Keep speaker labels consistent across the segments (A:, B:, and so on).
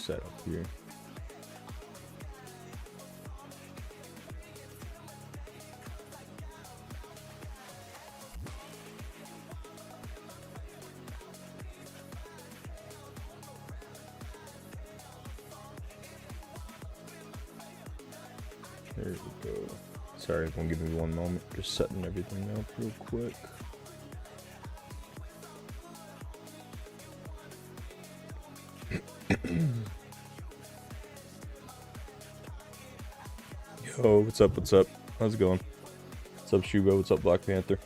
A: set up here. There we go. Sorry, everyone, give me one moment. Just setting everything up real quick. Yo, what's up, what's up? How's it going? What's up, Shubo? What's up, Black Panther?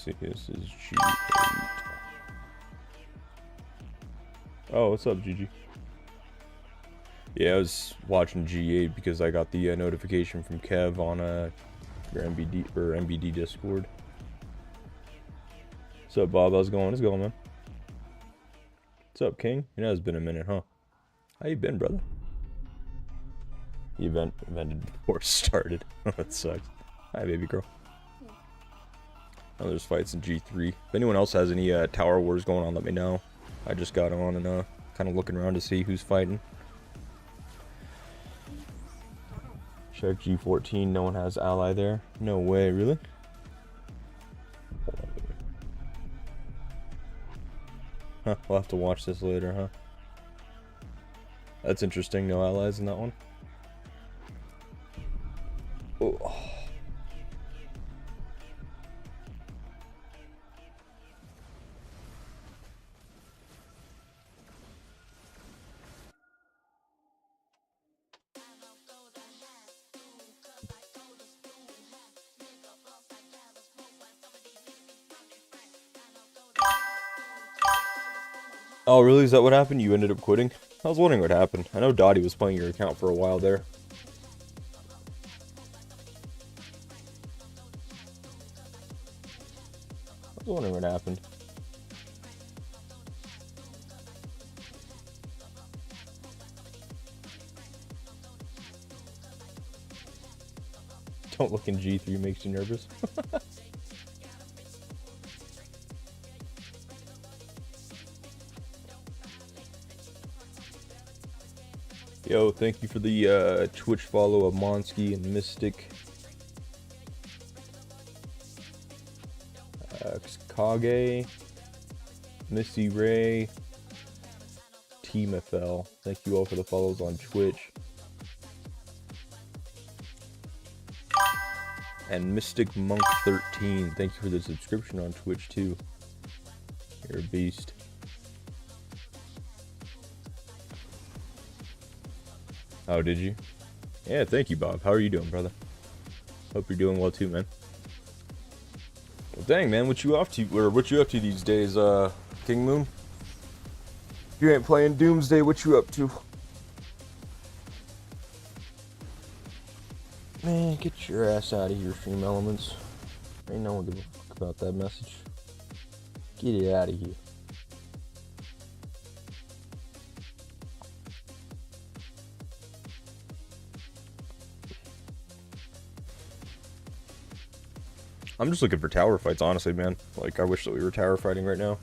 A: See, this is G8. Oh, what's up, GG? Yeah, I was watching G8 because I got the notification from Kev on your MBD Discord. What's up, Bob? How's it going? How's it going, man? What's up, King? You know, it's been a minute, huh? How you been, brother? The event ended before it started. That sucks. Hi, baby girl. Oh, there's fights in G3. If anyone else has any Tower Wars going on, let me know. I just got on and kind of looking around to see who's fighting. Check G14. No one has ally there. No way, really? Huh, we'll have to watch this later, huh? That's interesting. No allies in that one. Oh. Oh, really? Is that what happened? You ended up quitting? I was wondering what happened. I know Dottie was playing your account for a while there. I was wondering what happened. Don't look in G3 makes you nervous. Yo, thank you for the Twitch follow of Monsky and Mystic. Kage, Missy Ray, Team FL. Thank you all for the follows on Twitch. And Mystic Monk 13. Thank you for the subscription on Twitch too. You're a beast. Oh, did you? Yeah, thank you, Bob. How are you doing, brother? Hope you're doing well too, man. Well, dang, man, what you up to? Or what you up to these days, King Moon? If you ain't playing Doomsday, what you up to? Man, get your ass out of here, Stream Elements. Ain't no one give a fuck about that message. Get it out of here. I'm just looking for tower fights, honestly, man. Like, I wish that we were tower fighting right now.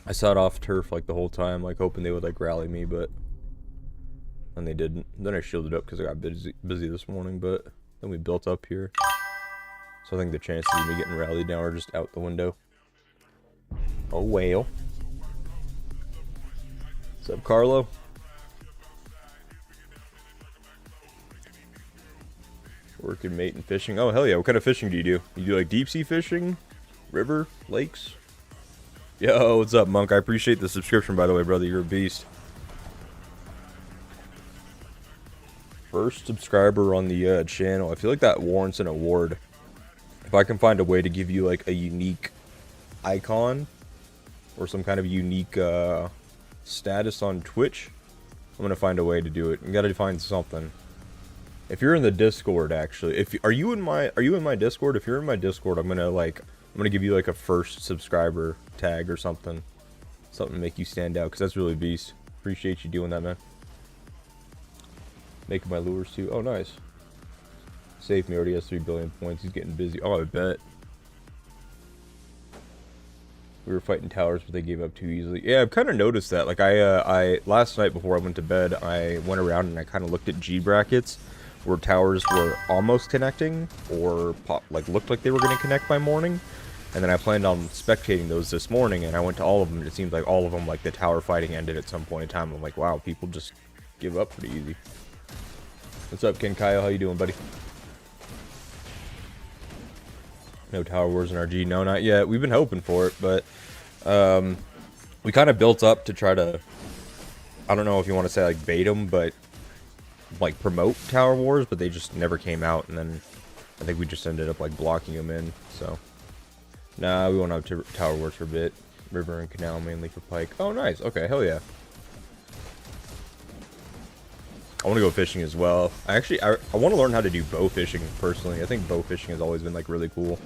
A: I sat off turf, like, the whole time, like, hoping they would, like, rally me, but... And they didn't. Then I shielded up because I got busy this morning, but... Then we built up here. So I think the chances of me getting rallied now are just out the window. Oh, well. What's up, Carlo? Working, mate, and fishing. Oh, hell yeah. What kind of fishing do? You do, like, deep sea fishing? River? Lakes? Yo, what's up, Monk? I appreciate the subscription, by the way, brother. You're a beast. First subscriber on the channel. I feel like that warrants an award. If I can find a way to give you, like, a unique icon or some kind of unique status on Twitch, I'm gonna find a way to do it. You gotta find something. If you're in the Discord, actually, are you in my Discord? If you're in my Discord, I'm gonna give you like a first subscriber tag or something to make you stand out, because that's really beast. Appreciate you doing that, man. Making my lures too. Oh, nice. Save me, already has 3 billion points. He's getting busy. Oh, I bet. We were fighting towers, but they gave up too easily. Yeah, I've kind of noticed that. Like, I last night before I went to bed, I went around and I kind of looked at G brackets where towers were almost connecting or looked like they were going to connect by morning. And then I planned on spectating those this morning, and I went to all of them, and it seems like all of them, like, the tower fighting ended at some point in time. I'm like, wow, people just give up pretty easy. What's up, Ken Kyle? How you doing, buddy? No Tower Wars in RG. No, not yet. We've been hoping for it, but we kind of built up to try to, I don't know if you want to say like bait them, but like promote Tower Wars, but they just never came out, and then I think we just ended up like blocking them in. So nah, we went up to Tower Wars for a bit. River and Canal mainly for pike. Oh, nice. Okay, hell yeah. I want to go fishing as well. I want to learn how to do bow fishing personally. I think bow fishing has always been like really cool.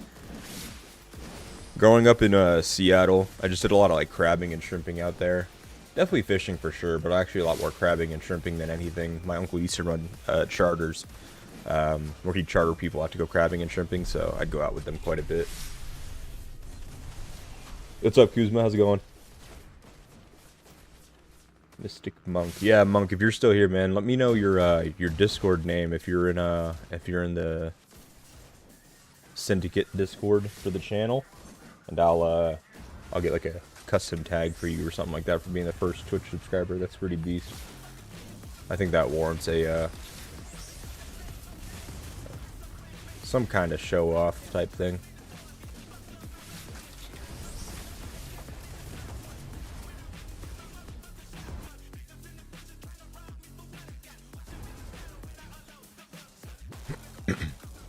A: Growing up in Seattle, I just did a lot of like crabbing and shrimping out there. Definitely fishing for sure, but actually a lot more crabbing and shrimping than anything. My uncle used to run charters, where he'd charter people out to go crabbing and shrimping, so I'd go out with them quite a bit. What's up, Kuzma? How's it going? Mystic Monk. Yeah, Monk, if you're still here, man, let me know your Discord name if you're in the Syndicate Discord for the channel, and I'll get like a custom tag for you or something like that for being the first Twitch subscriber. That's pretty beast. I think that warrants a some kind of show off type thing.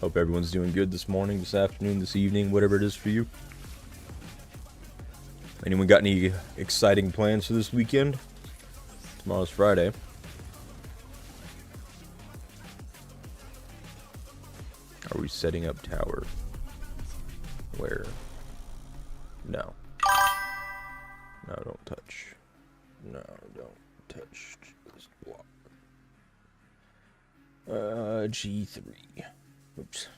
A: Hope everyone's doing good this morning, this afternoon, this evening, whatever it is for you. Anyone got any exciting plans for this weekend? Tomorrow's Friday. Are we setting up tower? Where? No. No, don't touch. No, don't touch this block. G3. Oops.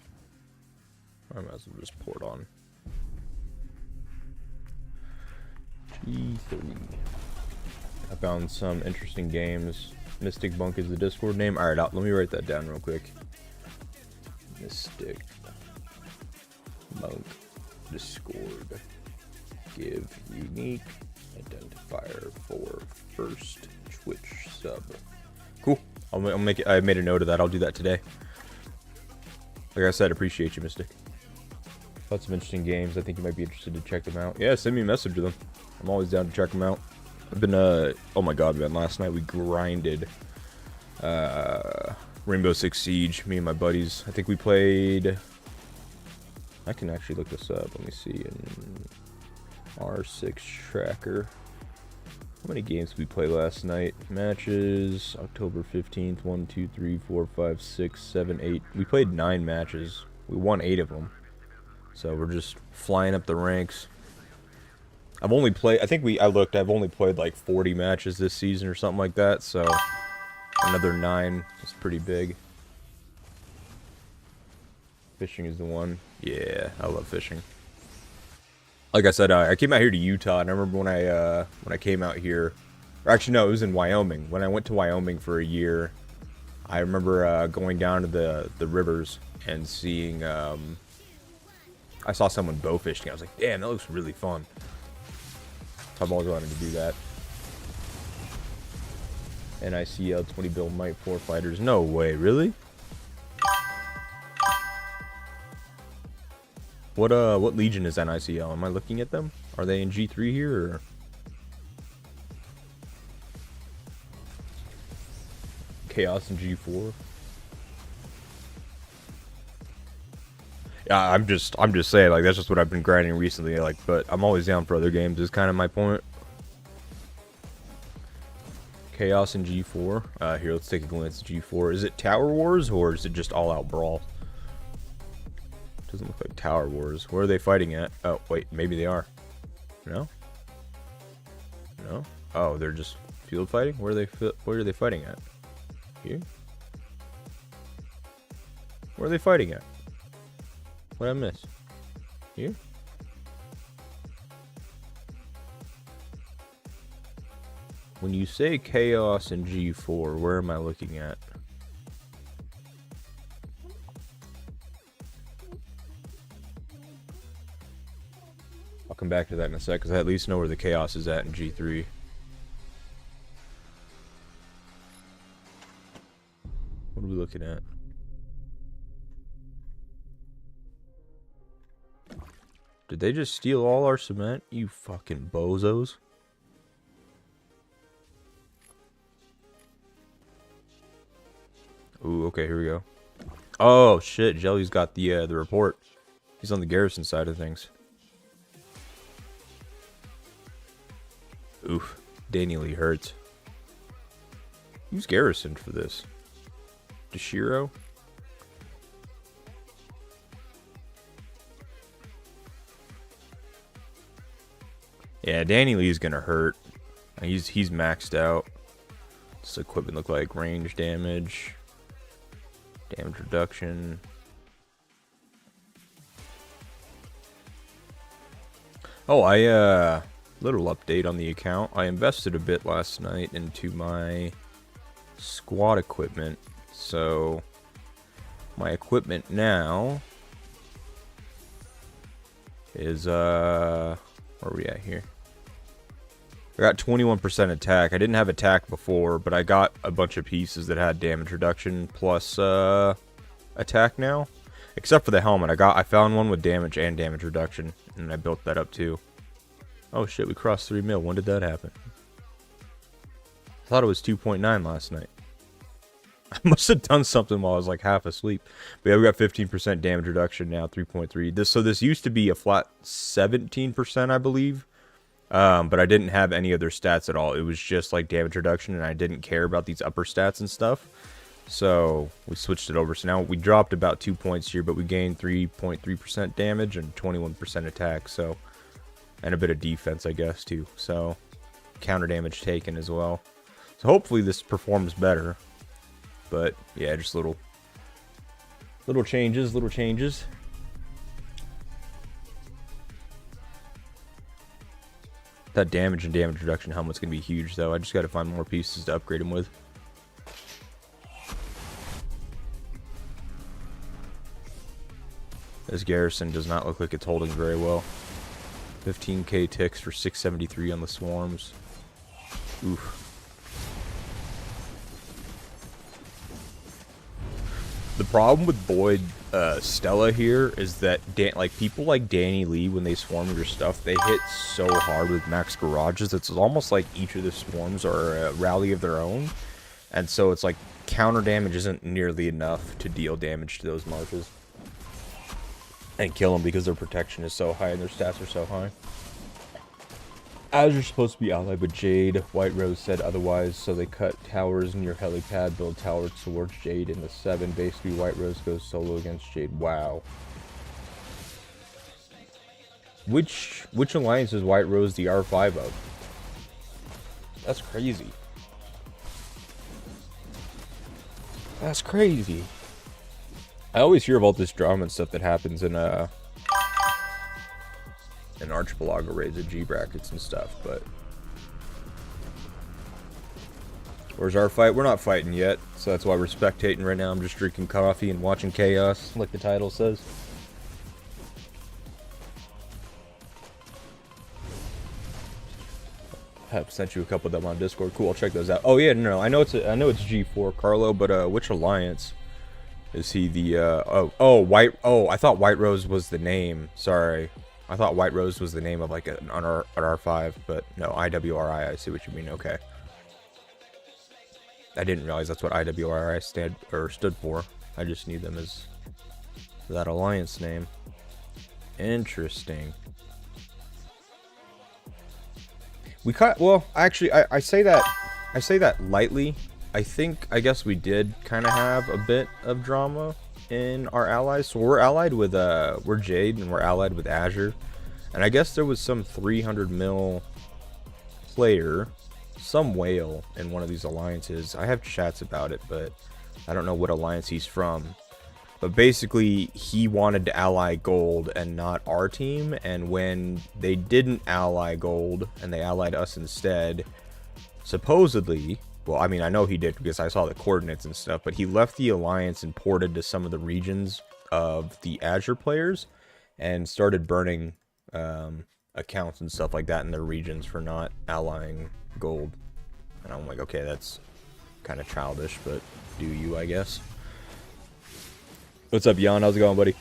A: I might as well just pour it on. G3. I found some interesting games. Mystic Monk is the Discord name. Alright, let me write that down real quick. Mystic Monk Discord. Give unique identifier for first Twitch sub. Cool. I'll make it. I made a note of that. I'll do that today. Like I said, appreciate you, Mystic. Got some interesting games. I think you might be interested to check them out. Yeah, send me a message to them. I'm always down to check them out. I've been, oh my god, man. Last night we grinded Rainbow Six Siege, me and my buddies. I think we played... I can actually look this up. Let me see. In R6 tracker. How many games did we play last night? Matches, October 15th, 1, 2, 3, 4, 5, 6, 7, 8. We played 9 matches. We won 8 of them. So we're just flying up the ranks. I've only played, I've only played like 40 matches this season or something like that, so another 9 is pretty big. Fishing is the one. Yeah, I love fishing. Like I said, I came out here to Utah, and I remember when I came out here, or actually no, it was in Wyoming. When I went to Wyoming for a year, I remember going down to the rivers and seeing, I saw someone bow fishing. I was like, damn, that looks really fun. So I've always wanted to do that. NICL 20 bill Might 4 fighters. No way, really? What legion is NICL? Am I looking at them? Are they in G3 here, or? Chaos in G4? Yeah, I'm just saying, like, that's just what I've been grinding recently, like, but I'm always down for other games is kind of my point. Chaos and G4. Here, let's take a glance at G4. Is it Tower Wars or is it just all-out brawl? Doesn't look like Tower Wars. Where are they fighting at? Oh, wait, maybe they are. No? No? Oh, they're just field fighting? Where are they fighting at? Here? Where are they fighting at? What did I miss? Here? When you say Chaos and G4, where am I looking at? I'll come back to that in a sec, because I at least know where the Chaos is at in G3. What are we looking at? Did they just steal all our cement? You fucking bozos. Ooh, okay, here we go. Oh shit, Jelly's got the report. He's on the Garrison side of things. Oof, Danny Lee hurts. Who's Garrison for this? Deshiro? Yeah, Danny Lee's gonna hurt. He's maxed out. This equipment look like range damage. Damage reduction. Oh, little update on the account. I invested a bit last night into my squad equipment. So my equipment now is where are we at here? I got 21% attack. I didn't have attack before, but I got a bunch of pieces that had damage reduction plus attack now. Except for the helmet. I found one with damage and damage reduction, and I built that up too. Oh shit, we crossed 3 mil. When did that happen? I thought it was 2.9 last night. I must have done something while I was like half asleep. But yeah, we got 15% damage reduction now, 3.3. So this used to be a flat 17%, I believe. But I didn't have any other stats at all. It was just like damage reduction, and I didn't care about these upper stats and stuff. So we switched it over. So now we dropped about 2 points here, but we gained 3.3% damage and 21% attack. So, and a bit of defense, I guess, too. So counter damage taken as well. So hopefully this performs better. But yeah, just little changes, That damage and damage reduction helmet's gonna be huge, though. I just gotta find more pieces to upgrade him with. This Garrison does not look like it's holding very well. 15k ticks for 673 on the swarms. Oof. The problem with Boyd Stella here is that people like Danny Lee, when they swarm your stuff, they hit so hard with max garages. It's almost like each of the swarms are a rally of their own, and so it's like counter damage isn't nearly enough to deal damage to those marches and kill them because their protection is so high and their stats are so high. As you're supposed to be allied with Jade, White Rose said otherwise, so they cut towers near helipad, build towers towards Jade in the 7. Basically, White Rose goes solo against Jade. Wow. Which alliance is White Rose the R5 of? That's crazy. That's crazy. I always hear about this drama and stuff that happens in Archipelago raids of G brackets and stuff, but where's our fight? We're not fighting yet, so that's why we're spectating right now. I'm just drinking coffee and watching chaos, like the title says. I've sent you a couple of them on Discord. Cool, I'll check those out. Oh yeah, no, I know it's G4 Carlo, but which alliance is he? The I thought White Rose was the name. Sorry. I thought White Rose was the name of like an R5, but no, IWRI. I see what you mean. Okay. I didn't realize that's what IWRI stood for. I just knew them as that alliance name. Interesting. Well, actually, I say that I say that lightly. I guess we did kind of have a bit of drama in our allies. So we're allied with, we're Jade and we're allied with Azure. And I guess there was some 300 mil player, some whale in one of these alliances. I have chats about it, but I don't know what alliance he's from. But basically, he wanted to ally gold and not our team. And when they didn't ally gold and they allied us instead, supposedly, well, I mean, I know he did because I saw the coordinates and stuff, but he left the alliance and ported to some of the regions of the Azure players and started burning accounts and stuff like that in their regions for not allying gold. And I'm like, okay, that's kind of childish, but do you, I guess. What's up, Jan? How's it going, buddy?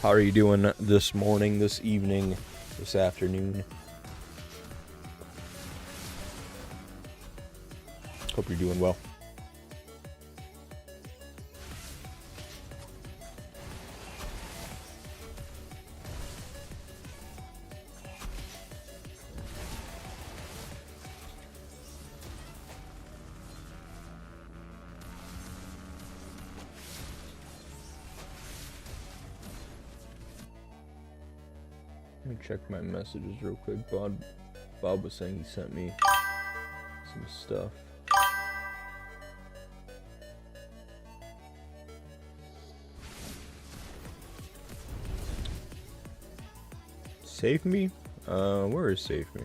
A: How are you doing this morning, this evening, this afternoon? Hope you're doing well. Let me check my messages real quick. Bob was saying he sent me some stuff. Save Me? Where is Save Me?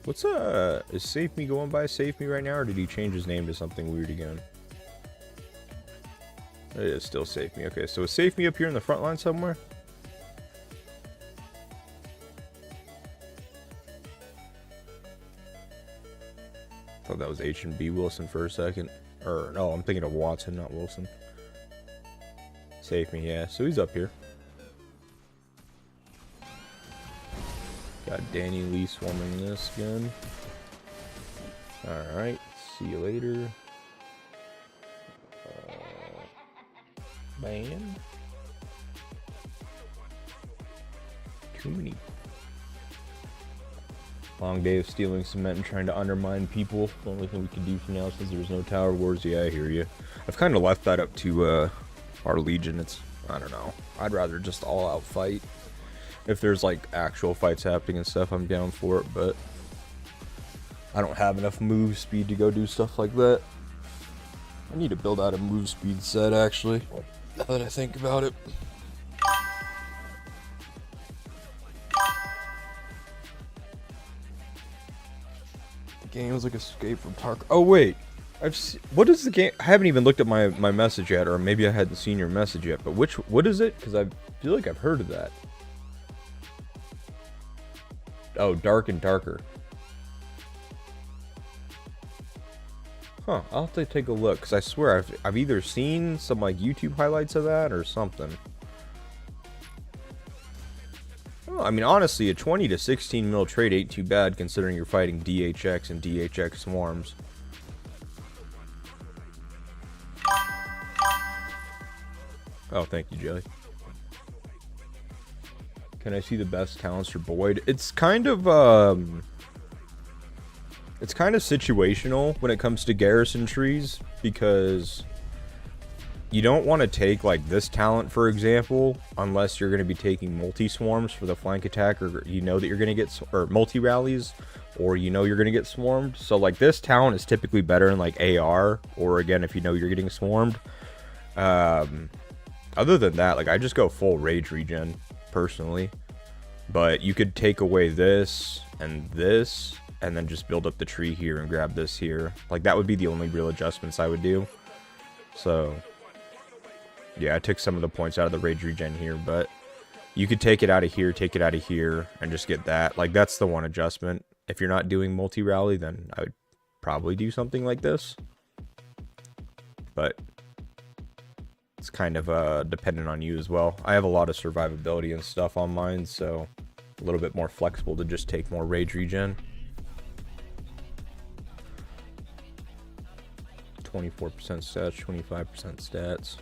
A: What's is Save Me going by Save Me right now, or did he change his name to something weird again? It is still Save Me. Okay, so is Save Me up here in the front line somewhere? Thought that was H&B Wilson for a second. Or, no, I'm thinking of Watson, not Wilson. Save Me, yeah. So he's up here. Got Danny Lee swarming this gun. Alright, see you later. Man. Too many. Long day of stealing cement and trying to undermine people. The only thing we can do for now since there's no tower wars. Yeah, I hear you. I've kind of left that up to our Legion. It's, I don't know. I'd rather just all out fight. If there's like actual fights happening and stuff, I'm down for it, but I don't have enough move speed to go do stuff like that. I need to build out a move speed set actually, now that I think about it. The game was like Escape from Tarkov. Oh wait, what is the game? I haven't even looked at my message yet, or maybe I hadn't seen your message yet, but what is it? Because I feel like I've heard of that. Oh, Dark and Darker. Huh, I'll have to take a look, because I swear I've either seen some like YouTube highlights of that or something. Oh, I mean, honestly, a 20 to 16 mil trade ain't too bad considering you're fighting DHX and DHX swarms. Oh, thank you, Jelly. Can I see the best talents for Boyd? It's kind of situational when it comes to Garrison trees, because you don't want to take like this talent, for example, unless you're going to be taking multi-swarms for the flank attack, or you know that you're going to get, or multi-rallies, or you know you're going to get swarmed. So like this talent is typically better in like AR, or again, if you know you're getting swarmed. Other than that, like I just go full rage regen personally, but you could take away this and then just build up the tree here and grab this here. Like that would be the only real adjustments I would do. So yeah, I took some of the points out of the rage regen here, but you could take it out of here, take it out of here, and just get that. Like that's the one adjustment. If you're not doing multi-rally, then I would probably do something like this, but it's kind of dependent on you as well. I have a lot of survivability and stuff on mine, so a little bit more flexible to just take more rage regen. 24% stats, 25% stats.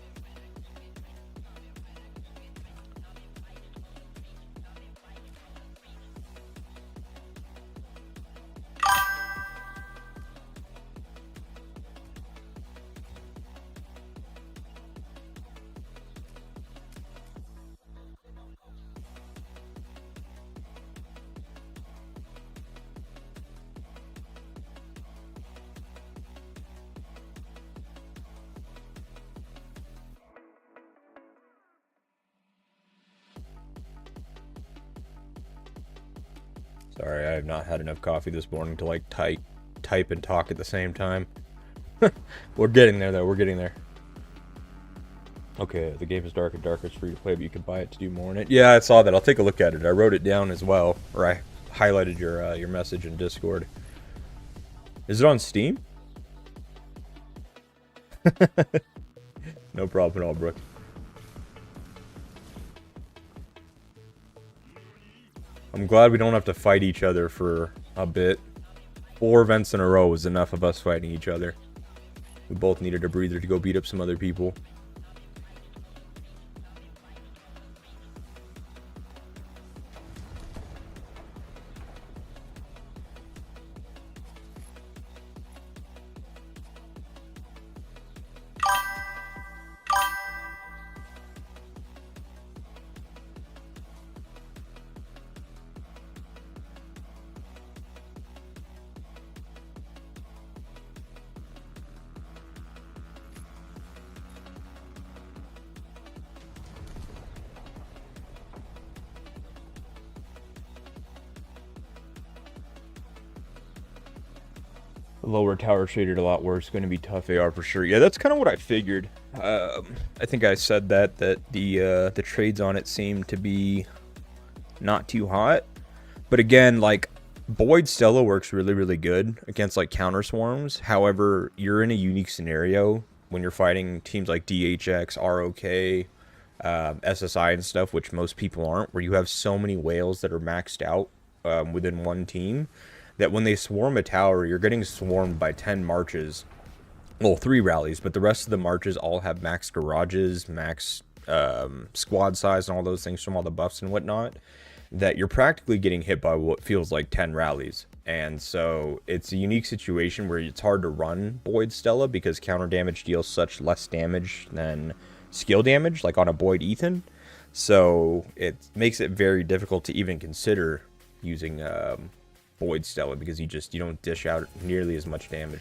A: Sorry, I have not had enough coffee this morning to like type and talk at the same time. We're getting there though, we're getting there. Okay, the game is dark and darker. It's free to play, but you can buy it to do more in it. Yeah, I saw that. I'll take a look at it. I wrote it down as well, or I highlighted your message in Discord. Is it on Steam? No problem at all, Brooke. I'm glad we don't have to fight each other for a bit. 4 events in a row was enough of us fighting each other. We both needed a breather to go beat up some other people. Lower tower shaded a lot worse. Going to be tough AR for sure. Yeah, that's kind of what I figured. I think I said that the trades on it seem to be not too hot. But again, like Boyd Stella works really good against like counter swarms. However, you're in a unique scenario when you're fighting teams like DHX, ROK, SSI and stuff, which most people aren't, where you have so many whales that are maxed out within one team, that when they swarm a tower, you're getting swarmed by 10 marches. Well, 3 rallies, but the rest of the marches all have max garages, max squad size, and all those things from all the buffs and whatnot, that you're practically getting hit by what feels like 10 rallies. And so it's a unique situation where it's hard to run Boyd Stella because counter damage deals such less damage than skill damage, like on a Boyd Ethan. So it makes it very difficult to even consider using Boyd Stella because you don't dish out nearly as much damage.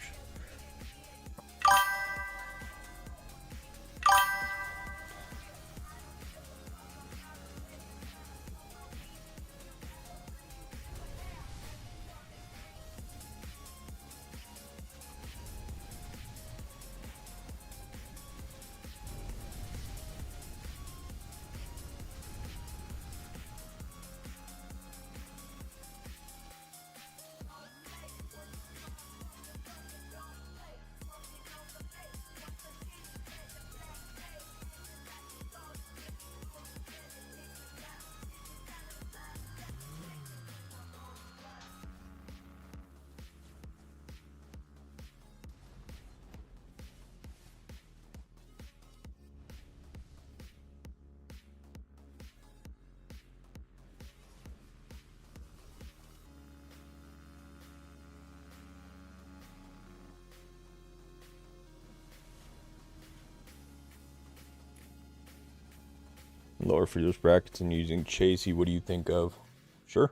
A: Lower for those brackets and using Chasey, what do you think of? Sure.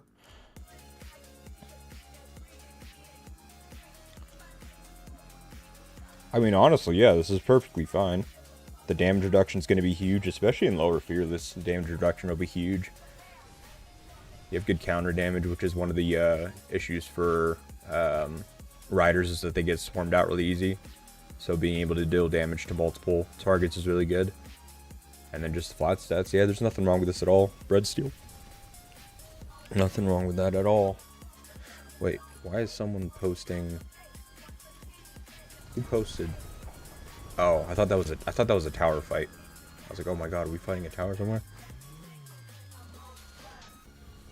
A: I mean, honestly, yeah, this is perfectly fine. The damage reduction is going to be huge, especially in lower fearless. The damage reduction will be huge. You have good counter damage, which is one of the issues for riders, is that they get swarmed out really easy. So being able to deal damage to multiple targets is really good. And then just the flat stats. Yeah, there's nothing wrong with this at all. Bread steel. Nothing wrong with that at all. Wait, why is someone posting? Who posted? Oh, I thought that was a tower fight. I was like, oh my god, are we fighting a tower somewhere?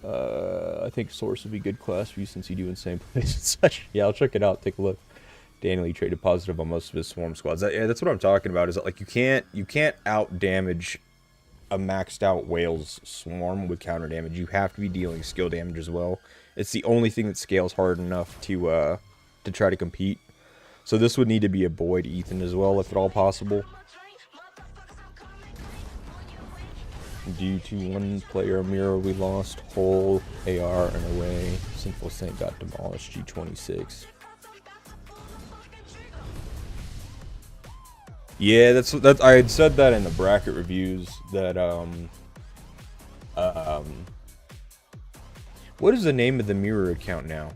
A: I think Source would be good class for you since you do insane plays and such. Yeah, I'll check it out. Take a look. Daniel, he traded positive on most of his swarm squads. Yeah, that's what I'm talking about. Is that like you can't out damage a maxed out whale's swarm with counter damage. You have to be dealing skill damage as well. It's the only thing that scales hard enough to try to compete. So this would need to be a Boyd Ethan as well, if at all possible. Due to one player mirror, we lost whole AR and away. Sinful Saint got demolished. G26. Yeah, that's I had said that in the bracket reviews that What is the name of the mirror account now?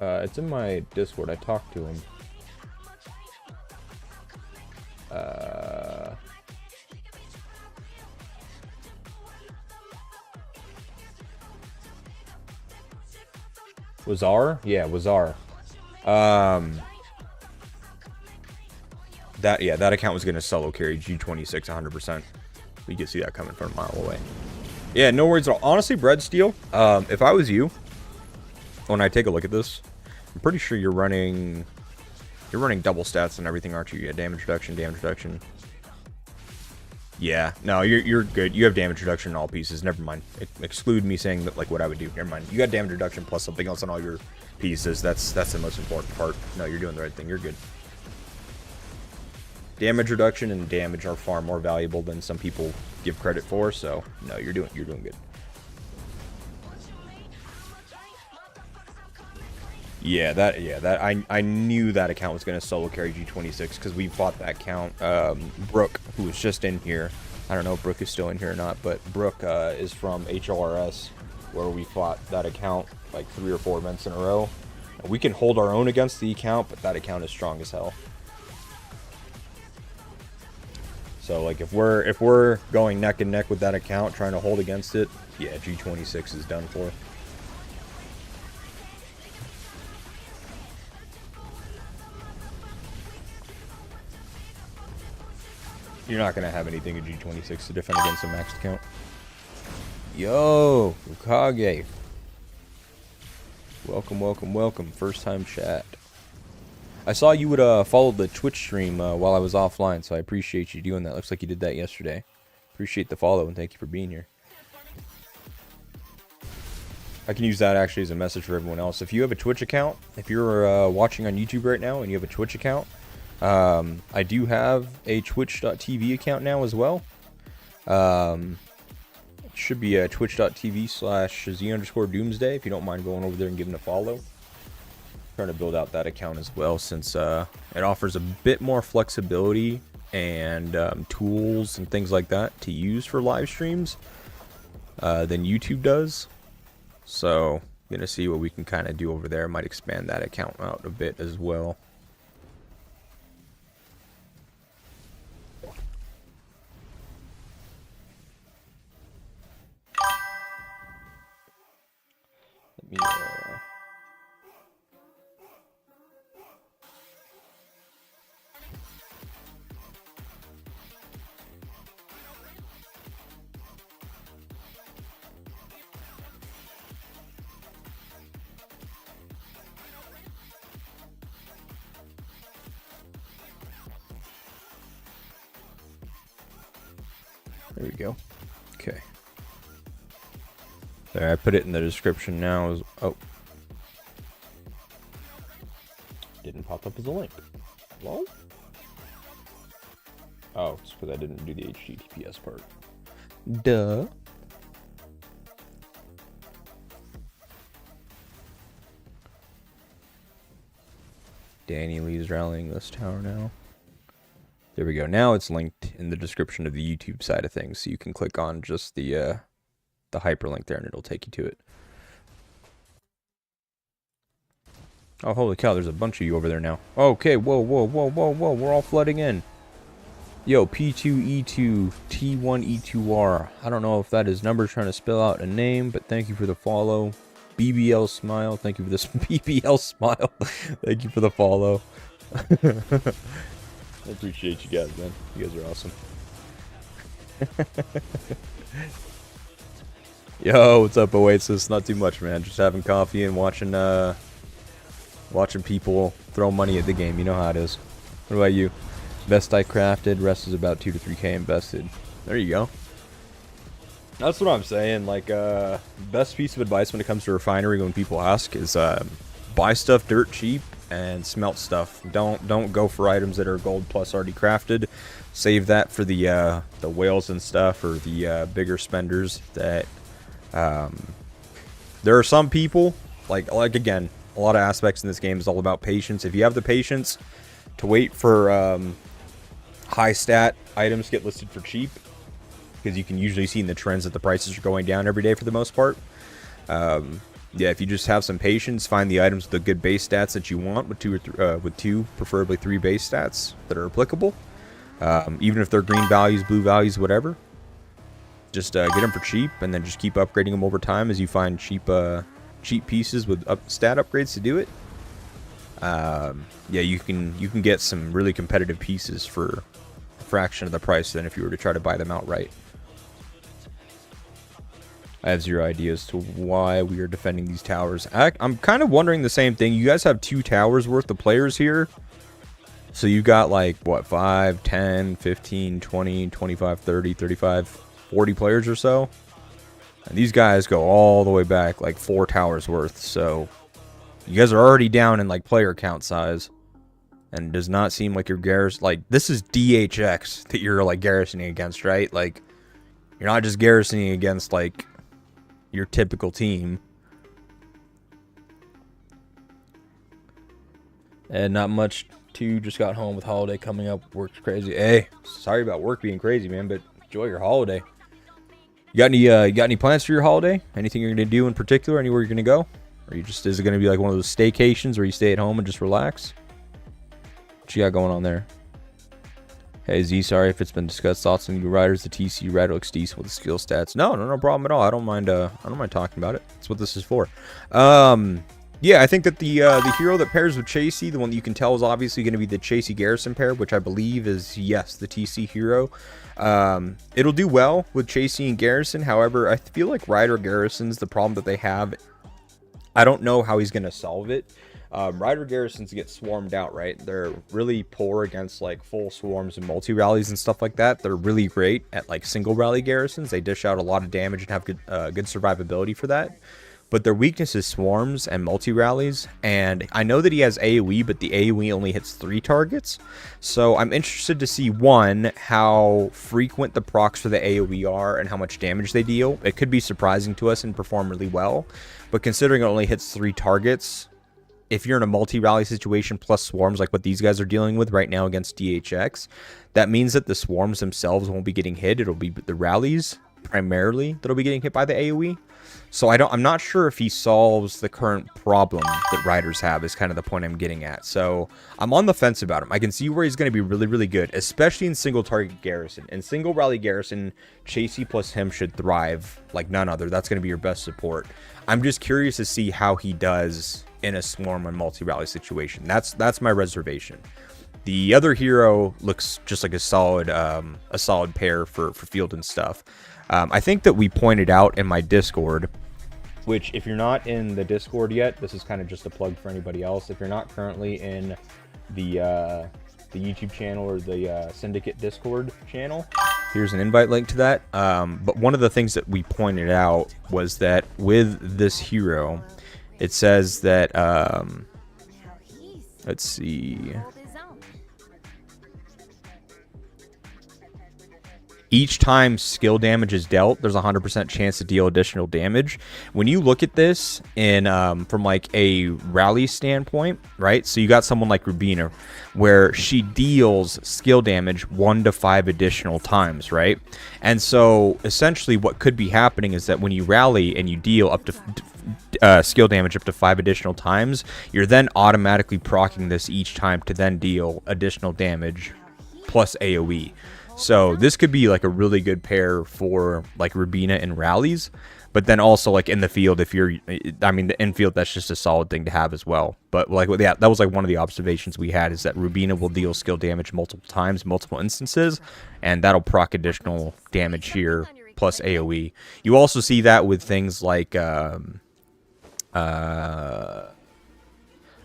A: It's in my Discord. I talked to him. Wazar? Yeah, Wazar. That account was gonna solo carry G26 100%. You can see that coming from a mile away. Yeah, no worries at all. Honestly, Bread Steel, if I was you, when I take a look at this, I'm pretty sure you're running double stats and everything, aren't you? Yeah, damage reduction. Yeah, no, you're good. You have damage reduction in all pieces. Never mind. Exclude me saying that, like, what I would do. Never mind. You got damage reduction plus something else on all your pieces. That's the most important part. No, you're doing the right thing. You're good. Damage reduction and damage are far more valuable than some people give credit for. So no, you're doing good. I knew that account was going to solo carry G26 because we fought that account. Brooke, who was just in here. I don't know if Brooke is still in here or not, but Brooke is from HLRS, where we fought that account like 3 or 4 events in a row. We can hold our own against the account, but that account is strong as hell. So like if we're going neck and neck with that account, trying to hold against it, yeah, G26 is done for. You're not going to have anything in G26 to defend against a maxed account. Yo, Ukage. Welcome. First time chat. I saw you would follow the Twitch stream while I was offline, so I appreciate you doing that. Looks like you did that yesterday. Appreciate the follow, and thank you for being here. I can use that actually as a message for everyone else. If you have a Twitch account, if you're watching on YouTube right now and you have a Twitch account, I do have a twitch.tv account now as well. It should be twitch.tv/Z_Doomsday if you don't mind going over there and giving a follow. Trying to build out that account as well, since it offers a bit more flexibility and tools and things like that to use for live streams than YouTube does. So I'm gonna see what we can kind of do over there. Might expand that account out a bit as well. Let me there we go. Okay. There, I put it in the description now. Oh. Didn't pop up as a link. Hello? Oh, it's because I didn't do the HTTPS part. Duh. Danny Lee's rallying this tower now. There we go. Now it's linked in the description of the YouTube side of things, so you can click on just the hyperlink there and it'll take you to it. Oh, holy cow, there's a bunch of you over there now. Okay, whoa, we're all flooding in. Yo, P2E2 T1E2R. I don't know if that is numbers trying to spell out a name, but thank you for the follow. BBL Smile, thank you for this. BBL Smile, thank you for the follow. I appreciate you guys, man. You guys are awesome. Yo, what's up, Oasis? Not too much, man. Just having coffee and watching people throw money at the game. You know how it is. What about you? Best I crafted. Rest is about 2 to 3K invested. There you go. That's what I'm saying. Like, best piece of advice when it comes to Refinery when people ask is buy stuff dirt cheap and smelt stuff. Don't go for items that are gold plus already crafted. Save that for the whales and stuff, or the bigger spenders. That there are some people like again, a lot of aspects in this game is all about patience. If you have the patience to wait for high stat items get listed for cheap, because you can usually see in the trends that the prices are going down every day for the most part. yeah, if you just have some patience, find the items with the good base stats that you want, with two, preferably 3 base stats that are applicable. Even if they're green values, blue values, whatever. Just get them for cheap, and then just keep upgrading them over time as you find cheap pieces with stat upgrades to do it. Yeah, you can get some really competitive pieces for a fraction of the price than if you were to try to buy them outright. I have zero idea as to why we are defending these towers. I'm kind of wondering the same thing. You guys have 2 towers worth of players here. So you got like, what, 5, 10, 15, 20, 25, 30, 35, 40 players or so. And these guys go all the way back like 4 towers worth. So you guys are already down in like player count size. And it does not seem like you're Garrison. Like, this is DHX that you're like garrisoning against, right? Like, you're not just garrisoning against like your typical team. And not much to, just got home with holiday coming up. Work's crazy. Hey, sorry about work being crazy, man, but enjoy your holiday. You got any plans for your holiday? Anything you're gonna do in particular? Anywhere you're gonna go? Or you just, is it gonna be like one of those staycations where you stay at home and just relax? What you got going on there? Hey Z, sorry if it's been discussed. Thoughts on new riders, the TC rider looks decent with the skill stats. No problem at all. I don't mind talking about it. That's what this is for. Yeah, I think that the hero that pairs with Chasey, the one that you can tell is obviously going to be the Chasey Garrison pair, which I believe is, yes, the TC hero. It'll do well with Chasey and Garrison. However, I feel like Ryder Garrison's the problem that they have. I don't know how he's going to solve it. Ryder Garrisons get swarmed out, right? They're really poor against like full swarms and multi-rallies and stuff like that. They're really great at like single rally Garrisons. They dish out a lot of damage and have good survivability for that. But their weakness is swarms and multi-rallies. And I know that he has AoE, but the AoE only hits 3 targets. So I'm interested to see, one, how frequent the procs for the AoE are and how much damage they deal. It could be surprising to us and perform really well. But considering it only hits 3 targets, if you're in a multi-rally situation plus swarms like what these guys are dealing with right now against DHX, that means that the swarms themselves won't be getting hit. It'll be the rallies primarily that'll be getting hit by the AoE. So I'm not sure if he solves the current problem that riders have, is kind of the point I'm getting at. So I'm on the fence about him. I can see where he's going to be really, really good, especially in single target Garrison. In single rally Garrison, Chasey plus him should thrive like none other. That's going to be your best support. I'm just curious to see how he does in a swarm and multi-rally situation. That's my reservation. The other hero looks just like a solid pair for field and stuff. I think that we pointed out in my Discord, which if you're not in the Discord yet, this is kind of just a plug for anybody else. If you're not currently in the YouTube channel or the Syndicate Discord channel, here's an invite link to that. But one of the things that we pointed out was that with this hero, it says that, let's see. Each time skill damage is dealt, there's a 100% chance to deal additional damage. When you look at this in from like a rally standpoint, right? So you got someone like Rubina, where she deals skill damage 1 to 5 additional times, right? And so essentially what could be happening is that when you rally and you deal up to skill damage up to 5 additional times, you're then automatically proccing this each time to then deal additional damage plus AoE. So this could be like a really good pair for like Rubina in rallies, but then also like in the field, if you're, I mean, the infield, that's just a solid thing to have as well. But like, yeah, that was like one of the observations we had, is that Rubina will deal skill damage multiple times, multiple instances, and that'll proc additional damage here plus AoE. You also see that with things like, I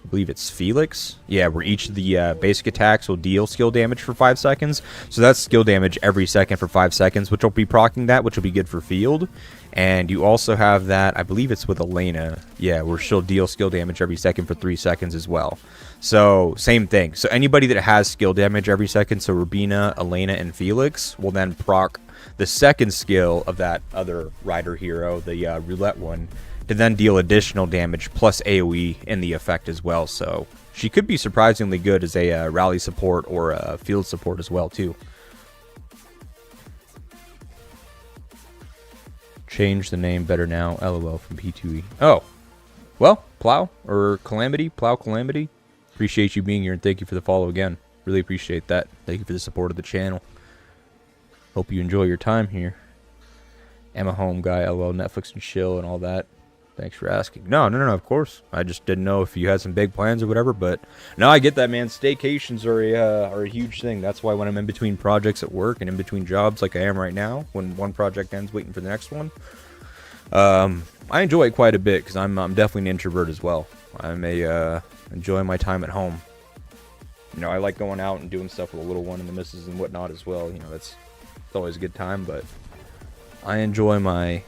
A: believe it's Felix. Yeah, where each of the basic attacks will deal skill damage for 5 seconds. So that's skill damage every second for 5 seconds, which will be proccing that, which will be good for field. And you also have that, I believe it's with Elena. Yeah, where she'll deal skill damage every second for 3 seconds as well. So same thing. So anybody that has skill damage every second, so Rubina, Elena, and Felix, will then proc the second skill of that other rider hero, the roulette one, to then deal additional damage plus AoE in the effect as well. So she could be surprisingly good as a rally support or a field support as well too. Change the name better now, LOL from P2E. Oh, Well, Plow or Calamity, Plow Calamity, appreciate you being here and thank you for the follow again. Really appreciate that. Thank you for the support of the channel. Hope you enjoy your time here. I'm a home guy, LOL, Netflix and chill and all that. Thanks for asking. No, of course. I just didn't know if you had some big plans or whatever, but no, I get that, man. Staycations are a huge thing. That's why when I'm in between projects at work and in between jobs like I am right now, when one project ends, waiting for the next one, I enjoy it quite a bit because I'm definitely an introvert as well. I'm enjoying my time at home. You know, I like going out and doing stuff with the little one and the missus and whatnot as well. You know, it's always a good time, but I enjoy my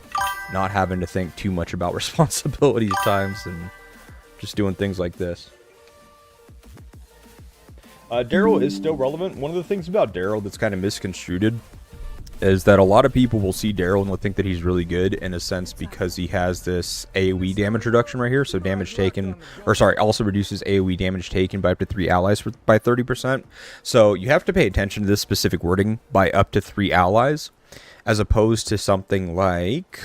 A: not having to think too much about responsibilities at times and just doing things like this. Daryl is still relevant. One of the things about Daryl that's kind of misconstrued is that a lot of people will see Daryl and will think that he's really good in a sense because he has this AoE damage reduction right here. So damage taken, or sorry, also reduces AoE damage taken by up to 3 allies by 30%. So you have to pay attention to this specific wording, by up to 3 allies, as opposed to something like,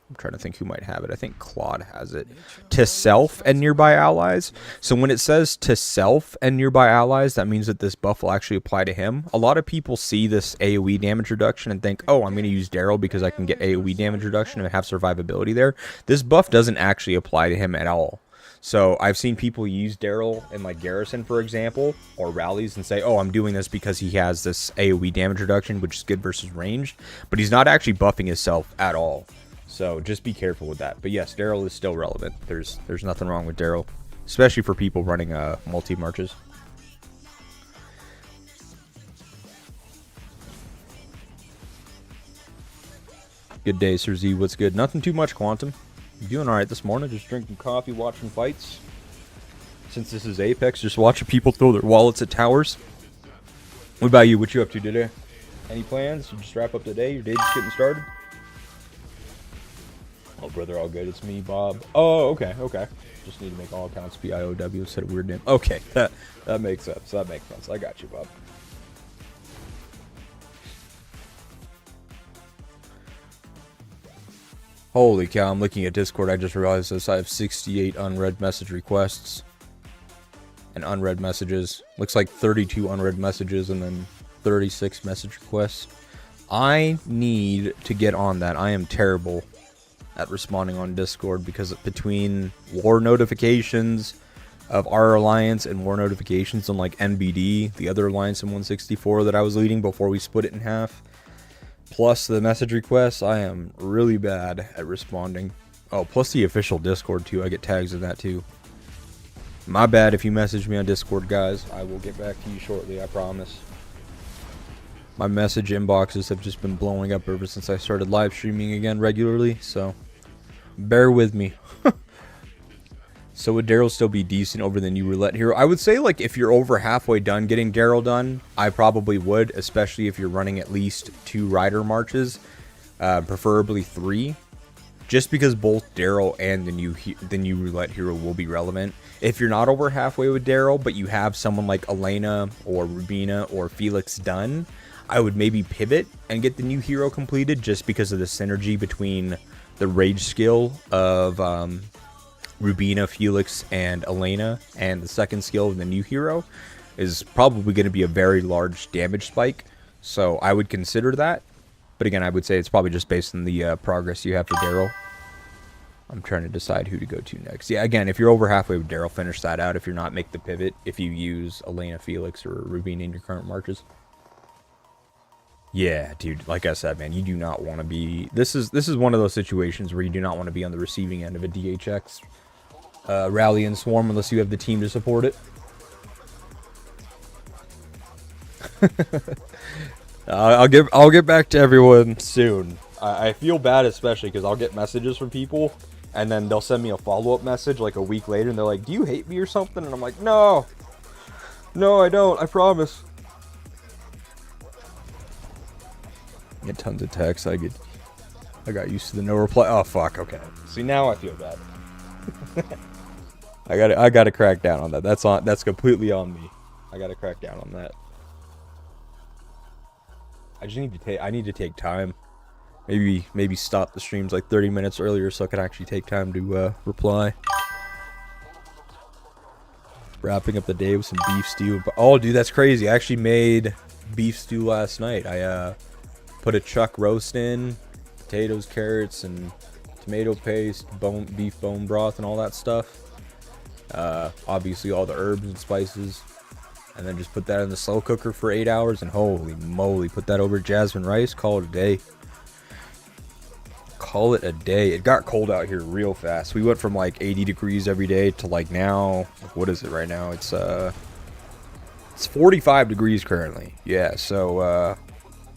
A: I'm trying to think who might have it. I think Claude has it. To self and nearby allies. So when it says to self and nearby allies, that means that this buff will actually apply to him. A lot of people see this AoE damage reduction and think, oh, I'm going to use Daryl because I can get AoE damage reduction and have survivability there. This buff doesn't actually apply to him at all. So I've seen people use Daryl in like Garrison, for example, or rallies and say, oh, I'm doing this because he has this AoE damage reduction, which is good versus ranged. But he's not actually buffing himself at all. So just be careful with that. But yes, Daryl is still relevant. There's nothing wrong with Daryl, especially for people running multi-marches. Good day, Sir Z. What's good? Nothing too much, Quantum. Doing alright this morning. Just drinking coffee, watching fights. Since this is Apex, just watching people throw their wallets at towers. What about you? What you up to today? Any plans? You just wrap up the day? Your day just getting started? Oh, brother, all good. It's me, Bob. Oh, okay. Just need to make all accounts BIOW instead of weird name. Okay, that makes sense. That makes sense. I got you, Bob. Holy cow, I'm looking at Discord. I just realized this. I have 68 unread message requests. And unread messages. Looks like 32 unread messages and then 36 message requests. I need to get on that. I am terrible at responding on Discord because between war notifications of our alliance and war notifications on like NBD, the other alliance in 164 that I was leading before we split it in half, plus the message requests, I am really bad at responding. Oh, plus the official Discord too. I get tags in that too. My bad if you message me on Discord, guys. I will get back to you shortly, I promise. My message inboxes have just been blowing up ever since I started live streaming again regularly, so bear with me. So would Daryl still be decent over the new roulette hero? I would say, like, if you're over halfway done getting Daryl done, I probably would, especially if you're running at least 2 rider marches, preferably 3, just because both Daryl and the new roulette hero will be relevant. If you're not over halfway with Daryl, but you have someone like Elena or Rubina or Felix done, I would maybe pivot and get the new hero completed just because of the synergy between the rage skill of Rubina, Felix, and Elena, and the second skill of the new hero is probably going to be a very large damage spike. So I would consider that. But again, I would say it's probably just based on the progress you have for Daryl. I'm trying to decide who to go to next. Yeah, again, if you're over halfway with Daryl, finish that out. If you're not, make the pivot if you use Elena, Felix, or Rubina in your current marches. Yeah, dude, like I said, man, you do not want to be... This is one of those situations where you do not want to be on the receiving end of a DHX rally and swarm unless you have the team to support it. I'll get back to everyone soon. I feel bad, especially because I'll get messages from people, and then they'll send me a follow-up message like a week later, and they're like, "Do you hate me or something?" And I'm like, "No, I don't. I promise." Get tons of texts. I got used to the no reply. Oh fuck. Okay. See, now I feel bad. I gotta crack down on that. That's completely on me. I gotta crack down on that. I need to take time. Maybe stop the streams like 30 minutes earlier so I can actually take time to reply. Wrapping up the day with some beef stew. Oh, dude, that's crazy. I actually made beef stew last night. I put a chuck roast in, potatoes, carrots, and tomato paste, beef bone broth, and all that stuff. Obviously all the herbs and spices, and then just put that in the slow cooker for 8 hours, and holy moly, put that over jasmine rice. Call it a day. Call it a day. It got cold out here real fast. We went from like 80 degrees every day to like now, what is it right now? It's 45 degrees currently. Yeah, so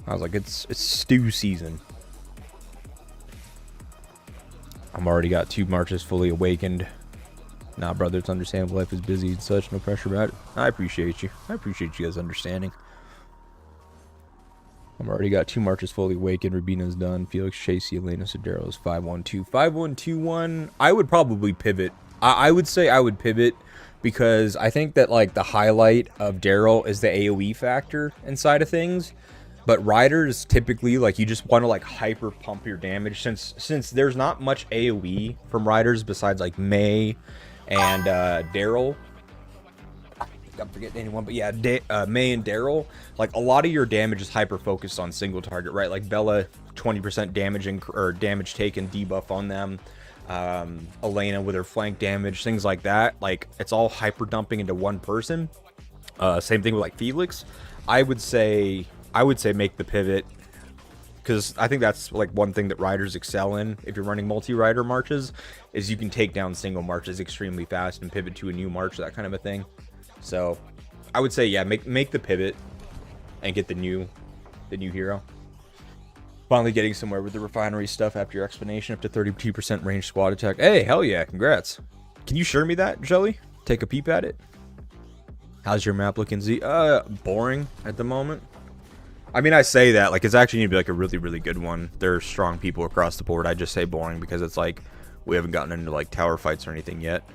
A: I was like, it's stew season. I'm already got 2 marches fully awakened. Nah, brother, it's understandable. Life is busy and such. No pressure about it. I appreciate you. I appreciate you guys understanding. I'm already got 2 marches fully awakened. Rubina's done. Felix, Chasey, Elena, Sodero is 512. 5121. I would probably pivot. I would say I would pivot because I think that like the highlight of Daryl is the AoE factor inside of things. But riders typically like you just want to like hyper pump your damage since there's not much AoE from riders besides like May and Daryl. I'm forgetting anyone, but yeah, May and Daryl, like a lot of your damage is hyper focused on single target, right? Like Bella, 20% damage or damage taken debuff on them. Elena with her flank damage, things like that. Like it's all hyper dumping into one person. Same thing with like Felix. I would say make the pivot, because I think that's like one thing that riders excel in if you're running multi-rider marches, is you can take down single marches extremely fast and pivot to a new march, that kind of a thing. So I would say, yeah, make the pivot and get the new hero. Finally getting somewhere with the refinery stuff after your explanation, up to 32% range squad attack. Hey, hell yeah, congrats. Can you share me that, Jelly? Take a peep at it. How's your map looking, Z? Boring at the moment. I mean, I say that, like, it's actually going to be, like, a really, really good one. There's strong people across the board. I just say boring because it's, like, we haven't gotten into, like, tower fights or anything yet.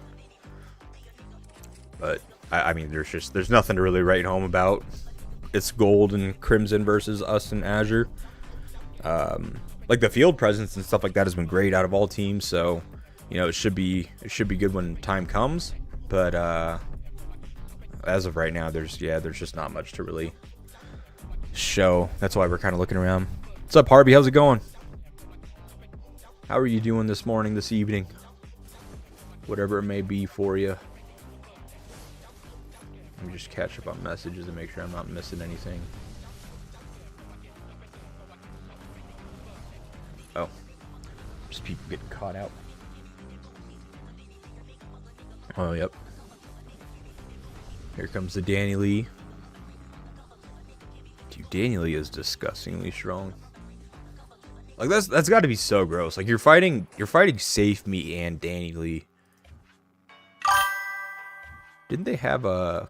A: But, I mean, there's nothing to really write home about. It's gold and crimson versus us and Azure. Like, the field presence and stuff like that has been great out of all teams, so, you know, it should be good when time comes. But, as of right now, there's just not much to really show. That's why we're kind of looking around. What's up, Harvey? How's it going? How are you doing this morning, this evening? Whatever it may be for you. Let me just catch up on messages and make sure I'm not missing anything. Oh. Just people getting caught out. Oh, yep. Here comes the Danny Lee. Dude, Danny Lee is disgustingly strong. Like that's got to be so gross. Like you're fighting Safe Me and Danny Lee. Didn't they have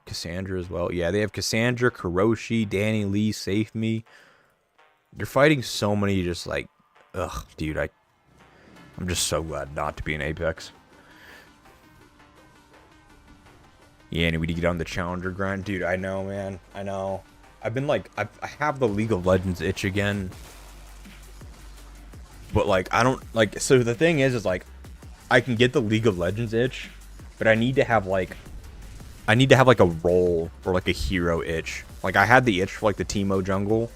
A: Cassandra as well? Yeah, they have Cassandra, Kuroshi, Danny Lee, Safe Me. You're fighting so many just like, ugh, dude. I'm just so glad not to be in Apex. Yeah, and we need to get on the challenger grind, dude. I know, man. I know. I've been like, I have the League of Legends itch again. But like, I don't like. So the thing is like, I can get the League of Legends itch, but I need to have like a role or like a hero itch. Like I had the itch for like the Teemo jungle,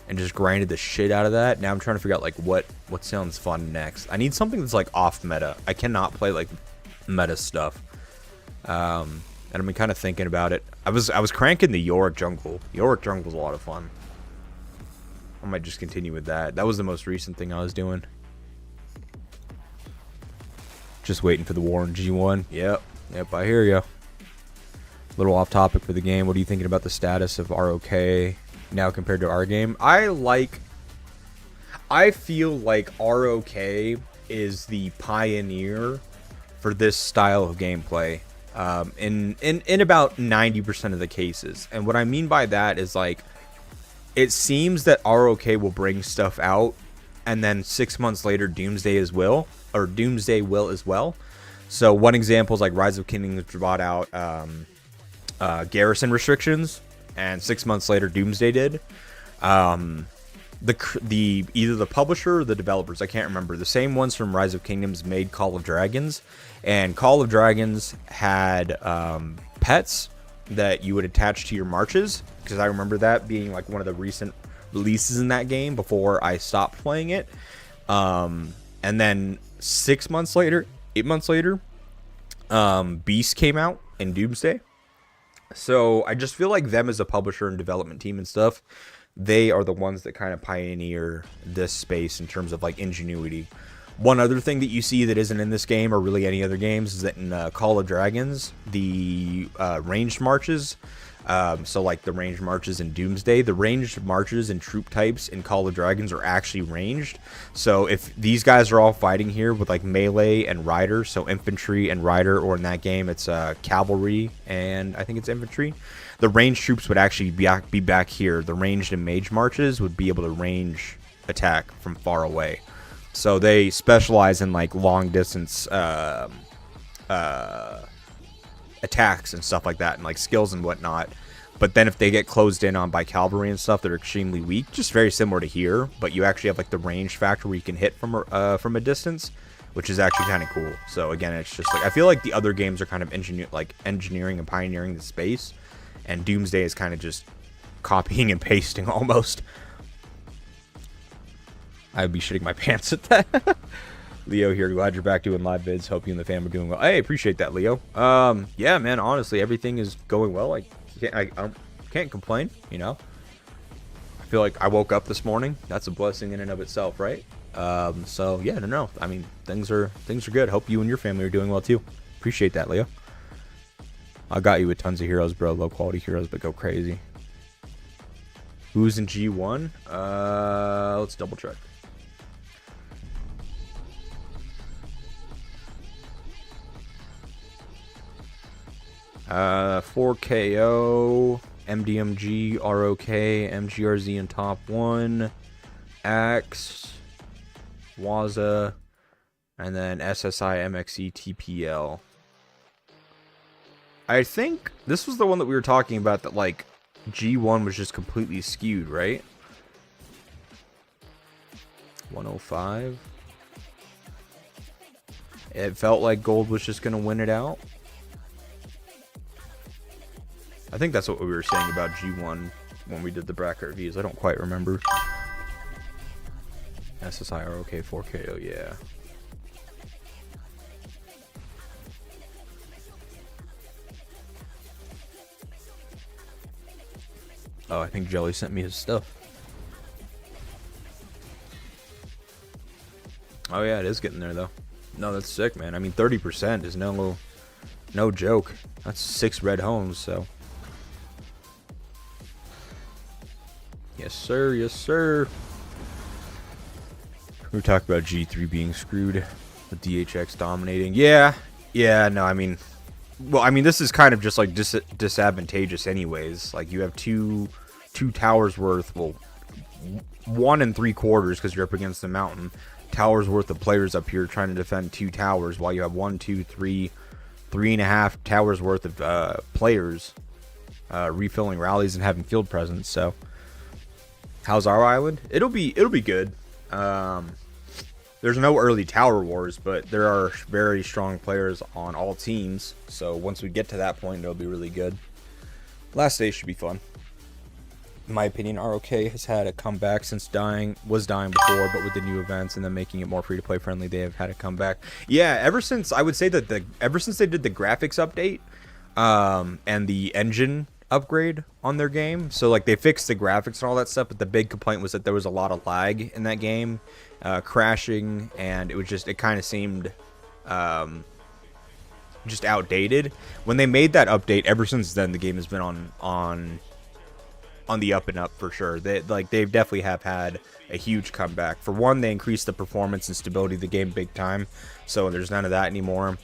A: and just grinded the shit out of that. Now I'm trying to figure out like what sounds fun next. I need something that's like off meta. I cannot play like meta stuff. And I've been kind of thinking about it. I was cranking the Yorick jungle. Yorick jungle's a lot of fun. I might just continue with that. That was the most recent thing I was doing. Just waiting for the war in G1. Yep, I hear ya. Little off topic for the game. What are you thinking about the status of ROK now compared to our game? I feel like ROK is the pioneer for this style of gameplay. In about 90% of the cases. And what I mean by that is like, it seems that ROK will bring stuff out and then 6 months later Doomsday will as well. So one example is like Rise of Kingdoms brought out Garrison restrictions, and 6 months later Doomsday did. the either the publisher or the developers, I can't remember, the same ones from Rise of Kingdoms made Call of Dragons, and Call of Dragons had pets that you would attach to your marches, because I remember that being like one of the recent releases in that game before I stopped playing it. And then 6 months later, 8 months later, Beast came out in Doomsday. So I just feel like them as a publisher and development team and stuff, they are the ones that kind of pioneer this space in terms of like ingenuity. One other thing that you see that isn't in this game or really any other games is that in Call of Dragons, the ranged marches, so like the ranged marches in Doomsday, the ranged marches and troop types in Call of Dragons are actually ranged. So if these guys are all fighting here with like melee and rider, so infantry and rider, or in that game it's cavalry and I think it's infantry, the ranged troops would actually be back here. The ranged and mage marches would be able to range attack from far away. So they specialize in like long distance attacks and stuff like that, and like skills and whatnot. But then if they get closed in on by cavalry and stuff, they're extremely weak. Just very similar to here, but you actually have like the range factor where you can hit from a distance, which is actually kind of cool. So again, it's just like I feel like the other games are kind of engineering and pioneering the space, and Doomsday is kind of just copying and pasting almost. I'd be shitting my pants at that. Leo here, glad you're back doing live vids. Hope you and the fam are doing well. Hey, appreciate that, Leo. Yeah, man, honestly, everything is going well. I can't complain, you know. I feel like I woke up this morning. That's a blessing in and of itself, right? So yeah, no. I mean, things are good. Hope you and your family are doing well too. Appreciate that, Leo. I got you with tons of heroes, bro. Low quality heroes, but go crazy. Who's in G1? Let's double check. Uh, 4KO, MDMG, ROK, MGRZ in top 1, Axe, Waza, and then SSI, MXE, TPL. I think this was the one that we were talking about that, like, G1 was just completely skewed, right? 105. It felt like gold was just going to win it out. I think that's what we were saying about G1 when we did the bracket reviews. I don't quite remember. SSI, ROK, 4KO, yeah. Oh, I think Jelly sent me his stuff. Oh yeah, it is getting there though. No, that's sick, man. I mean, 30% is no joke. That's 6 red homes, so. Yes, sir. Yes, sir. We were talking about G3 being screwed with DHX dominating. Yeah. No, I mean, well, I mean, this is kind of just like disadvantageous, anyways. Like you have two towers worth, well, 1 3/4 because you're up against the mountain. Towers worth of players up here trying to defend 2 towers, while you have 1, 2, 3, 3.5 towers worth of players refilling rallies and having field presence. So. How's our island? It'll be good. There's no early tower wars, but there are very strong players on all teams. So once we get to that point, it'll be really good. Last day should be fun. In my opinion, ROK has had a comeback since was dying before, but with the new events and then making it more free-to-play friendly, they have had a comeback. Yeah, ever since I would say that ever since they did the graphics update and the engine upgrade on their game, so like they fixed the graphics and all that stuff, but the big complaint was that there was a lot of lag in that game, crashing, and it kind of seemed just outdated. When they made that update, ever since then the game has been on the up and up for sure. They definitely have had a huge comeback. For one, they increased the performance and stability of the game big time, so there's none of that anymore,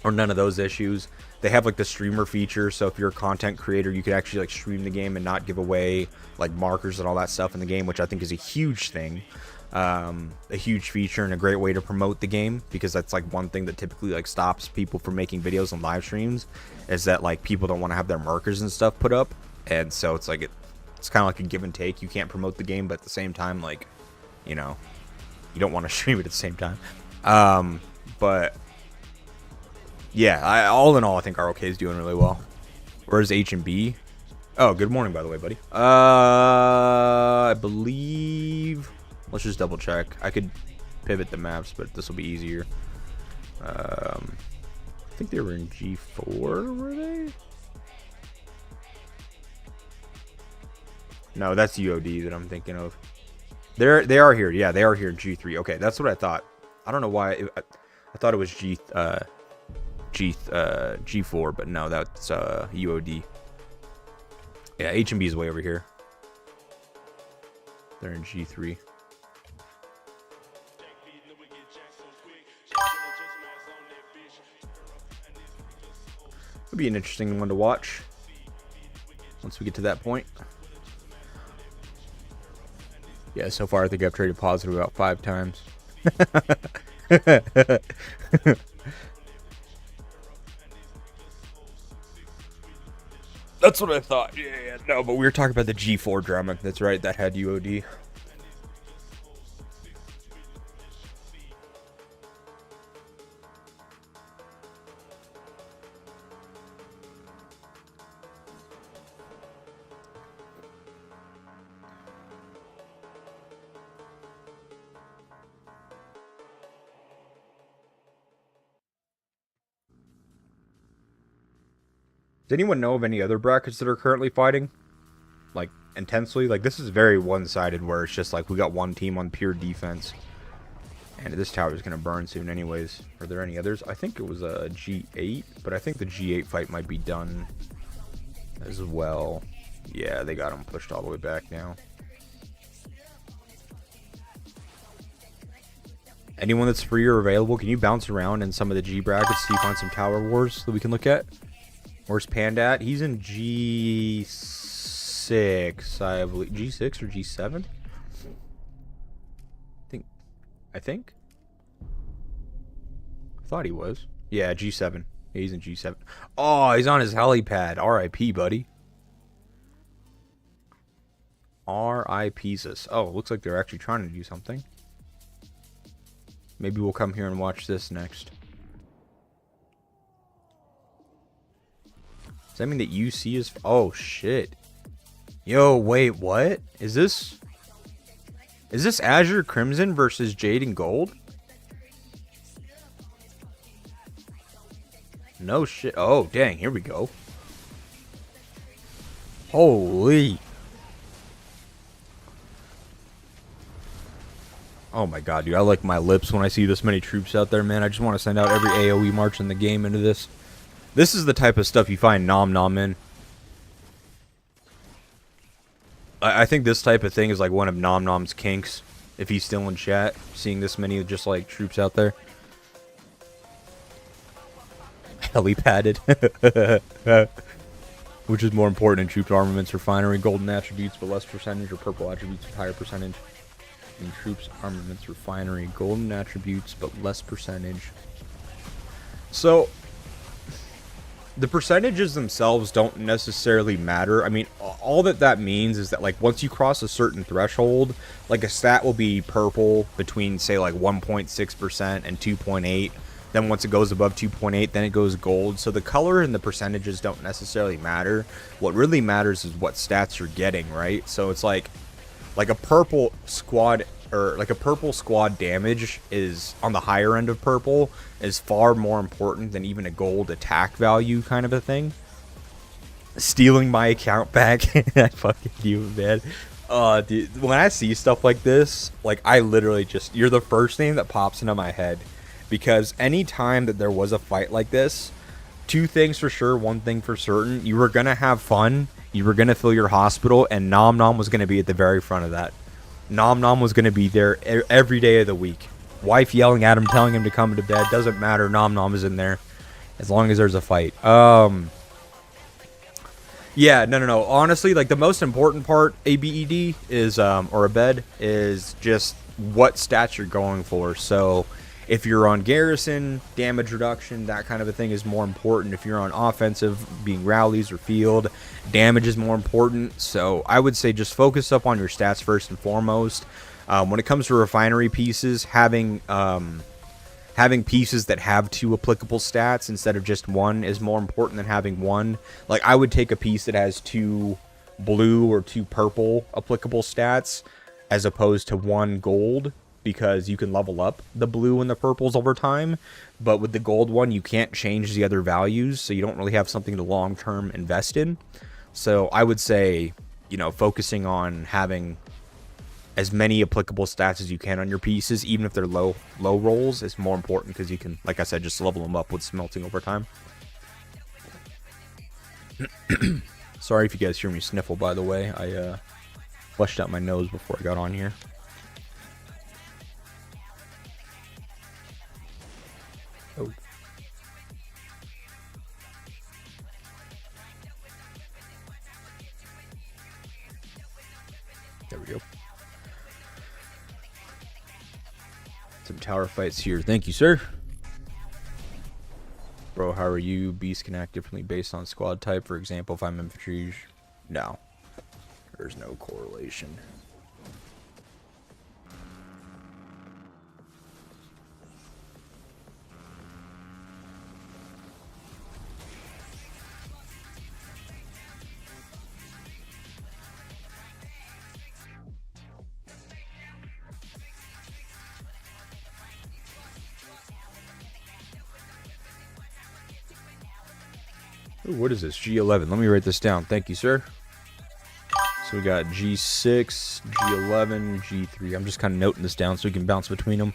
A: or none of those issues. They have like the streamer feature, so if you're a content creator, you could actually like stream the game and not give away like markers and all that stuff in the game, which I think is a huge thing, a huge feature and a great way to promote the game, because that's like one thing that typically like stops people from making videos and live streams, is that like people don't want to have their markers and stuff put up, and so it's like it's kind of like a give and take. You can't promote the game, but at the same time, like, you know, you don't want to stream it at the same time. But yeah, all in all, I think ROK is doing really well. Where's H&B? Oh, good morning, by the way, buddy. I believe... Let's just double check. I could pivot the maps, but this will be easier. I think they were in G4, were they? No, that's UOD that I'm thinking of. They are here. Yeah, they are here in G3. Okay, that's what I thought. I don't know why. I thought it was G4, but no, that's UOD. Yeah, H&B is way over here. They're in G3. It'll be an interesting one to watch once we get to that point. Yeah, so far I think I've traded positive about 5 times. That's what I thought. Yeah, no, but we were talking about the G4 drama. That's right, that had UOD. Does anyone know of any other brackets that are currently fighting? Like, intensely? Like, this is very one-sided, where it's just like, we got one team on pure defense. And this tower is going to burn soon anyways. Are there any others? I think it was a G8, but I think the G8 fight might be done as well. Yeah, they got him pushed all the way back now. Anyone that's free or available, can you bounce around in some of the G brackets, see if you find some tower wars that we can look at? Where's Panda at? He's in G6, I believe. G6 or G7? I think. I thought he was. Yeah, G7. Yeah, he's in G7. Oh, he's on his helipad. RIP, buddy. RIP's. Oh, looks like they're actually trying to do something. Maybe we'll come here and watch this next. Does that mean that UC is... Oh, shit. Yo, wait, what? Is this Azure Crimson versus Jade and Gold? No shit. Oh, dang. Here we go. Holy. Oh my god, dude. I like my lips when I see this many troops out there, man. I just want to send out every AoE march in the game into this. This is the type of stuff you find Nom Nom in. I think this type of thing is like one of Nom Nom's kinks. If he's still in chat, seeing this many just like troops out there. Helipadded. Which is more important in troops armaments, refinery, golden attributes, but less percentage, or purple attributes with higher percentage? In troops, armaments, refinery, golden attributes, but less percentage. So... the percentages themselves don't necessarily matter. I mean, all that means is that, like, once you cross a certain threshold, like, a stat will be purple between, say, like, 1.6% and 2.8. Then once it goes above 2.8, then it goes gold. So the color and the percentages don't necessarily matter. What really matters is what stats you're getting, right? So it's like a purple squad... or like a purple squad damage is on the higher end of purple is far more important than even a gold attack value kind of a thing. Stealing my account back. I fucking you, man. Dude, when I see stuff like this, like, I literally just, you're the first name that pops into my head, because any time that there was a fight like this, 2 things for sure, 1 thing for certain: you were gonna have fun, you were gonna fill your hospital, and Nom Nom was gonna be at the very front of that. Nom Nom was going to be there every day of the week. Wife yelling at him, telling him to come to bed. Doesn't matter. Nom Nom is in there. As long as there's a fight. Yeah, no. Honestly, like, the most important part, ABED, is, or ABED, is just what stats you're going for. So, If you're on Garrison, damage reduction, that kind of a thing is more important. If you're on offensive, being rallies or field, damage is more important. So I would say just focus up on your stats first and foremost. When it comes to refinery pieces, having pieces that have 2 applicable stats instead of just 1 is more important than having 1. Like, I would take a piece that has 2 blue or 2 purple applicable stats as opposed to 1 gold, because you can level up the blue and the purples over time. But with the gold one, you can't change the other values, so you don't really have something to long-term invest in. So I would say, you know, focusing on having as many applicable stats as you can on your pieces, even if they're low rolls, is more important, because you can, like I said, just level them up with smelting over time. Sorry if you guys hear me sniffle, by the way. I flushed out my nose before I got on here. Oh. There we go. Some tower fights here. Thank you, sir. Bro, how are you? Beasts can act differently based on squad type. For example, if I'm infantry... No. There's no correlation. Ooh, what is this? G11. Let me write this down. Thank you, sir. So we got G6, G11, G3. I'm just kind of noting this down so we can bounce between them.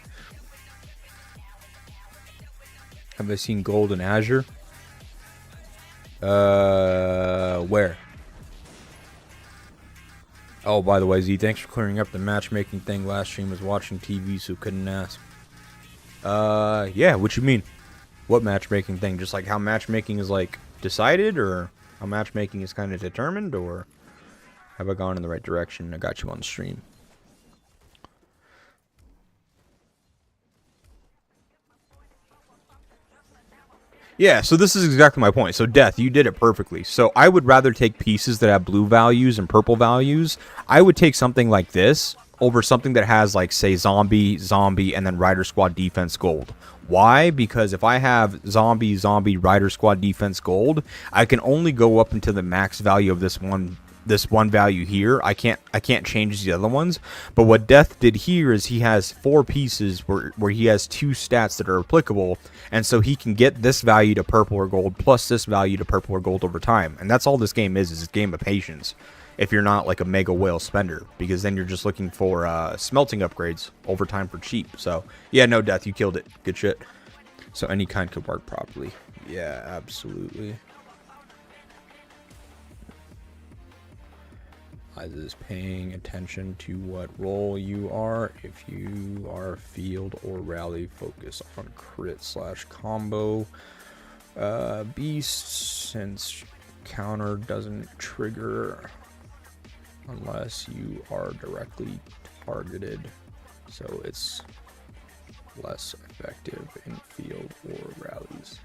A: Have I seen gold in Azure? Where? Oh, by the way, Z, thanks for clearing up the matchmaking thing. Last stream was watching TV, so couldn't ask. Yeah, what you mean? What matchmaking thing? Just like how matchmaking is like decided, or how matchmaking is kind of determined, or have I gone in the right direction? I got you on the stream. Yeah, so this is exactly my point. So, Death, you did it perfectly. So, I would rather take pieces that have blue values and purple values. I would take something like this over something that has, like, say, zombie, and then Rider Squad defense gold. Why? Because if I have zombie, Rider Squad defense gold, I can only go up into the max value of this one value here. I can't change the other ones. But what Death did here is he has 4 pieces where he has 2 stats that are applicable, and so he can get this value to purple or gold plus this value to purple or gold over time. And that's all this game is a game of patience, if you're not like a mega whale spender, because then you're just looking for smelting upgrades over time for cheap. So yeah, no, Death, you killed it. Good shit. So any kind could work properly. Yeah, absolutely. Is paying attention to what role you are. If you are field or rally, focus on crit/combo beasts, since counter doesn't trigger unless you are directly targeted, so it's less effective in field or rallies.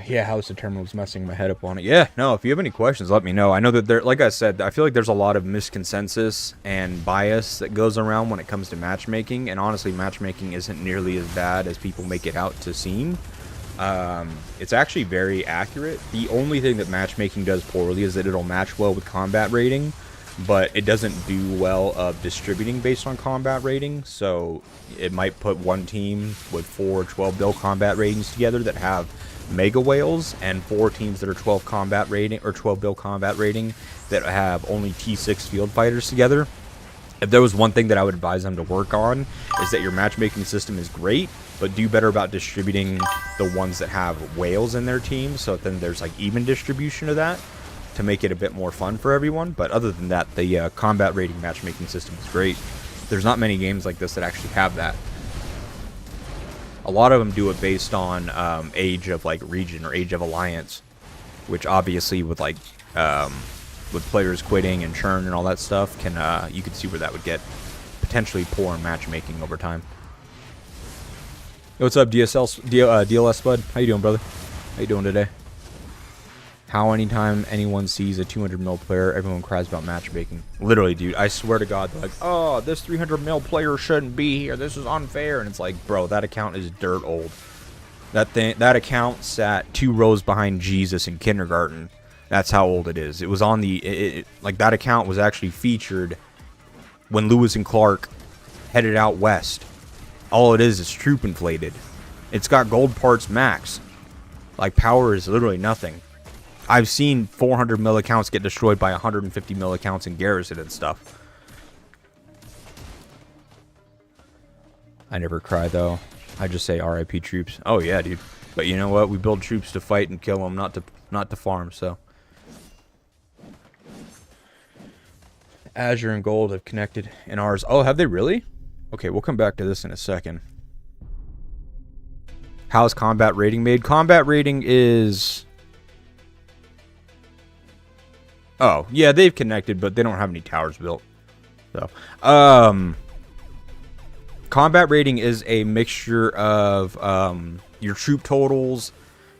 A: Yeah, House Determined was messing my head up on it. Yeah, no, if you have any questions, let me know. I know that there, like I said, I feel like there's a lot of misconsensus and bias that goes around when it comes to matchmaking, and honestly, matchmaking isn't nearly as bad as people make it out to seem. It's actually very accurate. The only thing that matchmaking does poorly is that it'll match well with combat rating, but it doesn't do well of distributing based on combat rating. So it might put one team with 4 12-bill combat ratings together that have mega whales, and 4 teams that are 12 combat rating or 12-bill combat rating that have only T6 field fighters together. If there was one thing that I would advise them to work on, is that your matchmaking system is great, but do better about distributing the ones that have whales in their team, so then there's like even distribution of that to make it a bit more fun for everyone. But other than that, the combat rating matchmaking system is great. There's not many games like this that actually have that. A lot of them do it based on age of like region or age of alliance, which obviously with like with players quitting and churn and all that stuff, can you can see where that would get potentially poor in matchmaking over time. Hey, what's up, DLS Bud? How you doing, brother? How you doing today? How anytime anyone sees a 200 mil player, everyone cries about matchmaking. Literally, dude, I swear to God, they're like, oh, this 300 mil player shouldn't be here. This is unfair. And it's like, bro, that account is dirt old. That account sat 2 rows behind Jesus in kindergarten. That's how old it is. It was on the, like, that account was actually featured when Lewis and Clark headed out west. All it is troop inflated. It's got gold parts max. Like, power is literally nothing. I've seen 400 mil accounts get destroyed by 150 mil accounts in Garrison and stuff. I never cry, though. I just say RIP troops. Oh, yeah, dude. But you know what? We build troops to fight and kill them, not to farm, so. Azure and Gold have connected in ours. Oh, have they really? Okay, we'll come back to this in a second. How's combat rating made? Combat rating is... Oh, yeah, they've connected, but they don't have any towers built. So, combat rating is a mixture of your troop totals,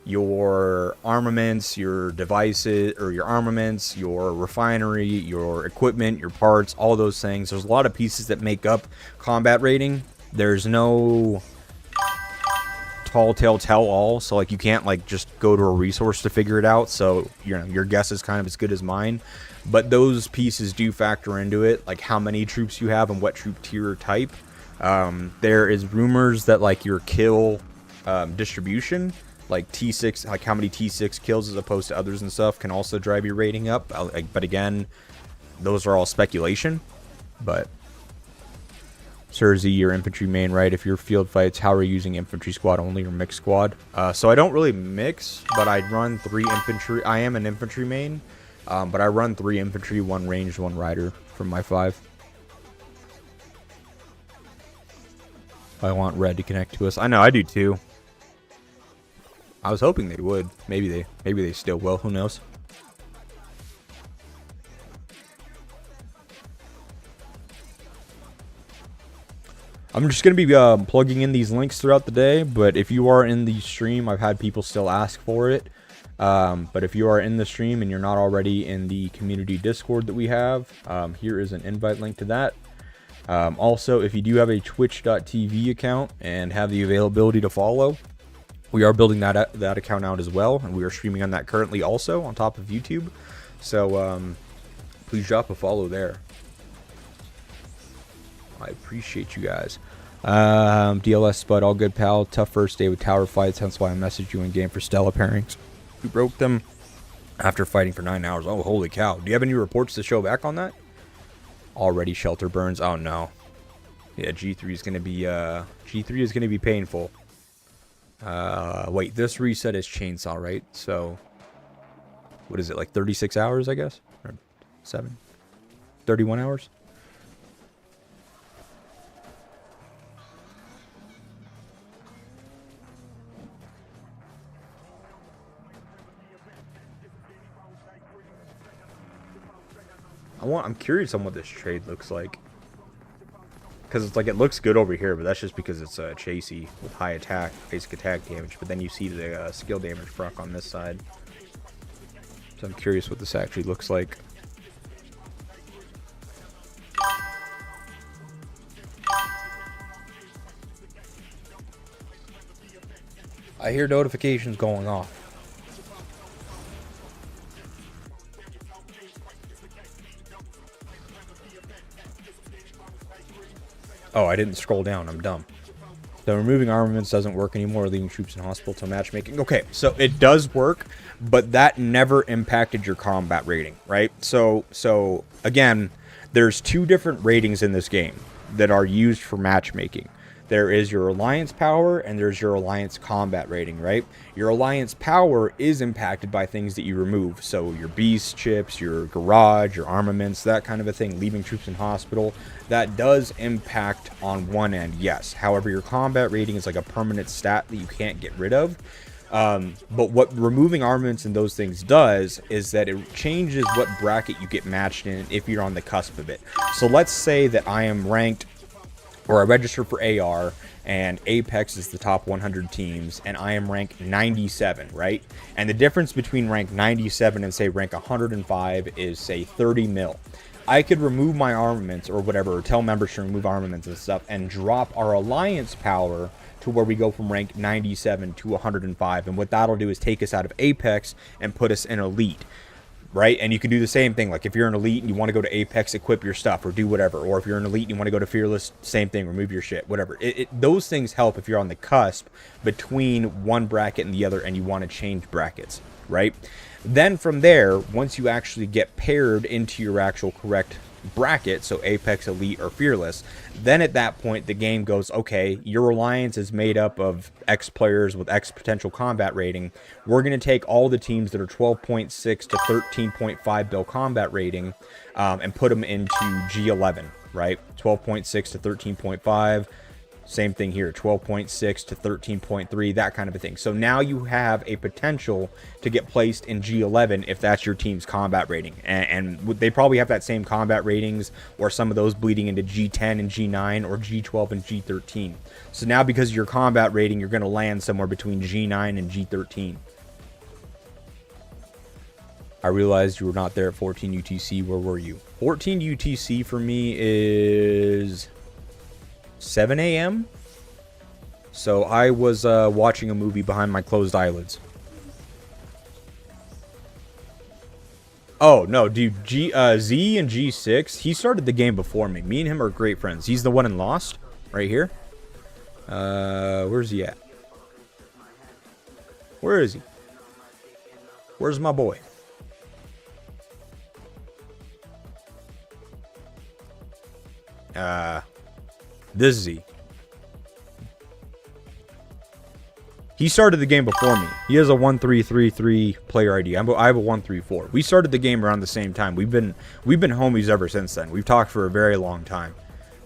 A: your armaments, your devices, or your armaments, your refinery, your equipment, your parts, all those things. There's a lot of pieces that make up combat rating. There's no tall tale tell all, so like you can't like just go to a resource to figure it out, so you know your guess is kind of as good as mine, but those pieces do factor into it, like how many troops you have and what troop tier or type. There is rumors that like your kill distribution, like T6, like how many T6 kills as opposed to others and stuff, can also drive your rating up, but again, those are all speculation. But Sir Z, your infantry main, right? If your field fights, how are you using infantry squad only or mixed squad? So I don't really mix, but I run 3 infantry. I am an infantry main, but I run 3 infantry, 1 ranged, 1 rider from my 5. I want red to connect to us. I know, I do too. I was hoping they would. Maybe they still will. Who knows? I'm just going to be plugging in these links throughout the day, but if you are in the stream, I've had people still ask for it. But if you are in the stream and you're not already in the community Discord that we have, here is an invite link to that. Also, if you do have a twitch.tv account and have the availability to follow, we are building that account out as well, and we are streaming on that currently also on top of YouTube. So please drop a follow there. I appreciate you guys. DLS Spud, all good, pal. Tough first day with tower fights, hence why I messaged you in game for Stella pairings. We broke them after fighting for 9 hours. Oh, holy cow. Do you have any reports to show back on that? Already shelter burns. Oh, no. Yeah, G3 is going to be painful. Wait, this reset is chainsaw, right? So, what is it, like 36 hours, I guess? Or 31 hours? I'm curious on what this trade looks like. Because it's like, it looks good over here, but that's just because it's chasey with high attack, basic attack damage. But then you see the skill damage proc on this side. So I'm curious what this actually looks like. I hear notifications going off. Oh, I didn't scroll down. I'm dumb. So removing armaments doesn't work anymore, leaving troops in hospital till matchmaking. Okay, so it does work, but that never impacted your combat rating, right? So again, there's 2 different ratings in this game that are used for matchmaking. There is your alliance power and there's your alliance combat rating, right? Your alliance power is impacted by things that you remove. So your beast chips, your garage, your armaments, that kind of a thing, leaving troops in hospital. That does impact on one end, yes. However, your combat rating is like a permanent stat that you can't get rid of. But what removing armaments and those things does is that it changes what bracket you get matched in if you're on the cusp of it. So let's say that I am ranked, or I registered for AR, and Apex is the top 100 teams, and I am rank 97, right? And the difference between rank 97 and, say, rank 105 is, say, 30 mil. I could remove my armaments or whatever, or tell members to remove armaments and stuff, and drop our alliance power to where we go from rank 97 to 105. And what that'll do is take us out of Apex and put us in Elite. Right? And you can do the same thing. Like if you're an Elite and you want to go to Apex, equip your stuff or do whatever. Or if you're an Elite and you want to go to Fearless, same thing, remove your shit, whatever. Those things help if you're on the cusp between one bracket and the other and you want to change brackets, right? Then from there, once you actually get paired into your actual correct bracket, so Apex, Elite, or Fearless, then at that point the game goes, okay, your alliance is made up of X players with X potential combat rating. We're going to take all the teams that are 12.6 to 13.5 bill combat rating and put them into G11, right? 12.6 to 13.5. Same thing here, 12.6 to 13.3, that kind of a thing. So now you have a potential to get placed in G11 if that's your team's combat rating. And they probably have that same combat ratings, or some of those bleeding into G10 and G9 or G12 and G13. So now because of your combat rating, you're going to land somewhere between G9 and G13. I realized you were not there at 14 UTC. Where were you? 14 UTC for me is 7 a.m. So I was watching a movie behind my closed eyelids. Oh, no, dude. Z and G6, he started the game before me. Me and him are great friends. He's the one in Lost, right here. Where's he at? Where is he? Where's my boy? This is he. He started the game before me. He has a 1333 player ID. I have a 134. We started the game around the same time. We've been homies ever since then. We've talked for a very long time,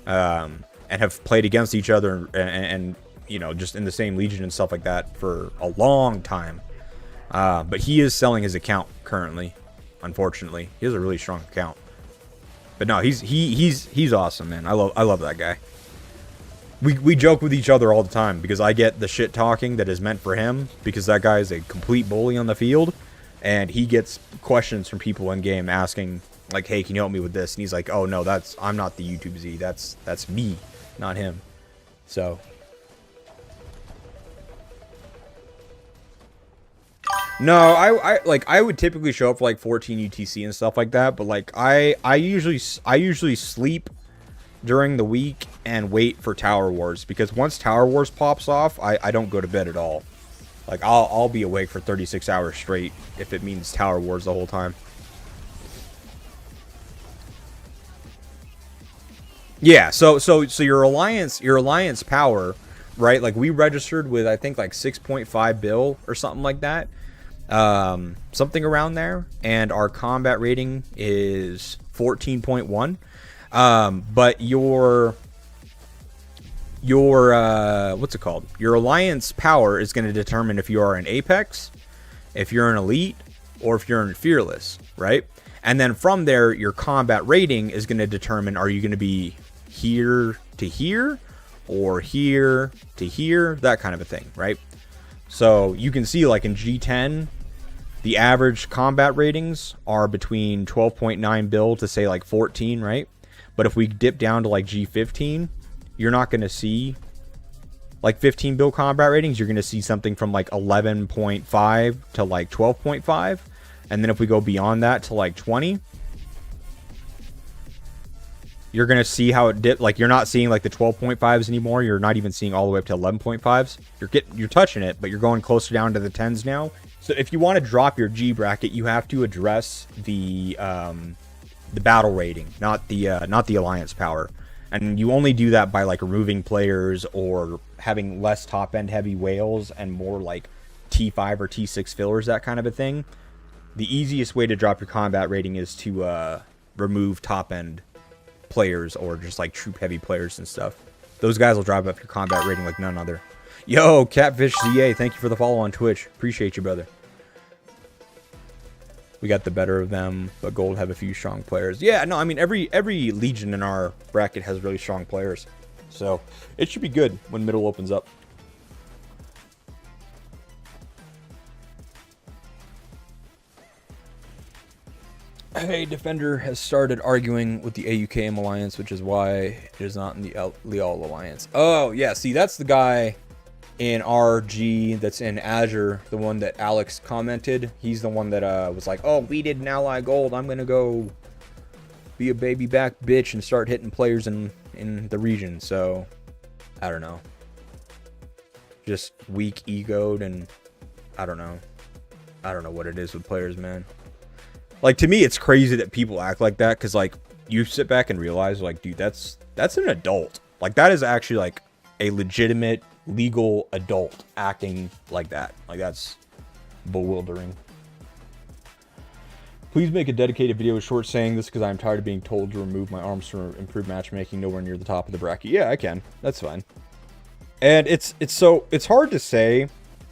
A: and have played against each other and you know, just in the same legion and stuff like that for a long time. But he is selling his account currently, unfortunately. He has a really strong account. But no, he's awesome, man. I love that guy. We joke with each other all the time because I get the shit talking that is meant for him because that guy is a complete bully on the field, and he gets questions from people in game asking like, "Hey, can you help me with this?" And he's like, "Oh no, I'm not the YouTube Z. That's me, not him." So no, I would typically show up for like 14 UTC and stuff like that, but like I usually sleep during the week and wait for Tower Wars, because once Tower Wars pops off, I don't go to bed at all. Like I'll be awake for 36 hours straight if it means Tower Wars the whole time. Yeah, so your alliance power, right? Like we registered with I think like 6.5 bill or something like that. Something around there, and our combat rating is 14.1. But your what's it called? Your alliance power is going to determine if you are an Apex, if you're an Elite, or if you're in Fearless, right? And then from there, your combat rating is going to determine, are you going to be here to here or here to here, that kind of a thing, right? So you can see like in G10, the average combat ratings are between 12.9 bill to say like 14, right? But if we dip down to like G15, you're not going to see like 15 bill combat ratings. You're going to see something from like 11.5 to like 12.5. And then if we go beyond that to like 20, you're going to see how it dip. Like you're not seeing like the 12.5s anymore. You're not even seeing all the way up to 11.5s. You're touching it, but you're going closer down to the 10s now. So if you want to drop your G bracket, you have to address the battle rating, not the alliance power. And you only do that by like removing players or having less top end heavy whales and more like T5 or T6 fillers, that kind of a thing. The easiest way to drop your combat rating is to remove top end players or just like troop heavy players and stuff. Those guys will drive up your combat rating like none other. Yo, Catfish ZA, thank you for the follow on Twitch. Appreciate you, brother. We got the better of them, but gold have a few strong players. Yeah, no, I mean, every Legion in our bracket has really strong players. So, it should be good when middle opens up. Hey, Defender has started arguing with the AUKM Alliance, which is why it is not in the Leal Alliance. Oh, yeah, see, that's the guy in RG that's in Azure, the one that Alex commented. He's the one that was like, oh, we did an ally gold. I'm going to go be a baby back bitch and start hitting players in the region. So, I don't know. Just weak egoed and I don't know. I don't know what it is with players, man. Like, to me, it's crazy that people act like that, because, like, you sit back and realize, like, dude, that's an adult. Like, that is actually, like, a legitimate, legal adult acting like that. Like, that's bewildering. Please make a dedicated video short saying this, because I'm tired of being told to remove my arms to improve matchmaking nowhere near the top of the bracket. Yeah, I can. That's fine. And it's hard to say.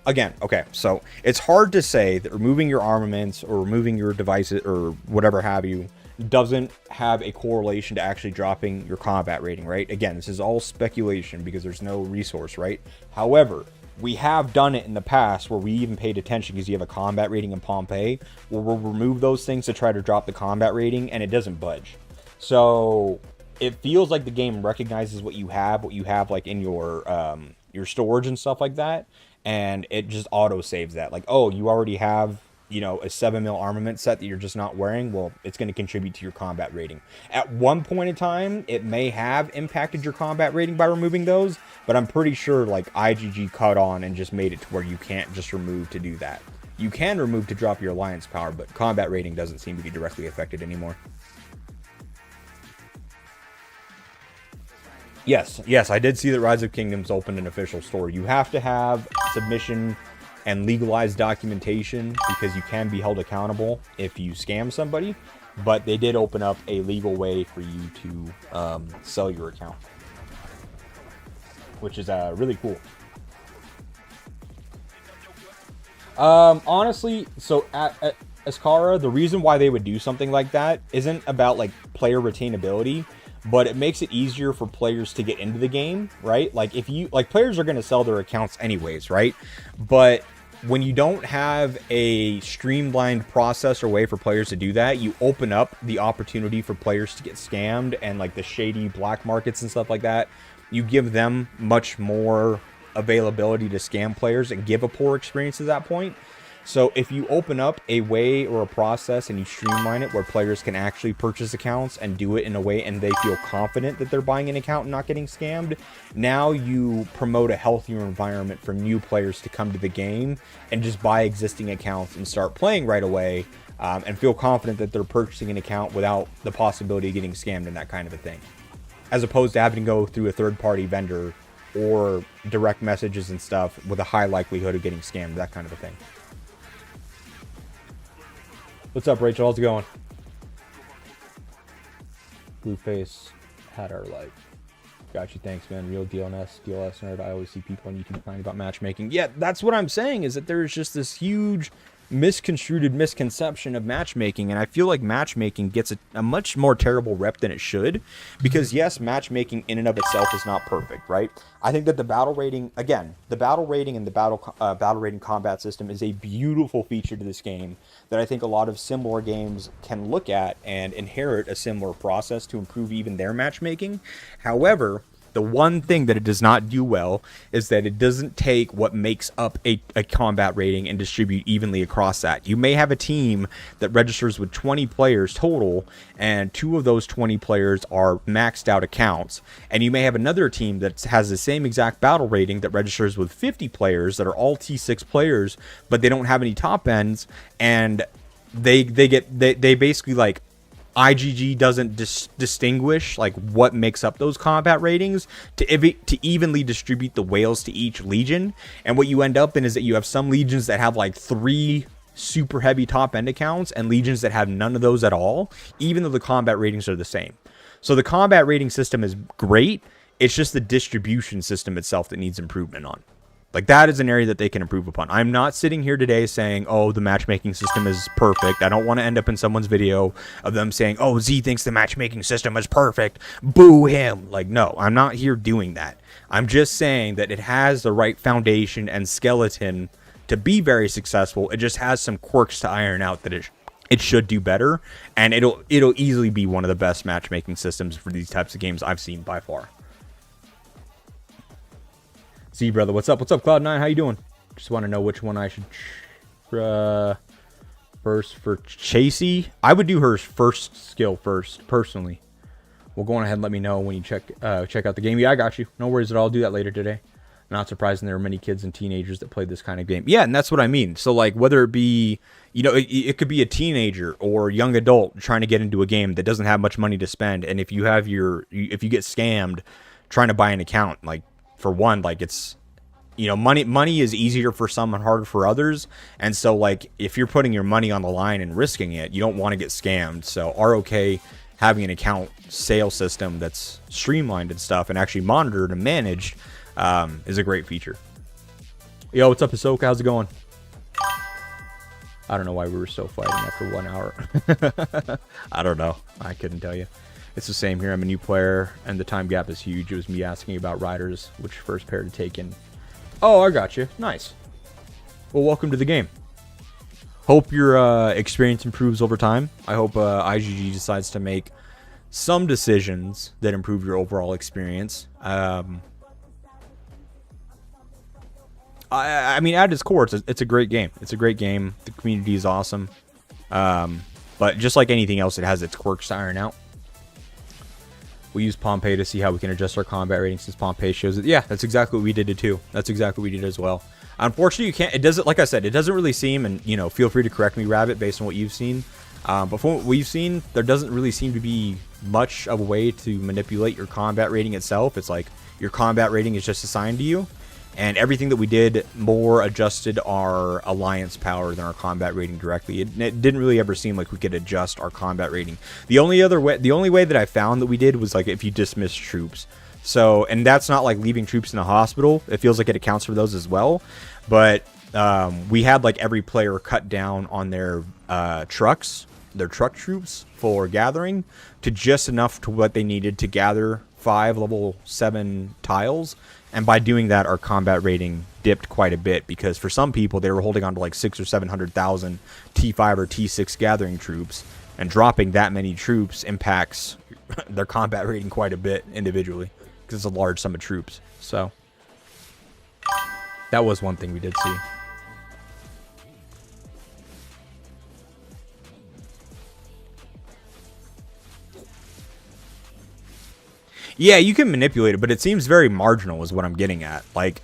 A: Again, okay, so it's hard to say that removing your armaments or removing your devices or whatever have you doesn't have a correlation to actually dropping your combat rating, right? Again, this is all speculation because there's no resource, right? However, we have done it in the past where we even paid attention because you have a combat rating in Pompeii, where we'll remove those things to try to drop the combat rating and it doesn't budge. So it feels like the game recognizes what you have like in your storage and stuff like that. And it just auto saves that. Like, oh, you already have, you know, a 7mm armament set that you're just not wearing. Well, it's going to contribute to your combat rating. At one point in time, it may have impacted your combat rating by removing those. But I'm pretty sure, like, IGG caught on and just made it to where you can't just remove to do that. You can remove to drop your alliance power, but combat rating doesn't seem to be directly affected anymore. Yes, I did see that Rise of Kingdoms opened an official store. You have to have submission and legalized documentation because you can be held accountable if you scam somebody. But they did open up a legal way for you to sell your account, which is really cool. Honestly, so at Ascara, the reason why they would do something like that isn't about like player retainability, but it makes it easier for players to get into the game, right? Like if you like players are going to sell their accounts anyways, right? But when you don't have a streamlined process or way for players to do that, you open up the opportunity for players to get scammed and like the shady black markets and stuff like that. You give them much more availability to scam players and give a poor experience at that point. So if you open up a way or a process and you streamline it where players can actually purchase accounts and do it in a way and they feel confident that they're buying an account and not getting scammed, now you promote a healthier environment for new players to come to the game and just buy existing accounts and start playing right away and feel confident that they're purchasing an account without the possibility of getting scammed and that kind of a thing. As opposed to having to go through a third-party vendor or direct messages and stuff with a high likelihood of getting scammed, that kind of a thing. What's up, Rachel? How's it going? Blueface had our life. Got you. Thanks, man. Real DLS nerd. I always see people on YouTube crying about matchmaking. Yeah, that's what I'm saying, is that there's just this huge misconstrued misconception of matchmaking, and I feel like matchmaking gets a much more terrible rep than it should, because yes, matchmaking in and of itself is not perfect, right? I think that the battle rating, again, the battle rating and the battle rating combat system is a beautiful feature to this game that I think a lot of similar games can look at and inherit a similar process to improve even their matchmaking. However, the one thing that it does not do well is that it doesn't take what makes up a combat rating and distribute evenly across that. You may have a team that registers with 20 players total, and 2 of those 20 players are maxed out accounts. And you may have another team that has the same exact battle rating that registers with 50 players that are all T6 players, but they don't have any top ends, and they basically like IGG doesn't distinguish like what makes up those combat ratings to evenly distribute the whales to each legion. And what you end up in is that you have some legions that have like 3 super heavy top end accounts and legions that have none of those at all, even though the combat ratings are the same. So the combat rating system is great. It's just the distribution system itself that needs improvement on. Like, that is an area that they can improve upon. I'm not sitting here today saying, oh, the matchmaking system is perfect. I don't want to end up in someone's video of them saying, oh, Z thinks the matchmaking system is perfect. Boo him. Like, no, I'm not here doing that. I'm just saying that it has the right foundation and skeleton to be very successful. It just has some quirks to iron out that it should do better. And it'll easily be one of the best matchmaking systems for these types of games I've seen by far. See, brother, what's up? What's up, Cloud9? How you doing? Just want to know which one I should first for Chasey. I would do her first skill first, personally. Well, go on ahead and let me know when you check out the game. Yeah, I got you. No worries at all. I'll do that later today. Not surprising there are many kids and teenagers that play this kind of game. Yeah, and that's what I mean. So, like, whether it be, you know, it could be a teenager or young adult trying to get into a game that doesn't have much money to spend, and if you have if you get scammed trying to buy an account, like, for one, like, it's, you know, money is easier for some and harder for others. And so, like, if you're putting your money on the line and risking it, you don't want to get scammed. So ROK having an account sale system that's streamlined and stuff and actually monitored and managed is a great feature. Yo, what's up, Ahsoka? How's it going? I don't know why we were still fighting after 1 hour. I don't know. I couldn't tell you. It's the same here. I'm a new player, and the time gap is huge. It was me asking about riders, which first pair to take in. Oh, I got you. Nice. Well, welcome to the game. Hope your experience improves over time. I hope IGG decides to make some decisions that improve your overall experience. I mean, at its core, it's a great game. It's a great game. The community is awesome. But just like anything else, it has its quirks to iron out. We use Pompeii to see how we can adjust our combat rating since Pompeii shows it. Yeah, that's exactly what we did too. That's exactly what we did as well. Unfortunately, you can't. It doesn't. Like I said, it doesn't really seem. And you know, feel free to correct me, Rabbit, based on what you've seen. But from what we've seen, there doesn't really seem to be much of a way to manipulate your combat rating itself. It's like your combat rating is just assigned to you. And everything that we did more adjusted our alliance power than our combat rating directly. It didn't really ever seem like we could adjust our combat rating. The only way that I found that we did was like if you dismiss troops. So, and that's not like leaving troops in a hospital. It feels like it accounts for those as well. But we had like every player cut down on their trucks, their truck troops for gathering to just enough to what they needed to gather 5 level 7 tiles. And by doing that, our combat rating dipped quite a bit because for some people, they were holding on to like 600,000 or 700,000 T5 or T6 gathering troops, and dropping that many troops impacts their combat rating quite a bit individually because it's a large sum of troops. So that was one thing we did see. Yeah, you can manipulate it, but it seems very marginal is what I'm getting at. Like,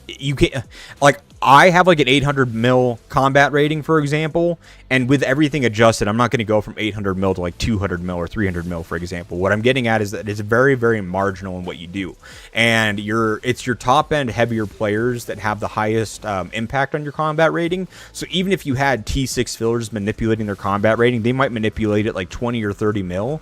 A: you can't, like, I have like an 800 mil combat rating, for example, and with everything adjusted, I'm not going to go from 800 mil to like 200 mil or 300 mil, for example. What I'm getting at is that it's very, very marginal in what you do. And it's your top end heavier players that have the highest impact on your combat rating. So even if you had T6 fillers manipulating their combat rating, they might manipulate it like 20 or 30 mil.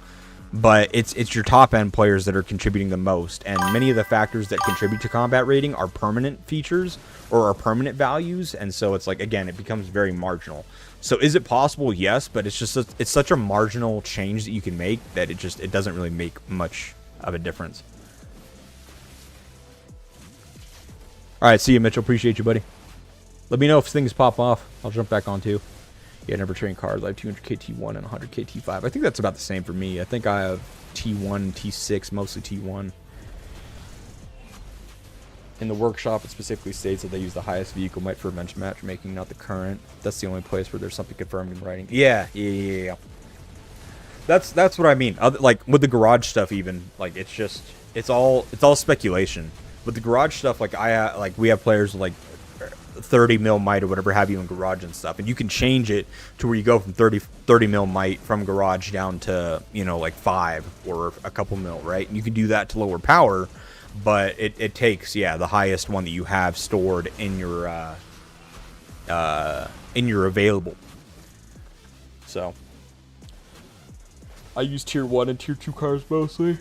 A: But it's your top end players that are contributing the most, and many of the factors that contribute to combat rating are permanent features or are permanent values, and so it's like, again, it becomes very marginal. So is it possible? Yes, but it's just it's such a marginal change that you can make that it doesn't really make much of a difference. All right, see you, Mitchell. Appreciate you, buddy. Let me know if things pop off. I'll jump back on too. Yeah, never train cards. I have 200k T1 and 100k T5. I think that's about the same for me. I think I have T1, T6, mostly T1. In the workshop, it specifically states that they use the highest vehicle might for matchmaking, not the current. That's the only place where there's something confirmed in writing. Yeah. That's what I mean. Like with the garage stuff, even like it's all speculation. With the garage stuff, like we have players with like 30 mil might or whatever have you in garage and stuff, and you can change it to where you go from 30 mil might from garage down to, you know, like 5 or a couple mil, right? And you can do that to lower power, but it takes, yeah, the highest one that you have stored in your available. So I use tier 1 and tier 2 cars mostly.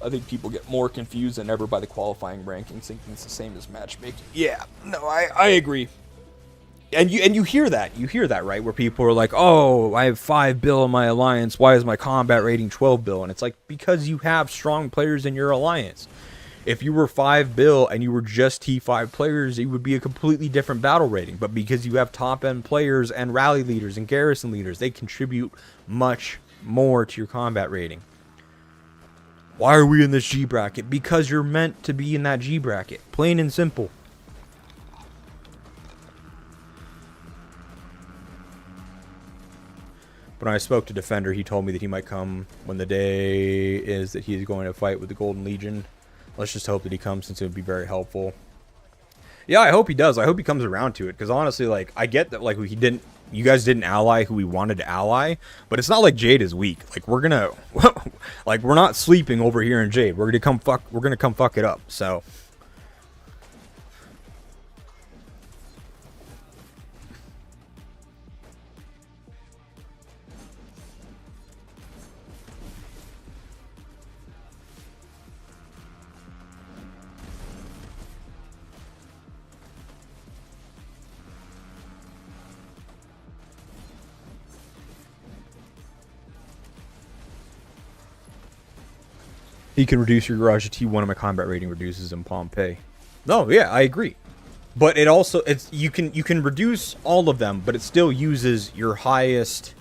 B: I think people get more confused than ever by the qualifying rankings, thinking it's the same as matchmaking. Yeah, no, I agree.
A: And you hear that, right? Where people are like, "Oh, I have 5 bill in my alliance. Why is my combat rating 12 bill?" And it's like, because you have strong players in your alliance. If you were 5 bill and you were just T5 players, it would be a completely different battle rating. But because you have top end players and rally leaders and garrison leaders, they contribute much more to your combat rating. Why are we in this G bracket? Because you're meant to be in that G bracket. Plain and simple. But when I spoke to Defender, he told me that he might come when the day is that he's going to fight with the Golden Legion. Let's just hope that he comes, since it would be very helpful. Yeah, I hope he does. I hope he comes around to it, because honestly, like, I get that, like, you guys didn't ally who we wanted to ally, but it's not like Jade is weak. Like, we're gonna, like, we're not sleeping over here in Jade. We're gonna come fuck it up. So. He can reduce your garage to T1 and my combat rating reduces in Pompeii. No, yeah, I agree. But you can reduce all of them, but it still uses your highest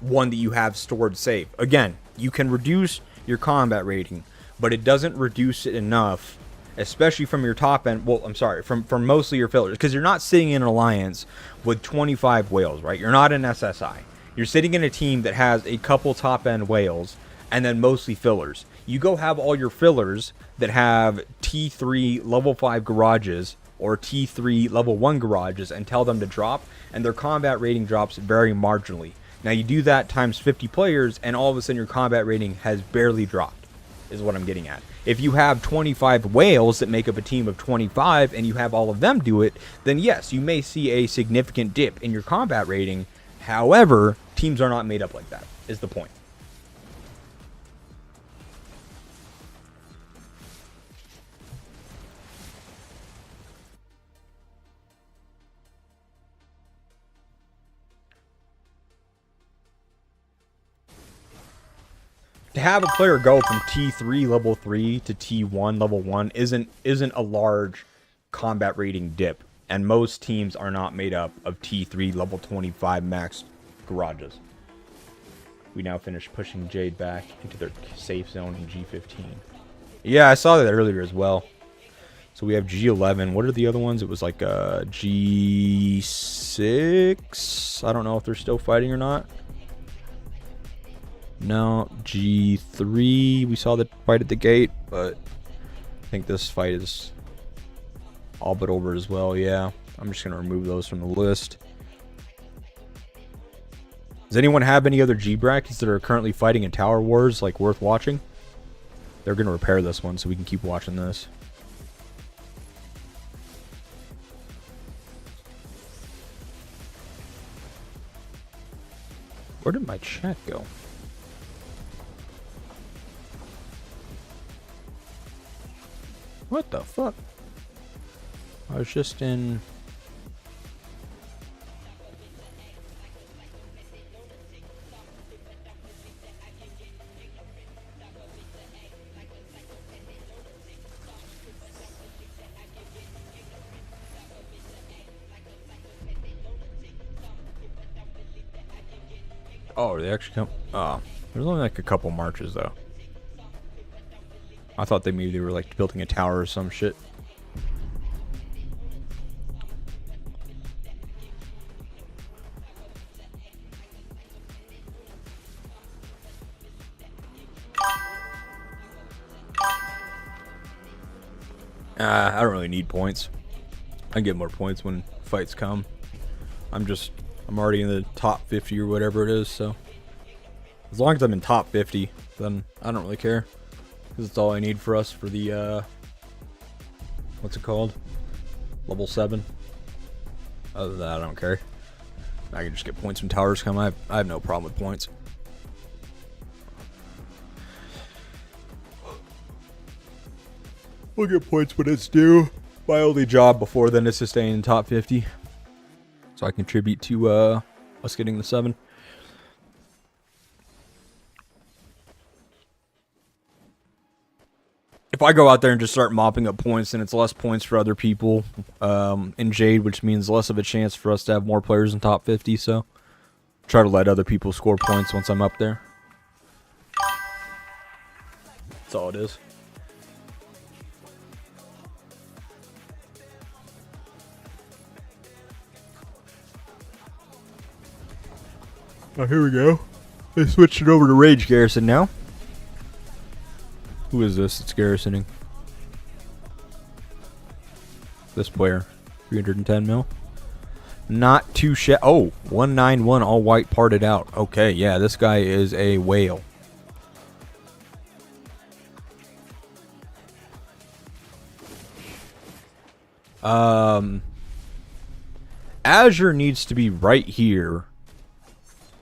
A: one that you have stored safe. Again, you can reduce your combat rating, but it doesn't reduce it enough, especially from your top end. Well, I'm sorry, from mostly your fillers, because you're not sitting in an alliance with 25 whales, right? You're not an SSI. You're sitting in a team that has a couple top end whales and then mostly fillers. You go have all your fillers that have T3 level 5 garages or T3 level 1 garages and tell them to drop, and their combat rating drops very marginally. Now you do that times 50 players, and all of a sudden your combat rating has barely dropped, is what I'm getting at. If you have 25 whales that make up a team of 25 and you have all of them do it, then yes, you may see a significant dip in your combat rating. However, teams are not made up like that, is the point. To have a player go from T3 level 3 to T1 level 1 isn't a large combat rating dip, and most teams are not made up of T3 level 25 max garages. We now finish pushing Jade back into their safe zone in G15. Yeah, I saw that earlier as well. So we have G11. What are the other ones? It was like G6. I don't know if they're still fighting or not. No, G3, we saw the fight at the gate, but I think this fight is all but over as well. Yeah, I'm just going to remove those from the list. Does anyone have any other G brackets that are currently fighting in Tower Wars, like, worth watching? They're going to repair this one so we can keep watching this. Where did my chat go? What the fuck? I was just in... Oh, they actually come... Oh, there's only like a couple marches though. I thought maybe they were like building a tower or some shit. I don't really need points. I get more points when fights come. I'm already in the top 50 or whatever it is, so as long as I'm in top 50, then I don't really care. Because it's all I need for us for the, what's it called? Level 7. Other than that, I don't care. I can just get points when towers come. I have no problem with points. We'll get points when it's due. My only job before then is to stay in top 50. So I contribute to us getting the 7. If I go out there and just start mopping up points, then it's less points for other people in Jade, which means less of a chance for us to have more players in top 50, so try to let other people score points once I'm up there. That's all it is. Oh, here we go. They switched it over to Rage Garrison now. Who is this? It's Garrisoning. This player. 310 mil. Not too oh, 191 all white parted out. Okay, yeah, this guy is a whale. Azure needs to be right here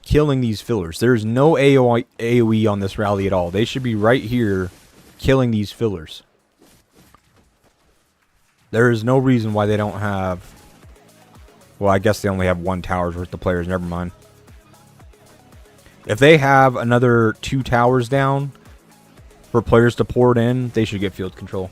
A: killing these fillers. There's no AoE on this rally at all. They should be right here killing these fillers. There is no reason why they don't have... Well, I guess they only have 1 tower's worth of players. Never mind. If they have another 2 towers down for players to pour it in, they should get field control.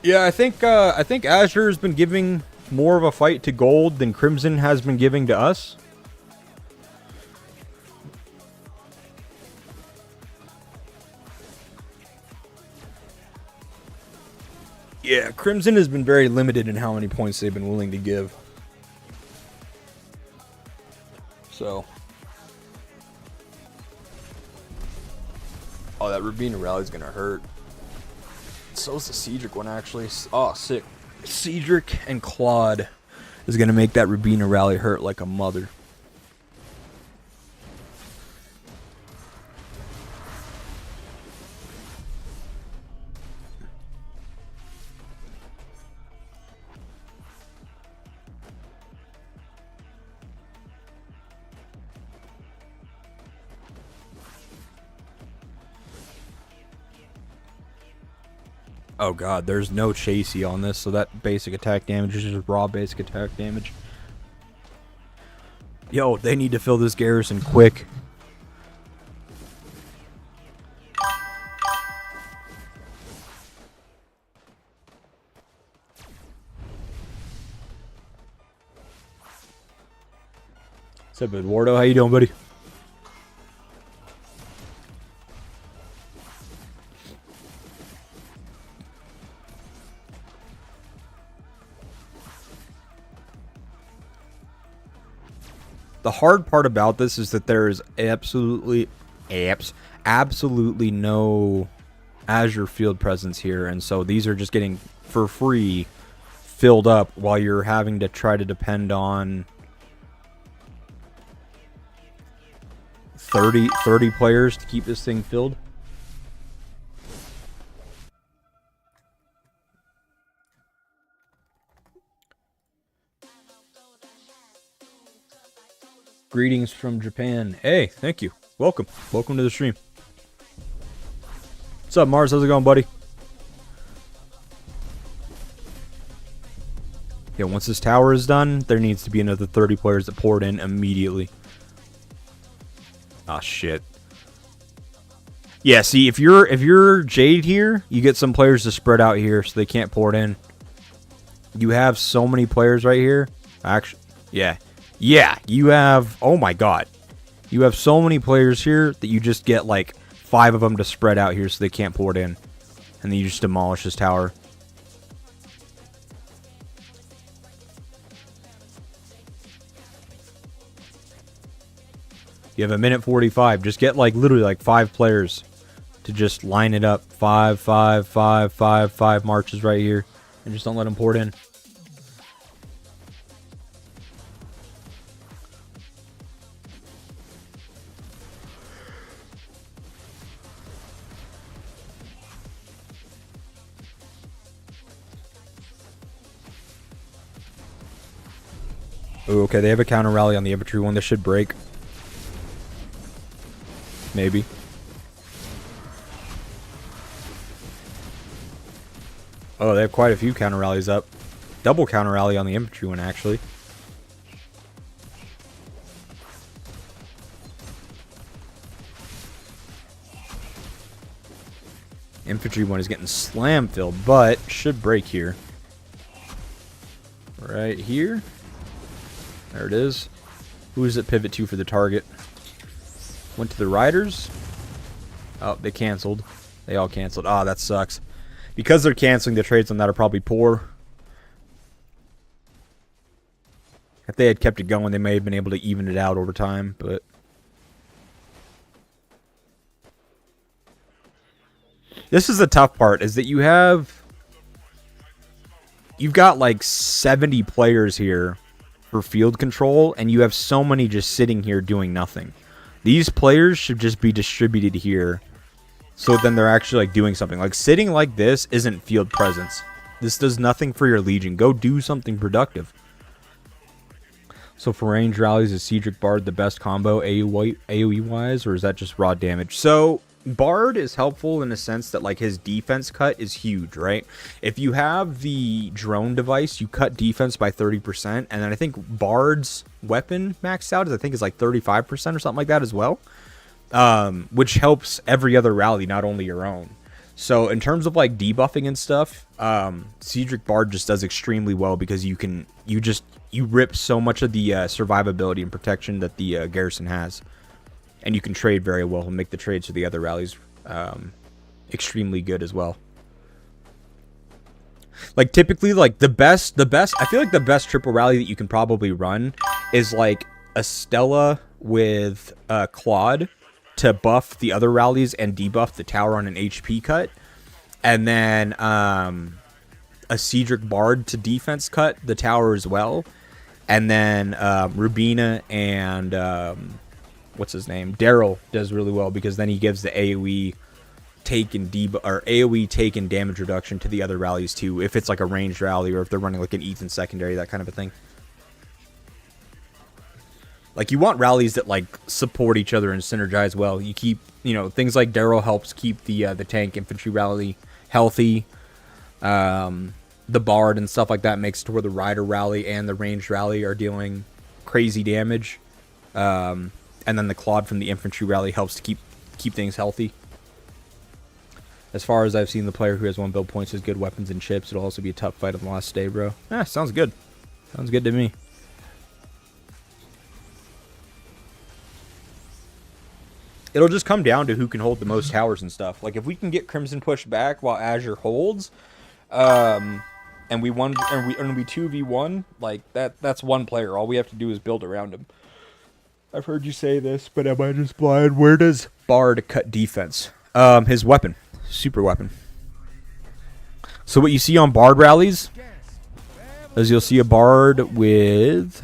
A: Yeah, I think Azure has been giving more of a fight to Gold than Crimson has been giving to us. Yeah, Crimson has been very limited in how many points they've been willing to give. So. Oh, that Rubina rally is going to hurt. So is the Cedric one, actually. Oh, sick. Cedric and Claude is going to make that Rubina rally hurt like a mother. Oh god, there's no chasey on this, so that basic attack damage is just raw basic attack damage. Yo, they need to fill this Garrison quick. What's up, Eduardo? How you doing, buddy? The hard part about this is that there is absolutely no Azure field presence here, and so these are just getting for free filled up while you're having to try to depend on 30 players to keep this thing filled. Greetings from Japan. Hey, thank you. Welcome. Welcome to the stream. What's up, Mars? How's it going, buddy? Yeah, once this tower is done, there needs to be another 30 players that pour it in immediately. Ah, shit. Yeah, see, if you're Jade here, you get some players to spread out here so they can't pour it in. You have so many players right here. Actually, yeah. Yeah, you have... Oh my god. You have so many players here that you just get like 5 of them to spread out here so they can't pour it in. And then you just demolish this tower. You have a minute 45. Just get like literally like 5 players to just line it up. 5 marches right here. And just don't let them pour it in. Ooh, okay, they have a counter rally on the infantry one. This should break. maybe. Oh, they have quite a few counter rallies up. Double counter rally on the infantry one, actually. Infantry one is getting slam filled, but should break here. Right here. There it is. Who does it pivot to for the target? Went to the riders. Oh, they canceled. They all canceled. Ah, that sucks. Because they're canceling, the trades on that are probably poor. If they had kept it going, they may have been able to even it out over time, but... This is the tough part, is that you've got like 70 players here for field control, and you have so many just sitting here doing nothing. These players should just be distributed here, so then they're actually like doing something. Like sitting like this isn't field presence. This does nothing for your Legion. Go do something productive. So for range rallies, is Cedric Bard the best combo AoE wise, or is that just raw damage? So Bard is helpful in a sense that like his defense cut is huge, right? If you have the drone device, you cut defense by 30%, and then I think Bard's weapon maxed out is like 35% or something like that as well, which helps every other rally, not only your own. So in terms of like debuffing and stuff, Cedric Bard just does extremely well because you rip so much of the survivability and protection that the Garrison has. And you can trade very well and make the trades for the other rallies extremely good as well. Like typically, like the best, I feel like the best triple rally that you can probably run is like a Stella with Claude to buff the other rallies and debuff the tower on an HP cut. And then a Cedric Bard to defense cut the tower as well. And then Rubina and... what's his name? Daryl does really well because then he gives the AoE take and AoE take and damage reduction to the other rallies too. If it's like a ranged rally or if they're running like an Ethan secondary, that kind of a thing. Like you want rallies that like support each other and synergize well. You keep, you know, things like Daryl helps keep the tank infantry rally healthy. The Bard and stuff like that makes it to where the rider rally and the ranged rally are dealing crazy damage. And then the Claude from the infantry rally helps to keep things healthy. As far as I've seen, the player who has 1 build points has good weapons and chips. It'll also be a tough fight on the last day, bro. Sounds good. Sounds good to me. It'll just come down to who can hold the most towers and stuff. Like if we can get Crimson pushed back while Azure holds, and we 2v1, like that's one player. All we have to do is build around him. I've heard you say this, but am I just blind? Where does Bard cut defense? His weapon. Super weapon. So what you see on Bard rallies is you'll see a Bard with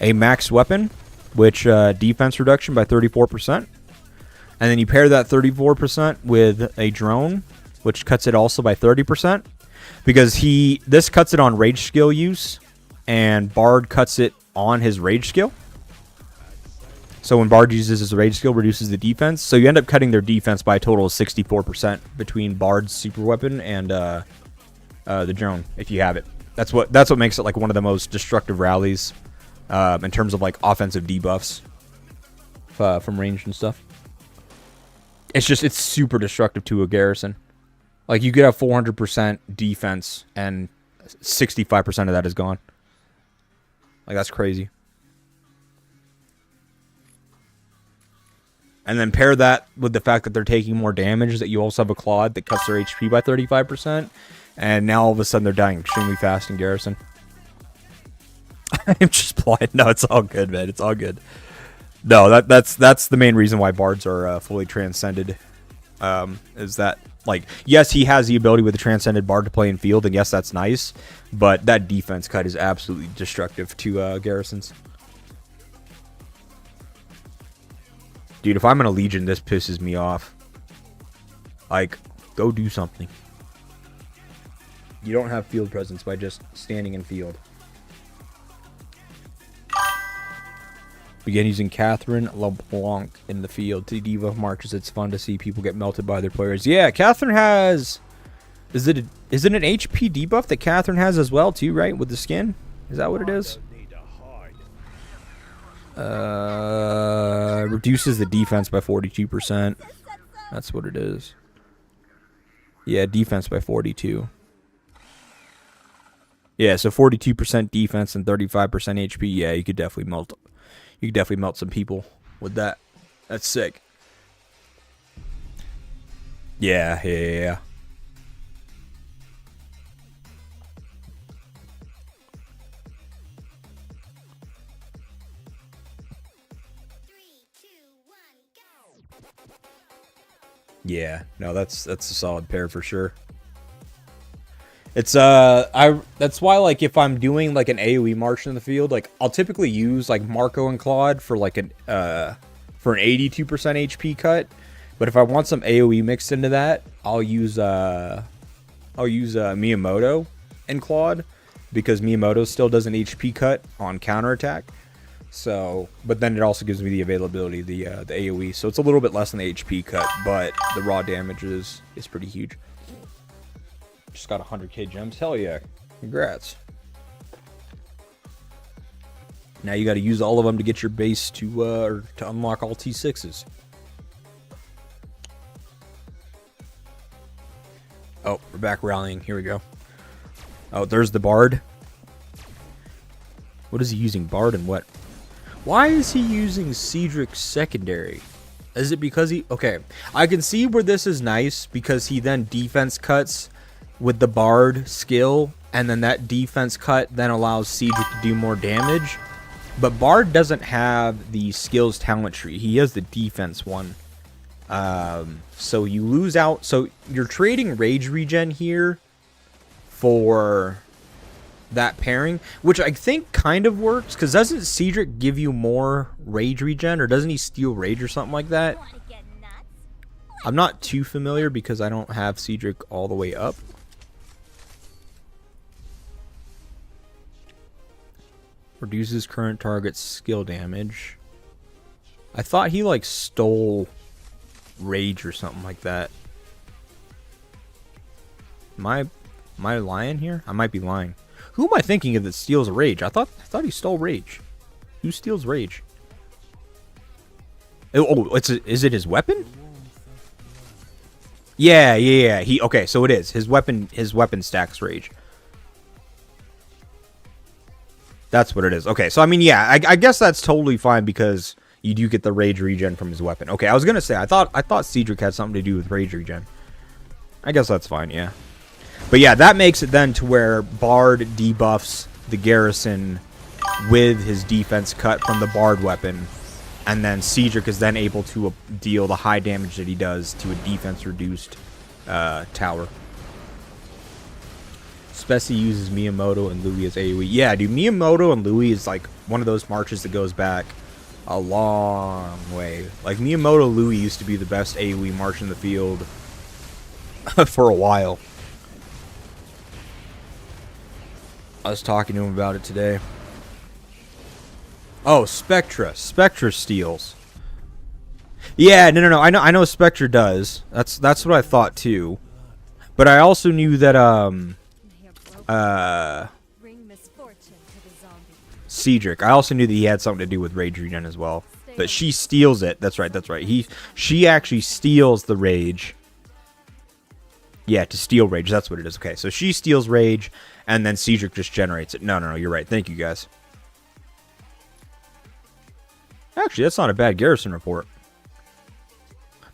A: a max weapon, which defense reduction by 34%. And then you pair that 34% with a drone, which cuts it also by 30%. Because this cuts it on rage skill use, and Bard cuts it on his rage skill. So when Bard uses his rage skill, reduces the defense. So you end up cutting their defense by a total of 64% between Bard's super weapon and the drone, if you have it. That's what makes it like one of the most destructive rallies in terms of like offensive debuffs from range and stuff. It's super destructive to a Garrison. Like you could have 400% defense and 65% of that is gone. Like that's crazy. And then pair that with the fact that they're taking more damage, that you also have a Claude that cuts their HP by 35%. And now all of a sudden they're dying extremely fast in Garrison. I'm just blind. No, it's all good, man. It's all good. No, that's the main reason why Bards are fully transcended. Is that, like, yes, he has the ability with the transcended Bard to play in field, and yes, that's nice. But that defense cut is absolutely destructive to Garrisons. Dude, if I'm in a Legion, this pisses me off. Like, go do something. You don't have field presence by just standing in field.
C: Begin using Catherine LeBlanc in the field to debuff marches. It's fun to see people get melted by their players. Yeah, Catherine has... Is it an HP debuff that Catherine has as well, too, right? With the skin? Is that what it is? Reduces the defense by 42%. That's what it is. Yeah, defense by 42. Yeah, so 42% defense and 35% HP. Yeah, you could definitely melt. You could definitely melt some people with that. That's sick. Yeah. Yeah, no, that's a solid pair for sure. It's that's why, like, if I'm doing like an AoE march in the field, like I'll typically use like Marco and Claude for like an for an 82% HP cut. But if I want some AoE mixed into that, I'll use Miyamoto and Claude, because Miyamoto still does an HP cut on counterattack. So, but then it also gives me the availability of the AoE. So it's a little bit less than the HP cut, but the raw damage is pretty huge. Just got 100k gems. Hell yeah. Congrats. Now you got to use all of them to get your base to unlock all T6s. Oh, we're back rallying. Here we go. Oh, there's the Bard. What is he using? Bard and what? Why is he using Cedric secondary? Is it because he... Okay, I can see where this is nice, because he then defense cuts with the Bard skill, and then that defense cut then allows Cedric to do more damage. But Bard doesn't have the skills talent tree. He has the defense one. So you lose out. So you're trading rage regen here for that pairing, which I think kind of works, because doesn't Cedric give you more rage regen, or doesn't he steal rage or something like that? I'm not too familiar because I don't have Cedric all the way up. Reduces current target's skill damage. I thought he like stole rage or something like that. Am I lying here? I might be lying. Who am I thinking of that steals rage? I thought he stole rage. Who steals rage? Oh, is it his weapon? Yeah. Okay, so it is. His weapon stacks rage. That's what it is. Okay, so I mean, yeah, I guess that's totally fine, because you do get the rage regen from his weapon. Okay, I was gonna say I thought Cedric had something to do with rage regen. I guess that's fine, yeah. But yeah, that makes it then to where Bard debuffs the Garrison with his defense cut from the Bard weapon, and then Cedric is then able to deal the high damage that he does to a defense reduced tower. Speci uses Miyamoto and Louis as AoE. Yeah, dude, Miyamoto and Louis is like one of those marches that goes back a long way. Like, Miyamoto Louis used to be the best AoE march in the field for a while. I was talking to him about it today. Oh, Spectra. Spectra steals. Yeah, no. I know Spectra does. That's what I thought too. But I also knew that Cedric. I also knew that he had something to do with rage regen as well. But she steals it. That's right. She actually steals the rage. Yeah, to steal rage. That's what it is. Okay, so she steals rage, and then Cedric just generates it. No, you're right. Thank you, guys. Actually, that's not a bad Garrison report.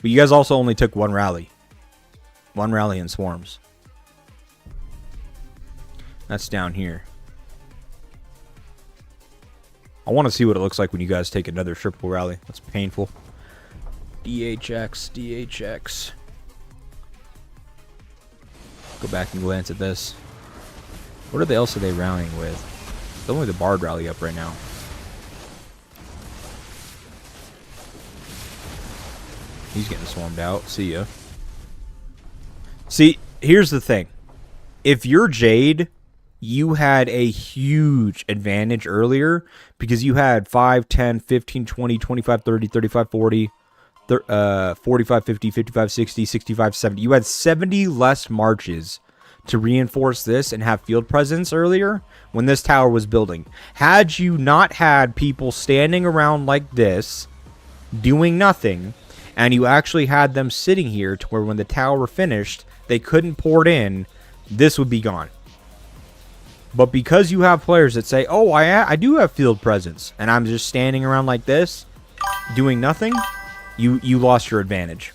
C: But you guys also only took one rally. One rally in swarms. That's down here. I want to see what it looks like when you guys take another triple rally. That's painful. DHX. Go back and glance at this. What else are they rallying with? It's only the Bard rally up right now. He's getting swarmed out. See ya. See, here's the thing. If you're Jade you had a huge advantage earlier because you had 5, 10, 15, 20, 25, 30, 35, 40, 45, 50, 55, 60, 65, 70. You had 70 less marches to reinforce this and have field presence earlier when this tower was building. Had you not had people standing around like this, doing nothing, and you actually had them sitting here to where when the tower finished, they couldn't pour it in, this would be gone. But because you have players that say, oh, I do have field presence, and I'm just standing around like this, doing nothing, you lost your advantage.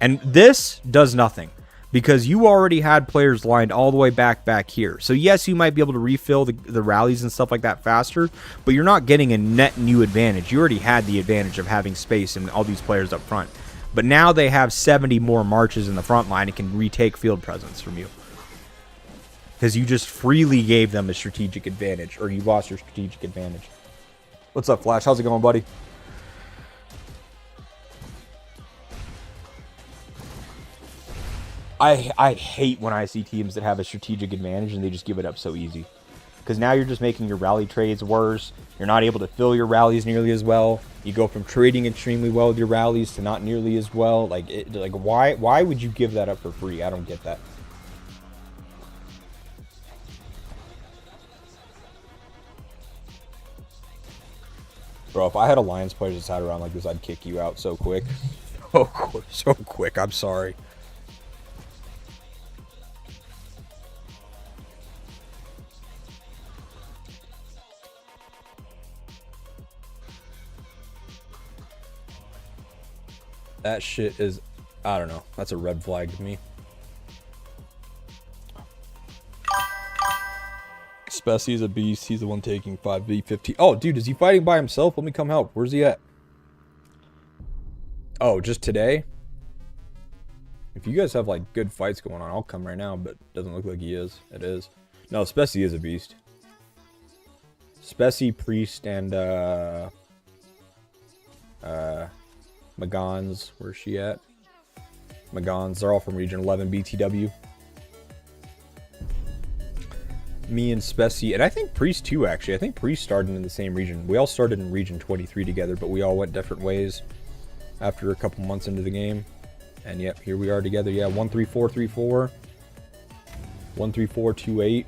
C: And this does nothing, because you already had players lined all the way back here. So yes, you might be able to refill the rallies and stuff like that faster, but you're not getting a net new advantage. You already had the advantage of having space and all these players up front. But now they have 70 more marches in the front line and can retake field presence from you. Because you just freely gave them a strategic advantage, or you lost your strategic advantage. What's up, Flash? How's it going, buddy? I hate when I see teams that have a strategic advantage and they just give it up so easy. Because now you're just making your rally trades worse. You're not able to fill your rallies nearly as well. You go from trading extremely well with your rallies to not nearly as well. Like why would you give that up for free? I don't get that. Bro, if I had Alliance players that sat around like this, I'd kick you out so quick. So quick. I'm sorry. That shit is, I don't know. That's a red flag to me. Spessy is a beast. He's the one taking 5v15. Oh, dude, is he fighting by himself? Let me come help. Where's he at? Oh, just today? If you guys have, like, good fights going on, I'll come right now, but it doesn't look like he is. It is. No, Spessy is a beast. Spessy, Priest, and, Magans. Where's she at? Magans. They're all from Region 11 BTW. Me and Spessy, and I think Priest too, actually. I think Priest started in the same region. We all started in Region 23 together, but we all went different ways after a couple months into the game. And yep, here we are together. Yeah, 13434, 13428,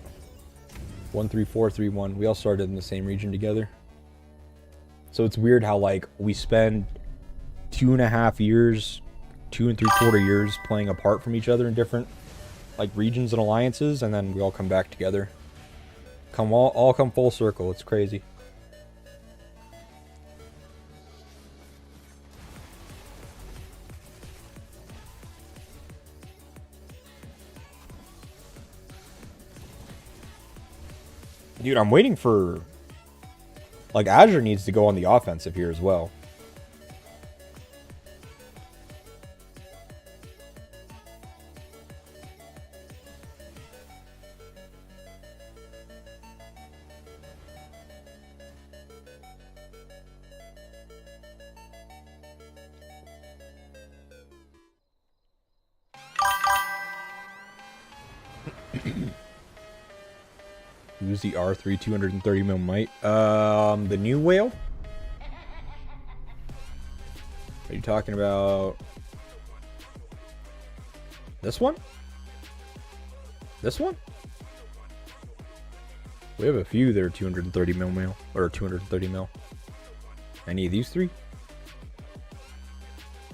C: 13431. We all started in the same region together. So it's weird how, like, we spend 2.5 years, 2 3/4 years playing apart from each other in different, like, regions and alliances, and then we all come back together. All come full circle. It's crazy. Dude, I'm waiting for, like, Azure needs to go on the offensive here as well. Who's the R3 230 mil might? The new whale? Are you talking about this one? This one? We have a few that are 230 mil, or 230 mil. Any of these three?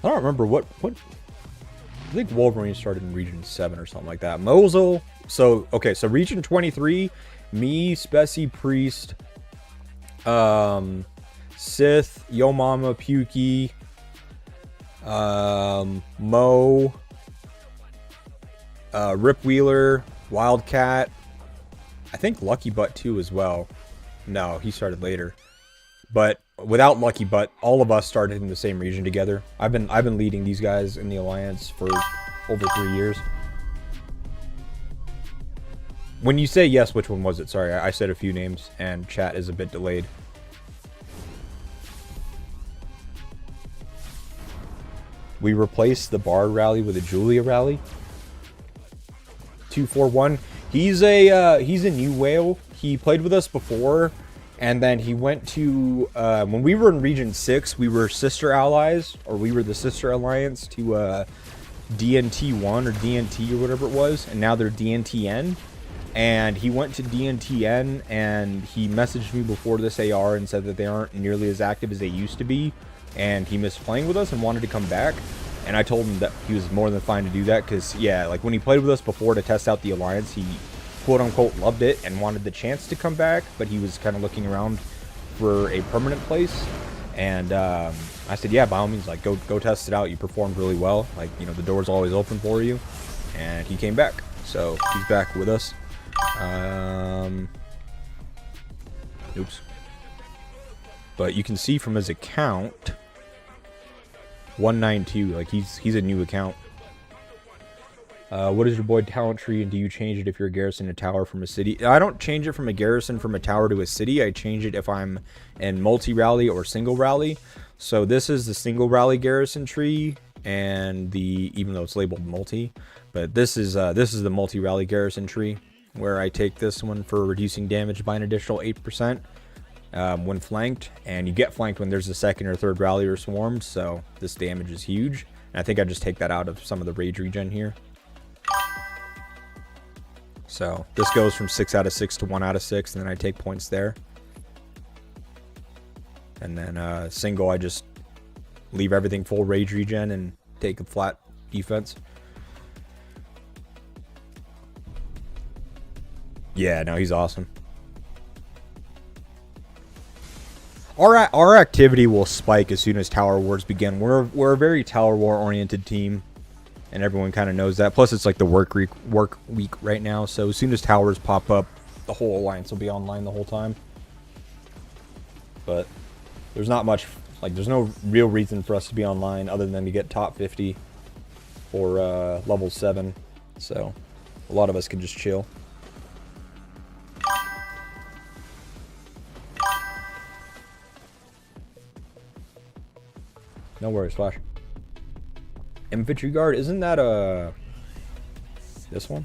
C: I don't remember what I think Wolverine started in Region 7 or something like that. Mosul. So, okay, so Region 23, me, Spessy, Priest, Sith, Yo Mama, Pukey, Mo, Rip Wheeler, Wildcat, I think Lucky Butt too as well. No, he started later. But without Lucky Butt, all of us started in the same region together. I've been leading these guys in the alliance for over 3 years. When you say yes, which one was it? Sorry, I said a few names, and chat is a bit delayed. We replaced the Bard rally with a Julia rally. 241. He's a new whale. He played with us before, and then he went to when we were in Region 6, we were sister allies, or we were the sister alliance to DNT1 or DNT or whatever it was, and now they're DNTN. And he went to DNTN, and he messaged me before this AR and said that they aren't nearly as active as they used to be, and he missed playing with us and wanted to come back. And I told him that he was more than fine to do that, because, yeah, like, when he played with us before to test out the Alliance, he quote-unquote loved it and wanted the chance to come back, but he was kind of looking around for a permanent place. And I said, yeah, by all means, like, go test it out. You performed really well. Like, you know, the door's always open for you. And he came back. So he's back with us. Oops. But you can see from his account, 192, like he's a new account. What is your boy talent tree, and do you change it if you're a garrison, a tower from a city? I don't change it from a garrison from a tower to a city. I change it if I'm in multi-rally or single rally. So this is the single rally garrison tree, and even though it's labeled multi, but this is the multi-rally garrison tree, where I take this one for reducing damage by an additional 8% when flanked, and you get flanked when there's a second or third rally or swarmed, so this damage is huge. And I think I just take that out of some of the rage regen here. So this goes from 6 out of 6 to 1 out of 6, and then I take points there. And then single, I just leave everything full rage regen and take a flat defense. Yeah, no, he's awesome. Our activity will spike as soon as Tower Wars begin. We're a very Tower War oriented team, and everyone kind of knows that. Plus, it's like the work week right now, so as soon as towers pop up, the whole alliance will be online the whole time. But there's not much, like, there's no real reason for us to be online other than to get top 50 for level 7. So a lot of us can just chill. No worries, Flash. Infantry Guard, isn't that this one?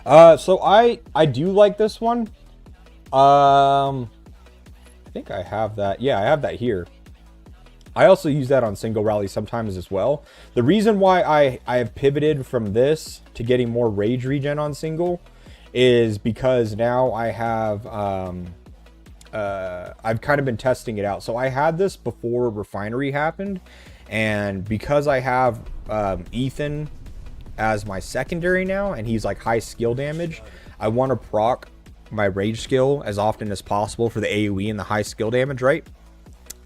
C: So I do like this one. I think I have that. Yeah, I have that here. I also use that on single rally sometimes as well. The reason why I have pivoted from this to getting more rage regen on single is because now I have I've kind of been testing it out. So I had this before Refinery happened, and because I have Ethan as my secondary now, and he's like high skill damage, I want to proc my rage skill as often as possible for the AoE and the high skill damage, right?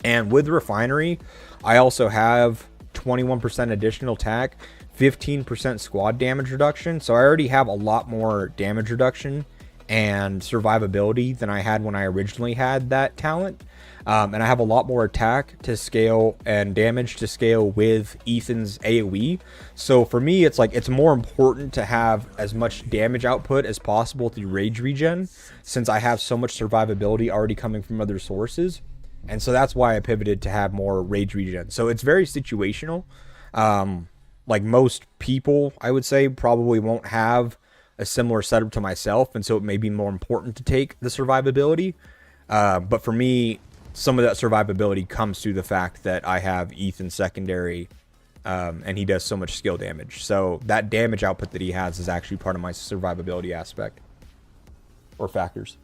C: And with Refinery, I also have 21% additional attack, 15% squad damage reduction, so I already have a lot more damage reduction and survivability than I had when I originally had that talent. And I have a lot more attack to scale and damage to scale with Ethan's AoE. So for me, it's like, it's more important to have as much damage output as possible through rage regen, since I have so much survivability already coming from other sources. And so that's why I pivoted to have more rage regen. So it's very situational. Like most people, I would say, probably won't have a similar setup to myself, and so it may be more important to take the survivability. But for me, some of that survivability comes through the fact that I have Ethan secondary, and he does so much skill damage. So that damage output that he has is actually part of my survivability aspect, or factors.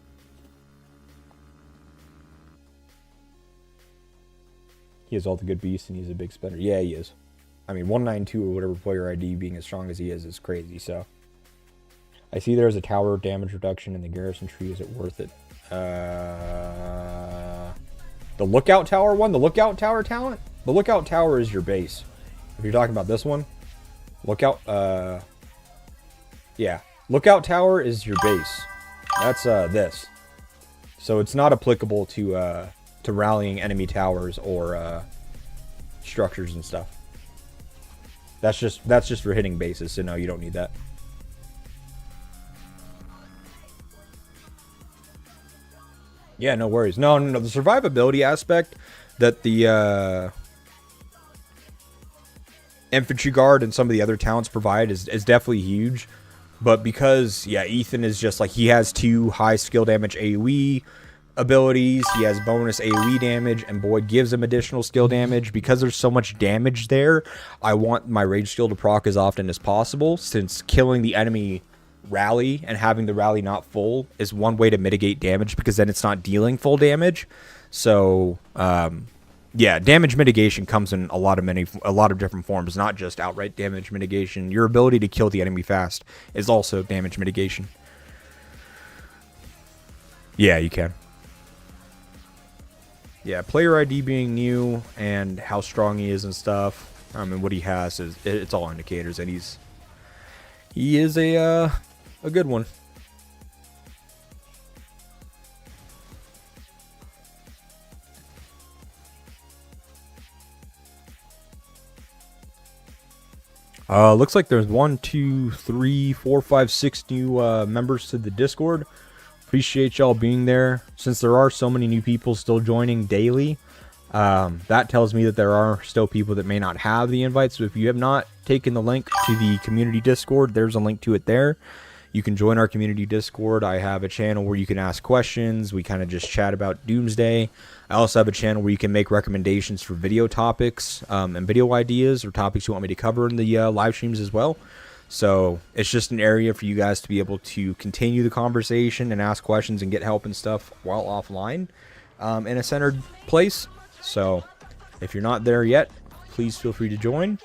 C: He has all the good beasts, and he's a big spender. Yeah, he is. I mean, 192 or whatever player ID being as strong as he is crazy, so. I see there's a tower damage reduction in the garrison tree. Is it worth it? The lookout tower one? The lookout tower talent? The lookout tower is your base. If you're talking about this one, lookout, yeah. Lookout tower is your base. That's this. So it's not applicable to rallying enemy towers or structures and stuff. That's just for hitting bases, so no, you don't need that. Yeah, no worries. No. The survivability aspect that the Infantry Guard and some of the other talents provide is definitely huge. But because, yeah, Ethan is just like, he has 2 high skill damage AoE abilities, he has bonus AoE damage, and Boyd gives him additional skill damage. Because there's so much damage there, I want my rage skill to proc as often as possible, since killing the enemy rally and having the rally not full is one way to mitigate damage, because then it's not dealing full damage. So, yeah, damage mitigation comes in a lot of different forms, not just outright damage mitigation. Your ability to kill the enemy fast is also damage mitigation. Yeah, you can. Yeah, player ID being new and how strong he is and stuff. I mean, what he has is, it's all indicators, and he is a good one. Looks like there's 1, 2, 3, 4, 5, 6 new members to the Discord. Appreciate y'all being there. Since there are so many new people still joining daily, that tells me that there are still people that may not have the invite. So if you have not taken the link to the community Discord, there's a link to it there. You can join our community Discord. I have a channel where you can ask questions. We kind of just chat about Doomsday. I also have a channel where you can make recommendations for video topics and video ideas or topics you want me to cover in the live streams as well. So it's just an area for you guys to be able to continue the conversation and ask questions and get help and stuff while offline in a centered place. So if you're not there yet, please feel free to join.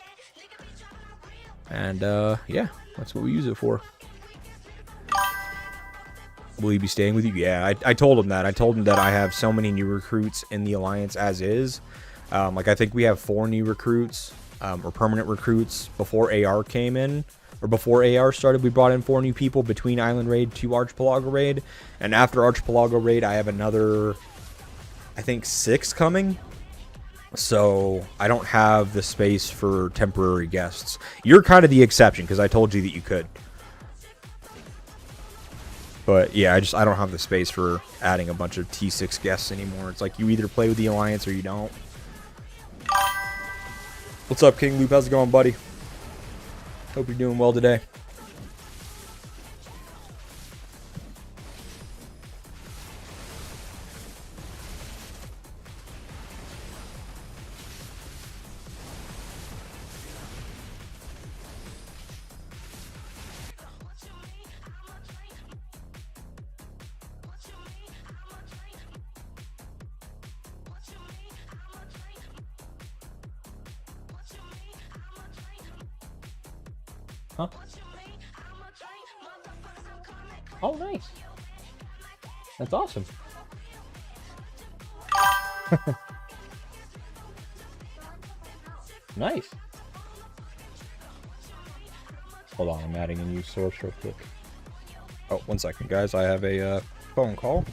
C: And yeah, that's what we use it for. Will he be staying with you? Yeah, I told him that. I told him that I have so many new recruits in the Alliance as is. Like, I think we have 4 new recruits or permanent recruits before AR came in. Or before AR started, we brought in 4 new people between Island Raid to Archipelago Raid. And after Archipelago Raid, I have another, I think, 6 coming. So I don't have the space for temporary guests. You're kind of the exception, because I told you that you could. But yeah, I don't have the space for adding a bunch of T6 guests anymore. It's like you either play with the Alliance or you don't. What's up, King Loop? How's it going, buddy? Hope you're doing well today. Huh? Oh, nice. That's awesome. Nice. Hold on, I'm adding a new source real quick. Oh, 1 second, guys. I have a phone call.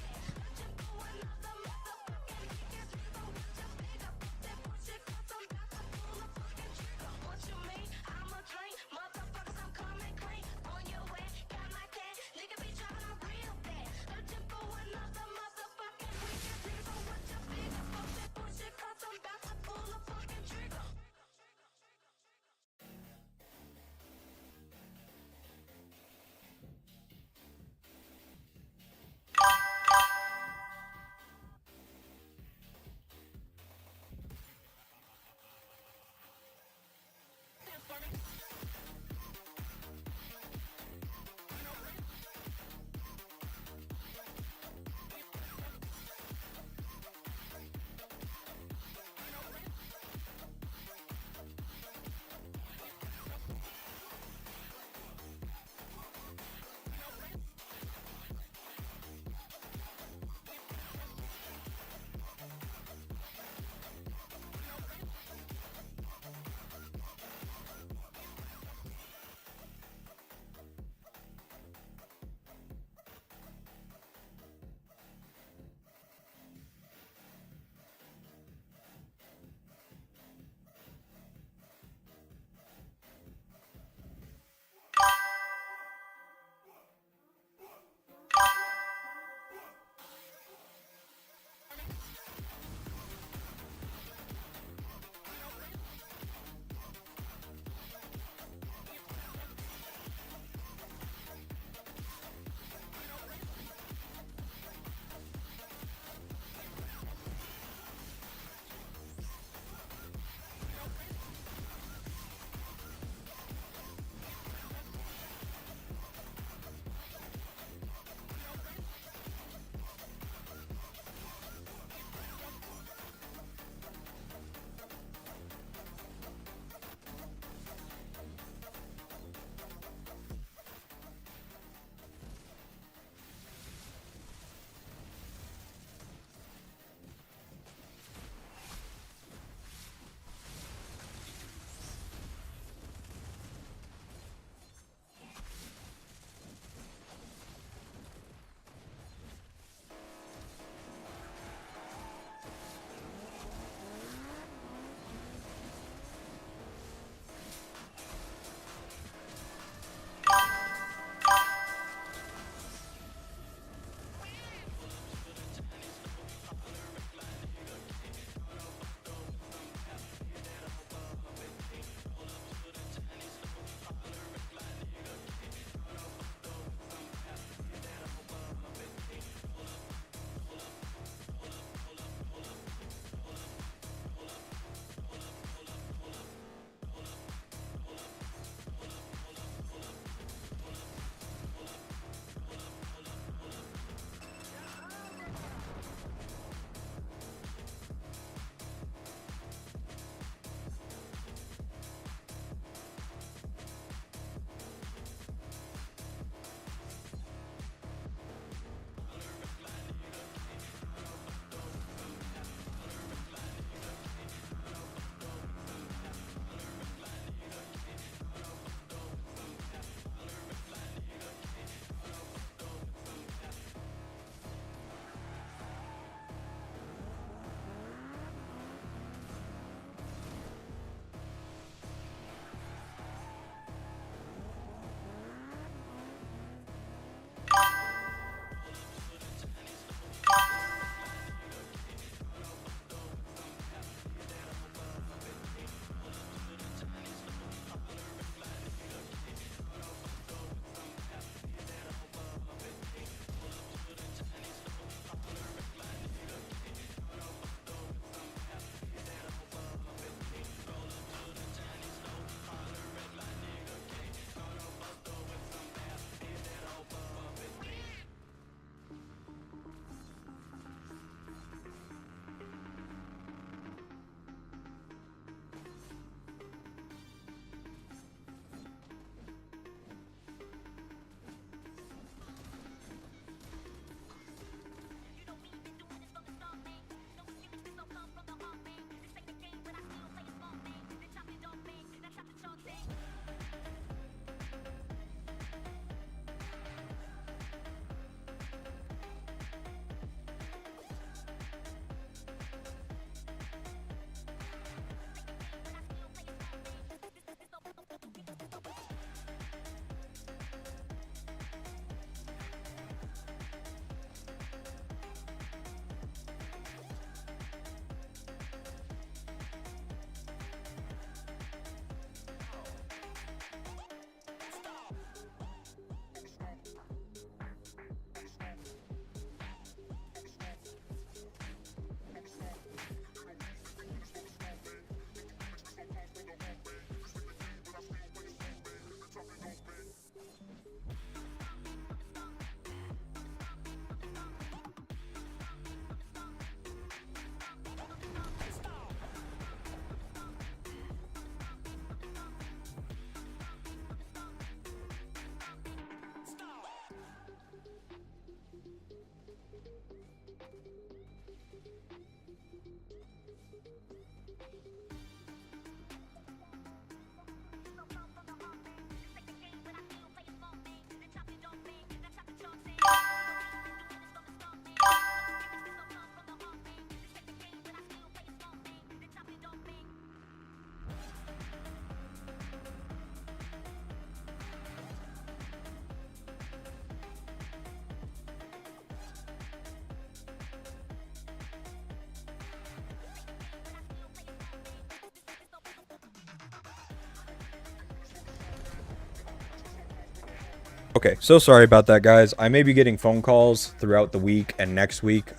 A: Okay, so sorry about that, guys. I may be getting phone calls throughout the week and next week.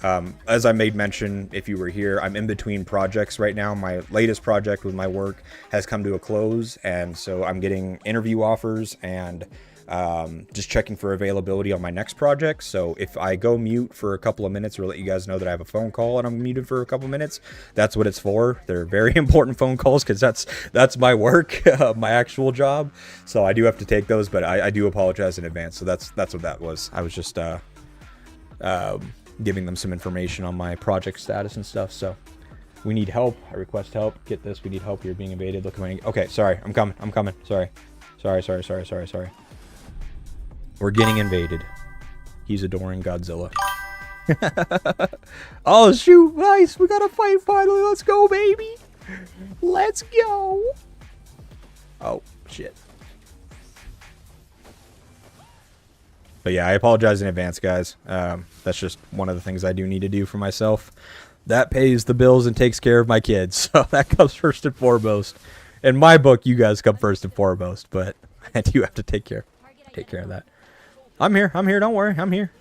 A: As I made mention, if you were here, I'm in between projects right now. My latest project with my work has come to a close, and so I'm getting interview offers and just checking for availability on my next project. So if I go mute for a couple of minutes or let you guys know that I have a phone call and I'm muted for a couple of minutes, that's what it's for. They're very important phone calls because that's my work, my actual job. So I do have to take those, but I do apologize in advance. So that's what that was. I was just giving them some information on my project status and stuff. So we need help. I request help. Get this. We need help. You're being invaded. Look at my... Okay, sorry. I'm coming. Sorry. We're getting invaded. He's adoring Godzilla. Oh, shoot. Nice. We got a fight finally. Let's go, baby. Let's go. Oh, shit. But yeah, I apologize in advance, guys. That's just one of the things I do need to do for myself. That pays the bills and takes care of my kids. So that comes first and foremost. In my book, you guys come first and foremost. But I do have to take care of that. I'm here. Don't worry. I'm here.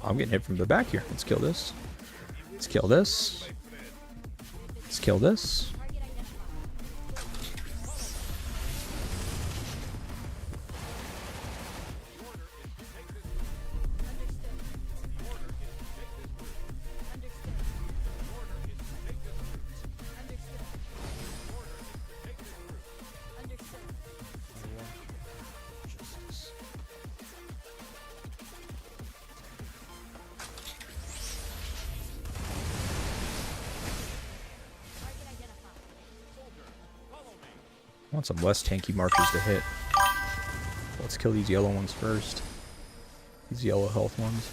A: I'm getting hit from the back here. Let's kill this. Let's kill this. Let's kill this. I want some less tanky markers to hit. Let's kill these yellow ones first. These yellow health ones.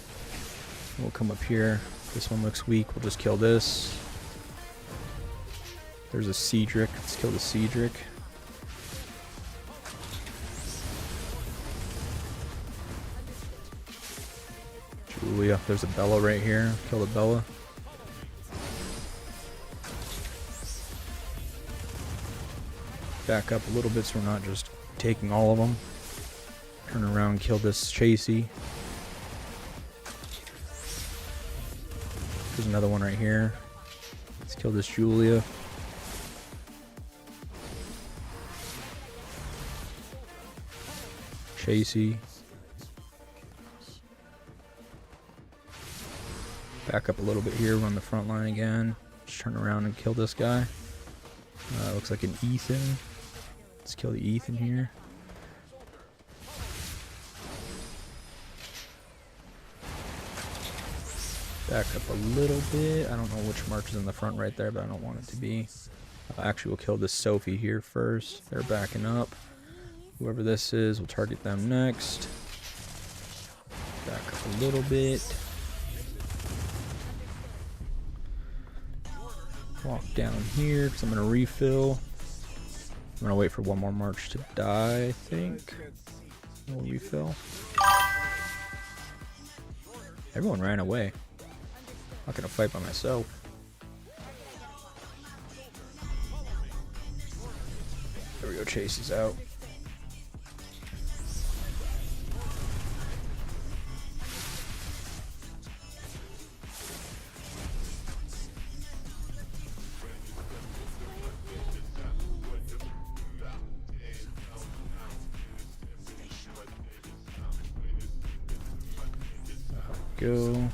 A: We'll come up here. This one looks weak. We'll just kill this. There's a Cedric. Let's kill the Cedric. Julia. There's a Bella right here. Kill the Bella. Back up a little bit so we're not just taking all of them. Turn around and kill this Chasey. There's another one right here. Let's kill this Julia. Chasey. Back up a little bit here, run the front line again. Just turn around and kill this guy. Looks like an Ethan. Let's kill the Ethan here. Back up a little bit. I don't know which mark is in the front right there, but I don't want it to be. Actually, we'll kill this Sophie here first. They're backing up. Whoever this is, we'll target them next. Back up a little bit. Walk down here because I'm going to refill. I'm going to wait for one more march to die, I think. We'll refill. Everyone ran away. I'm not going to fight by myself. There we go, Chase is out. Go.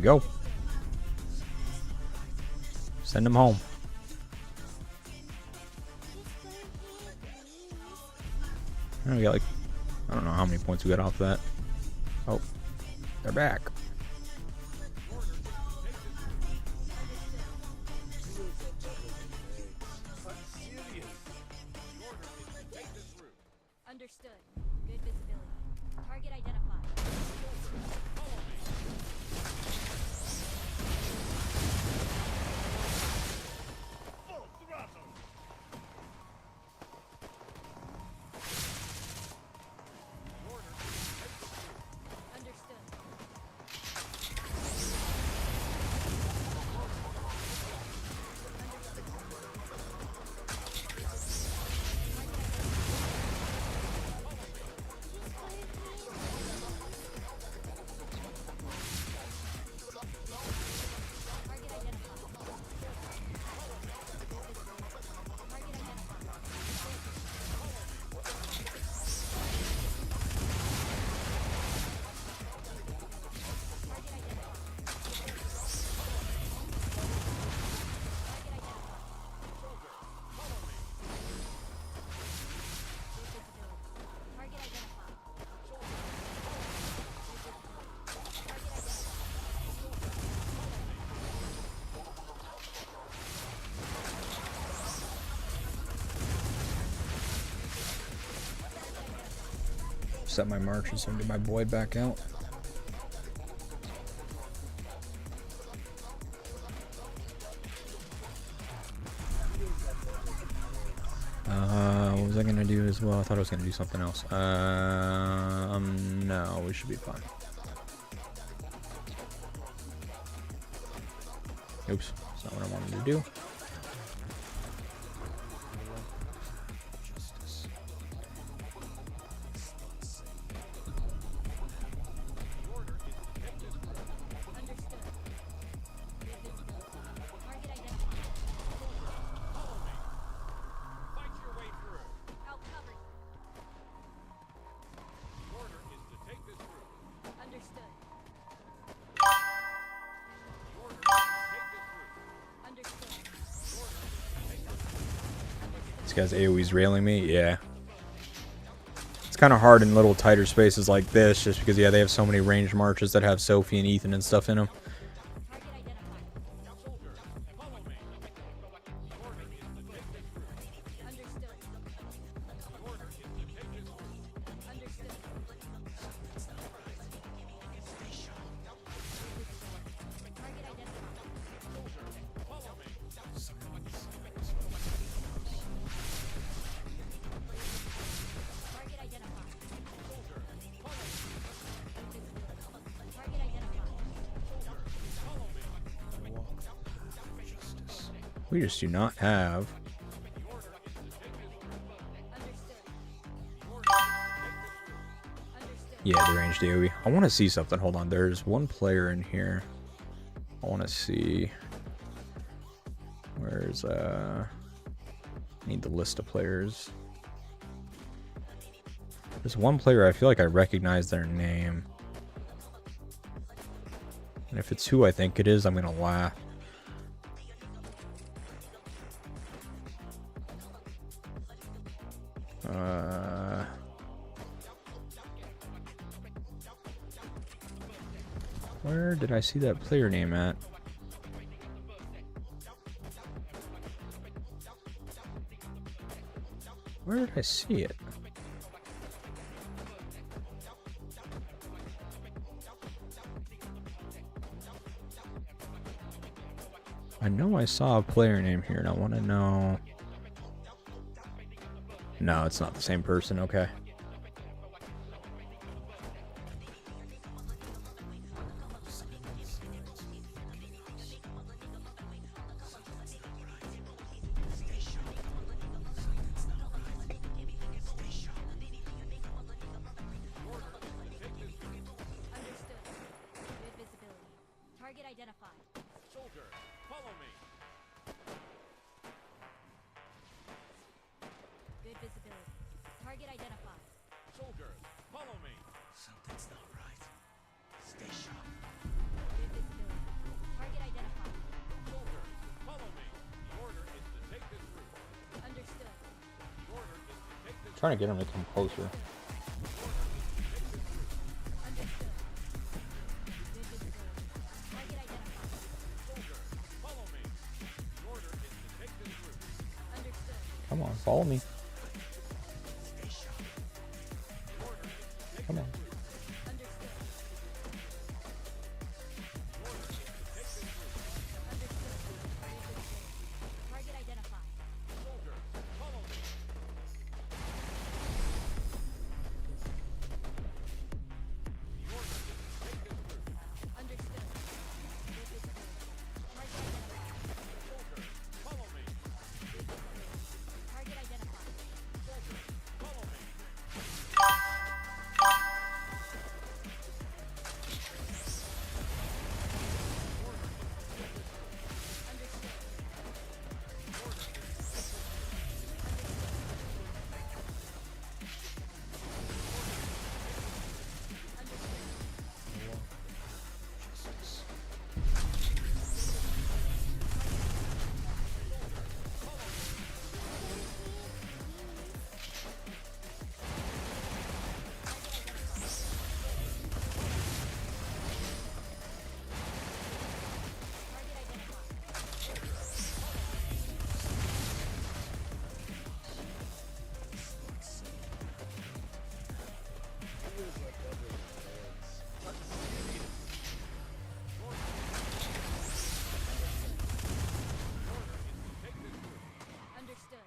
C: Go. Send him home. We got like, I don't know how many points we got off that. Oh, they're back.
D: Understood. Good visibility. Target identified. Understood. Target identified. Target identified. Target identified. Target identified. Target identified. Target identified.
C: Set my marches and get my boy back out. What was I gonna do as well? I thought I was gonna do something else. No, we should be fine. Oops, that's not what I wanted to do.
D: Understood. Good visibility. Target identified.
E: Fight your way through.
D: I'll cover you.
E: The order is to take this route.
D: Understood.
E: The order is to take this route.
D: Understood.
C: This guy's AoE's railing me. Yeah. It's kind of hard in little tighter spaces like this, just because yeah, they have so many ranged marches that have Sophie and Ethan and stuff in them.
D: Target identified.
E: Soldier, follow me. The order is to take this route.
D: Understood.
E: The order is to take this route.
D: Understood. Target identified.
E: Soldier, follow me.
D: Target identified.
E: Soldier, follow me.
D: Target identified.
E: Follow me.
C: We just do not have.
D: Understood. Understood.
C: Yeah, the ranged AoE. I want to see something. Hold on. There's one player in here. I want to see. Where's I need the list of players. There's one player I feel like I recognize their name. And if it's who I think it is, I'm gonna laugh. Where did I see that player name at? Where did I see it? I know I saw a player name here and I want to know. No, it's not the same person. Okay.
D: Understood. Good visibility. Target identified.
E: Soldier, follow me.
D: Good visibility. Target identified.
C: trying to get him to come closer. Come on, follow me. Come on.
D: Target identified. Understood. Target identified. Understood.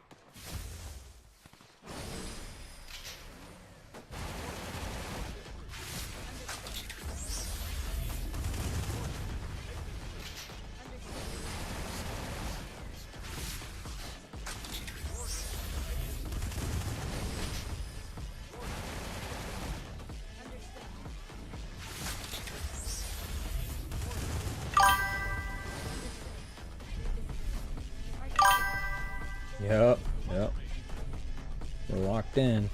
C: Yep, yep. We're locked in.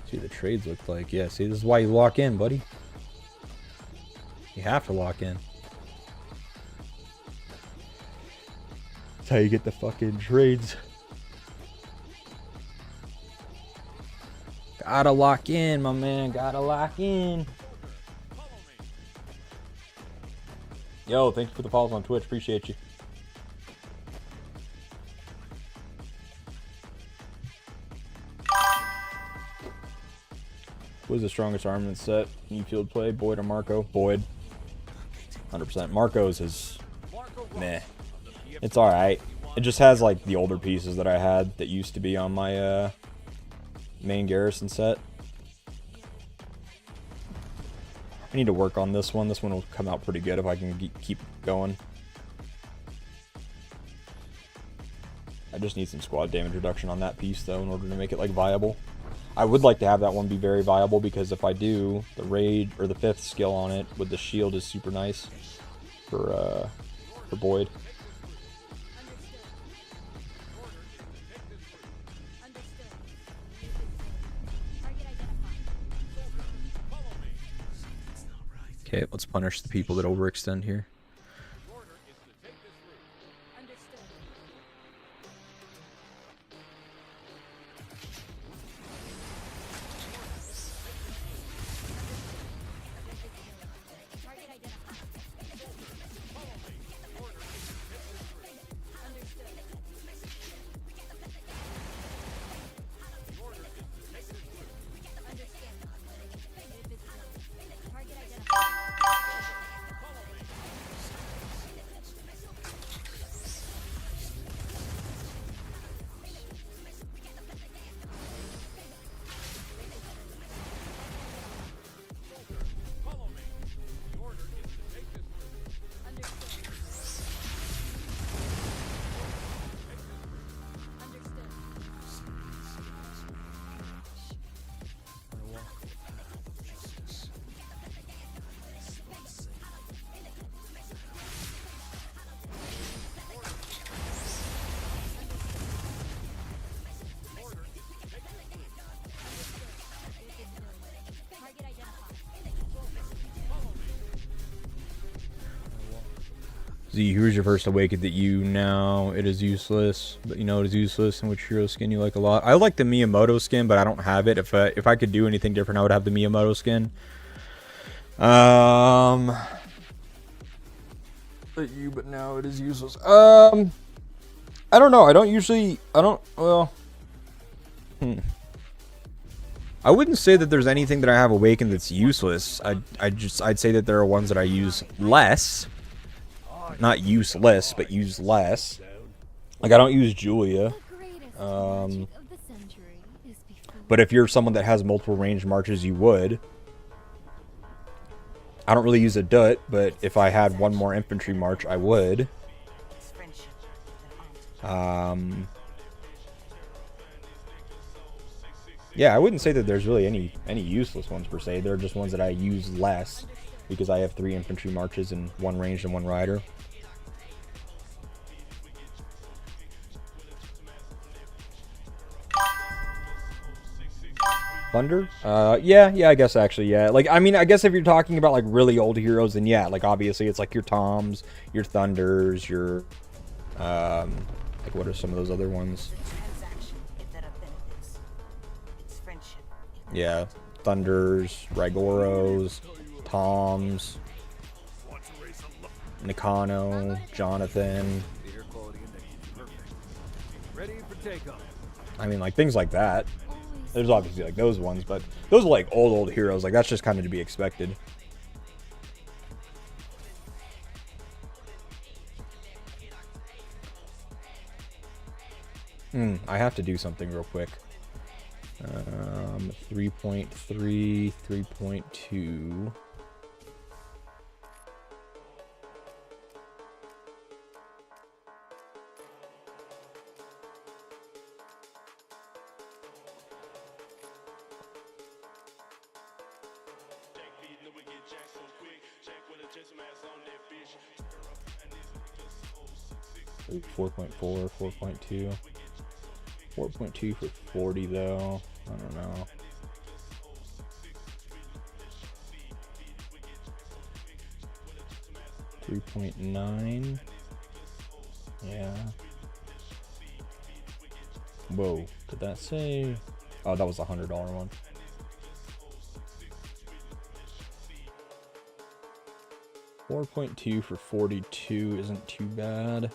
C: See what the trades look like. Yeah, see, this is why you lock in, buddy. You have to lock in. That's how you get the fucking trades. Gotta lock in, my man. Gotta lock in. Yo, thank you for the follows on Twitch. Appreciate you. Who's the strongest armament set? New field play, Boyd or Marco? Boyd. 100%. Marco's is meh. It's alright. It just has like the older pieces that I had that used to be on my main Garrison set. I need to work on this one. This one will come out pretty good if I can keep going. I just need some squad damage reduction on that piece though in order to make it like viable. I would like to have that one be very viable because if I do, the raid or the 5th skill on it with the shield is super nice for Boyd. Okay, let's punish the people that overextend here. Z, here's your first awakened that you now. It is useless, but you know it is useless. And which hero skin you like a lot? I like the Miyamoto skin, but I don't have it. If I could do anything different, I would have the Miyamoto skin.
B: But now it is useless. I don't know. I don't usually. I don't. Well.
C: I wouldn't say that there's anything that I have awakened that's useless. I'd say that there are ones that I use less. Not useless, but use less. Like I don't use Julia.
D: The greatest magic of the century is before.
C: But if you're someone that has multiple ranged marches, you would. I don't really use a Dut, but if I had one more infantry march, I would. Yeah, I wouldn't say that there's really any useless ones per se. They're just ones that I use less because I have 3 infantry marches and 1 ranged and 1 rider. Thunder? Yeah, I guess actually, yeah. Like, I mean, I guess if you're talking about like really old heroes, then yeah, like obviously it's like your Toms, your Thunders, your, like what are some of those other ones? Yeah, Thunders, Rigoros, Toms, Nakano, Jonathan. I mean, like things like that. There's obviously like those ones, but those are like old heroes. Like that's just kind of to be expected. I have to do something real quick. 3.3, 3.2. Ooh, 4.4, 4.2. 4.2 for 40 though. I don't know. $3.9. Yeah. Whoa, did that say? Oh, that was a $100 one. $4.2 for 42 isn't too bad.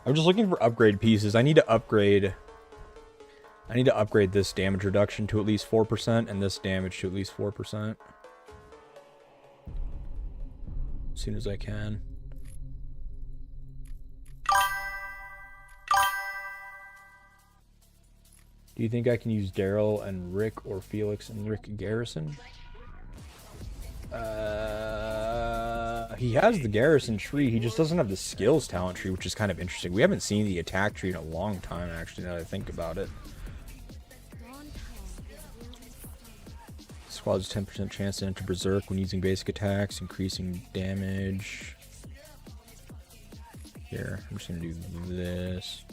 C: I'm just looking for upgrade pieces. I need to upgrade this damage reduction to at least 4% and this damage to at least 4%. As soon as I can. Do you think I can use Daryl and Rick or Felix and Rick Garrison? He has the Garrison tree. He just doesn't have the skills talent tree, which is kind of interesting. We haven't seen the attack tree in a long time, actually, now that I think about it. Squad's 10% chance to enter Berserk when using basic attacks, increasing damage. Here, I'm just gonna do this.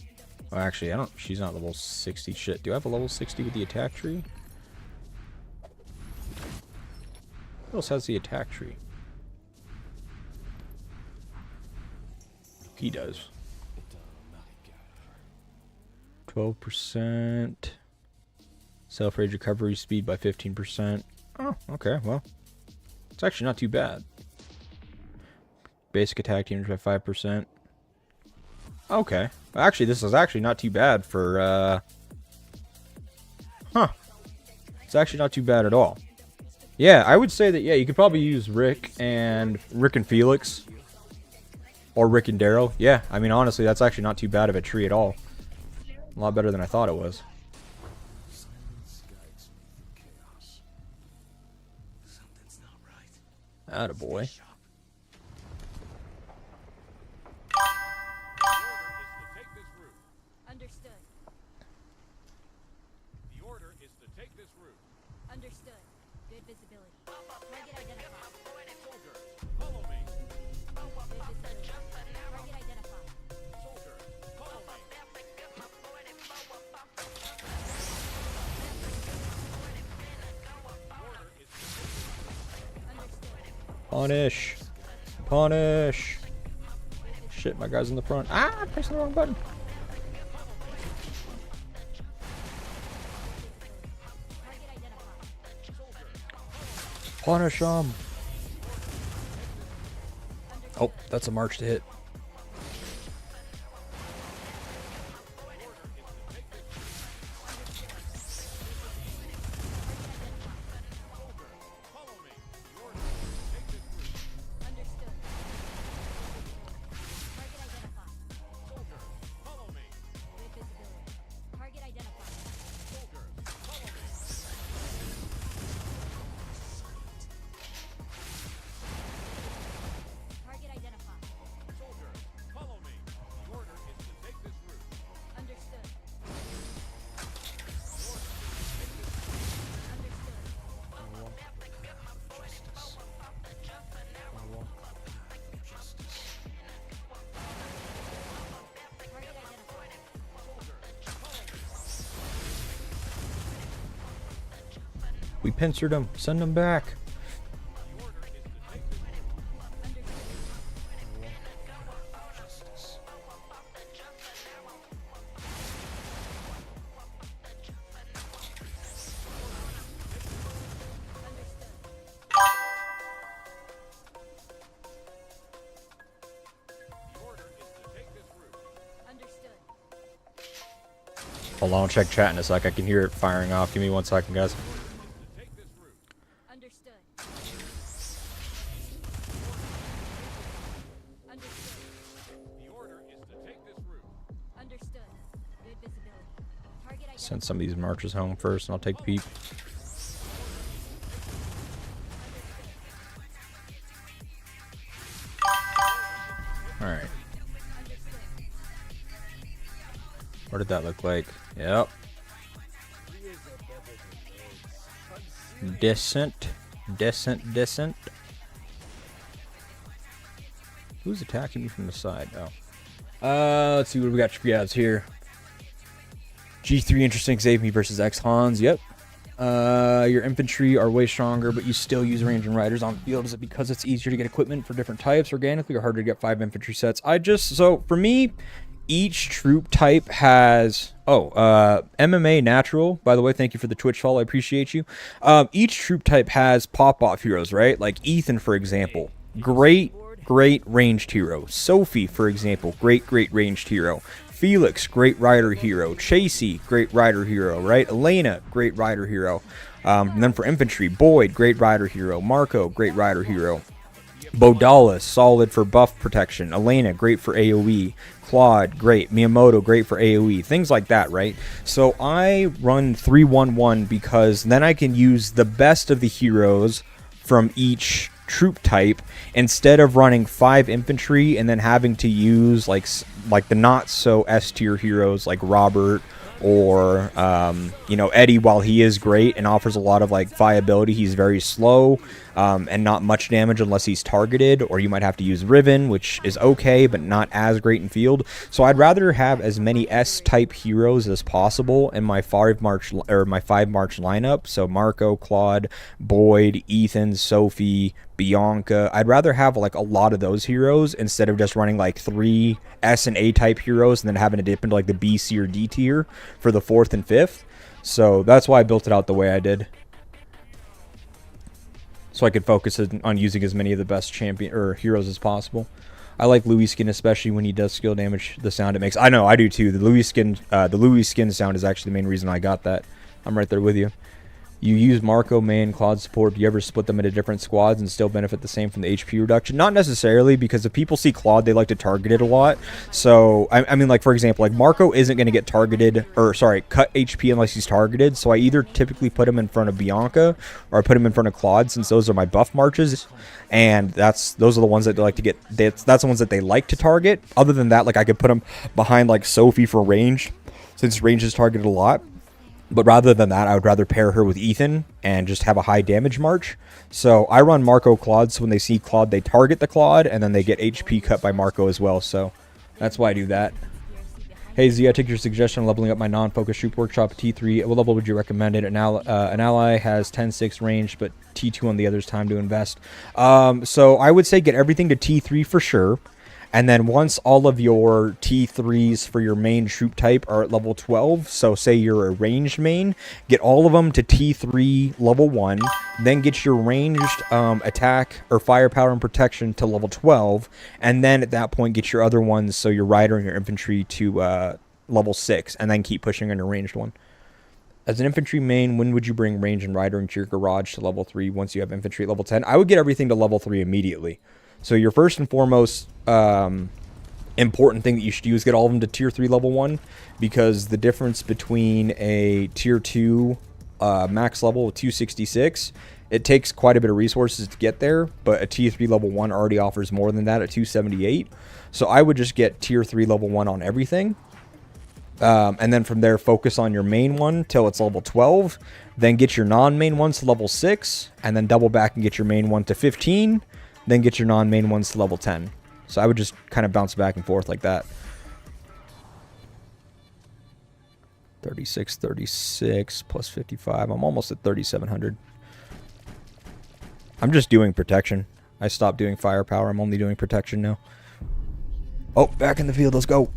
C: Oh, actually, she's not level 60. Shit, do I have a level 60 with the attack tree? Who else has the attack tree? He does. 12%. Self-rage recovery speed by 15%. Oh, okay, well. It's actually not too bad. Basic attack damage by 5%. Okay. Actually, this is actually not too bad for, It's actually not too bad at all. Yeah, I would say that, yeah, you could probably use Rick and Felix. Or Rick and Daryl. Yeah, I mean, honestly, that's actually not too bad of a tree at all. A lot better than I thought it was. Attaboy.
D: Understood.
E: The order is to take this route.
D: Understood. Good visibility. Target identified.
E: Soldier, follow me.
D: Good visibility. Target identified.
E: Soldier, follow me.
C: Punish. Punish. shit, my guy's in the front. Ah, I'm pressing the wrong button.
D: Target identified.
C: Punish him. Oh, that's a march to hit.
D: Understood. Target identified. Good visibility. Target identified. Target identified. Understood. Understood. Target identified.
C: We pincered him. Send him back.
D: Understood.
C: Hold on, I'll check chat in a sec. I can hear it firing off. Give me 1 second, guys.
D: Understood. Understood. Understood. Good visibility. Target identified.
C: Send some of these marchers home first, and I'll take the peep. Alright. What did that look like? Yep. Decent. Decent. Who's attacking me from the side? Oh. Let's see what we got for ads here. G3 interesting, save me versus X-Hans. Yep. Your infantry are way stronger, but you still use ranging riders on the field. Is it because it's easier to get equipment for different types organically, or harder to get 5 infantry sets? So for me, each troop type has MMA natural, by the way, thank you for the Twitch follow, I appreciate you. Each troop type has pop-off heroes, right? Like Ethan, for example, great ranged hero. Sophie, for example, great ranged hero. Felix, great rider hero. Chasey, great rider hero, right? Elena, great rider hero. And then for infantry, Boyd, great rider hero. Marco, great rider hero. Bodalis, solid for buff protection. Elena, great for AoE. Claude, great. Miyamoto, great for AoE. Things like that, right? So I run 3-1-1 because then I can use the best of the heroes from each troop type instead of running 5 infantry and then having to use like the not so S tier heroes like Robert or Eddie. While he is great and offers a lot of like viability, he's very slow and not much damage unless he's targeted, or you might have to use Riven, which is okay but not as great in field. So I'd rather have as many S type heroes as possible in my 5 march lineup. So Marco, Claude, Boyd, Ethan, Sophie, Bianca. I'd rather have like a lot of those heroes instead of just running like 3 S and A type heroes and then having to dip into like the B, C, or D tier for the 4th and 5th. So that's why I built it out the way I did, so I could focus on using as many of the best champion or heroes as possible. I like Louis skin, especially when he does skill damage. The sound it makes. I know, I do too. The Louis skin sound is actually the main reason I got that. I'm right there with you. You use Marco, main, Claude support. Do you ever split them into different squads and still benefit the same from the HP reduction? Not necessarily, because if people see Claude, they like to target it a lot. So, I mean, like, for example, like Marco isn't going to get targeted, or sorry, cut HP unless he's targeted. So I either typically put him in front of Bianca or I put him in front of Claude, since those are my buff marches. And those are the ones that they like to get. That's the ones that they like to target. Other than that, like, I could put him behind like Sophie for range, since range is targeted a lot. But rather than that, I would rather pair her with Ethan and just have a high damage march. So I run Marco Claude, so when they see Claude, they target the Claude, and then they get HP cut by Marco as well. So that's why I do that. Hey Z, I take your suggestion on leveling up my non-focused troop workshop T3. What level would you recommend it? An ally has 10-6 range, but T2 on the other's time to invest. So I would say get everything to T3 for sure. And then once all of your T3s for your main troop type are at level 12, so say you're a ranged main, get all of them to T3 level 1, then get your ranged attack or firepower and protection to level 12, and then at that point get your other ones, so your rider and your infantry to level 6, and then keep pushing on your ranged one. As an infantry main, when would you bring range and rider into your garage to level 3 once you have infantry at level 10? I would get everything to level 3 immediately. So your first and foremost important thing that you should do is get all of them to tier 3 level 1, because the difference between a tier 2 max level with 266, it takes quite a bit of resources to get there, but a tier 3 level 1 already offers more than that at 278. So I would just get tier 3 level 1 on everything. And then from there, focus on your main one till it's level 12. Then get your non-main ones to level 6. And then double back and get your main one to 15. Then get your non-main ones to level 10. So I would just kind of bounce back and forth like that. 36, 36 plus 55. I'm almost at 3,700. I'm just doing protection. I stopped doing firepower. I'm only doing protection now. Oh, back in the field. Let's go.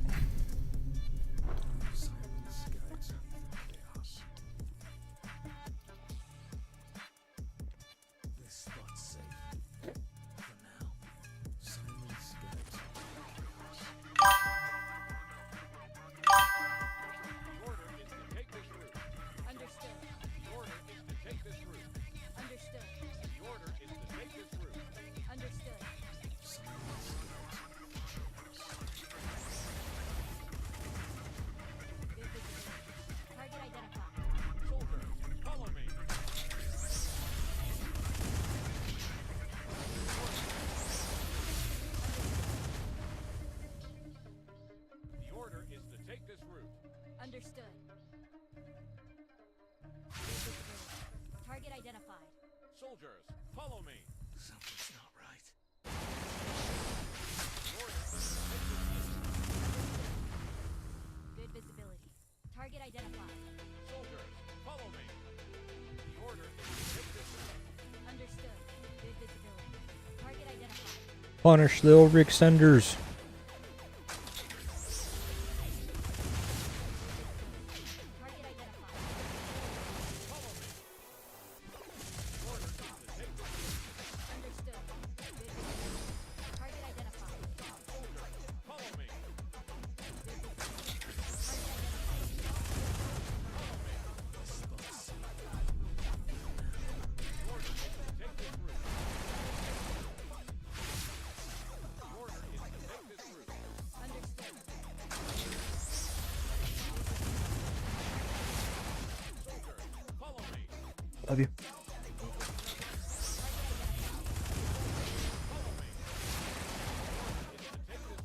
D: Understood. Target identified.
E: Soldiers, follow me.
F: Something's not right.
D: Good visibility. Target identified.
E: Soldiers, follow me. The order is to take this route.
D: Understood. Good visibility. Target identified.
C: Punish the overextenders.
D: Target identified. Understood. Good visibility. Target identified.
E: Follow me.
C: Love you.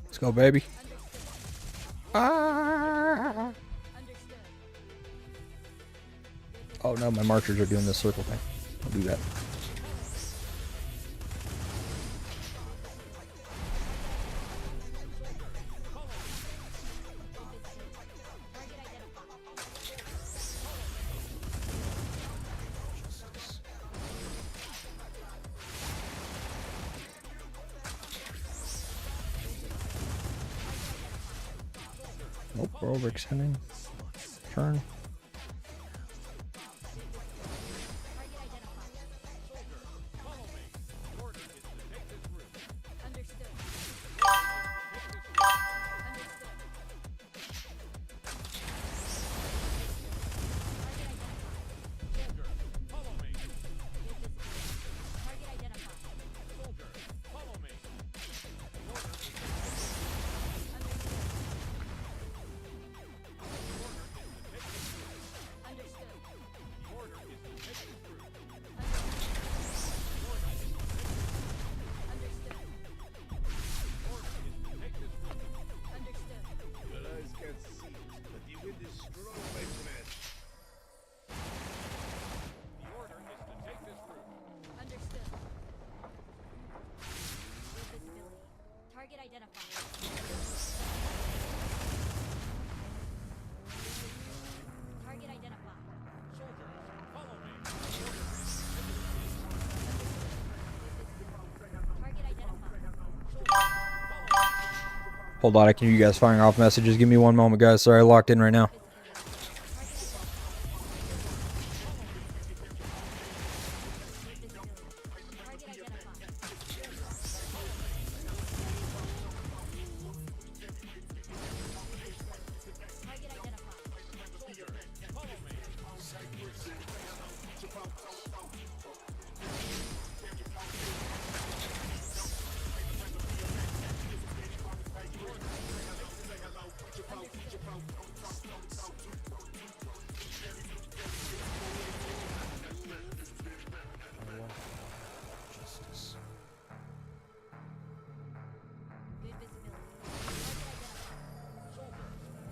C: Let's go, baby. Ah.
D: Understood.
C: Oh no, my marchers are doing this circle thing. I'll do that.
D: Target identified.
C: Nope, we're overextending. Turn.
D: Target identified. Understood. Understood.
E: Follow me.
D: Good visibility. Target identified.
E: Soldiers, follow me.
D: Understood.
C: Hold on, I can hear you guys firing off messages. Give me one moment, guys. Sorry, I locked in right now.
D: Target identified. Target identified. Good visibility. Target identified.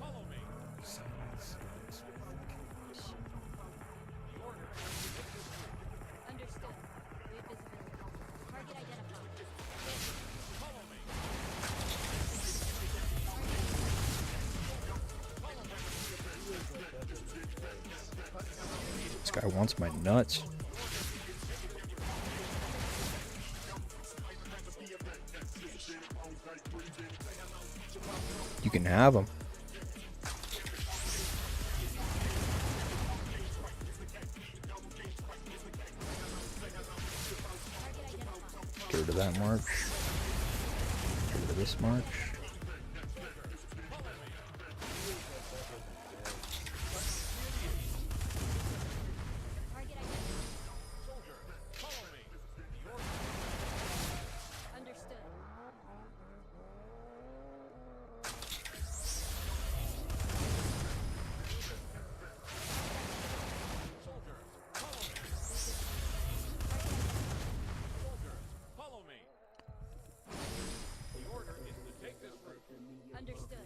E: Follow me.
D: Understood. Good visibility. Target identified.
E: Follow me.
C: This guy wants my nuts. You can have them. Get rid of that march. Get rid of this march.
D: Target identified.
E: Follow me.
D: Understood.
E: Follow me. The order is to take this route.
D: Understood.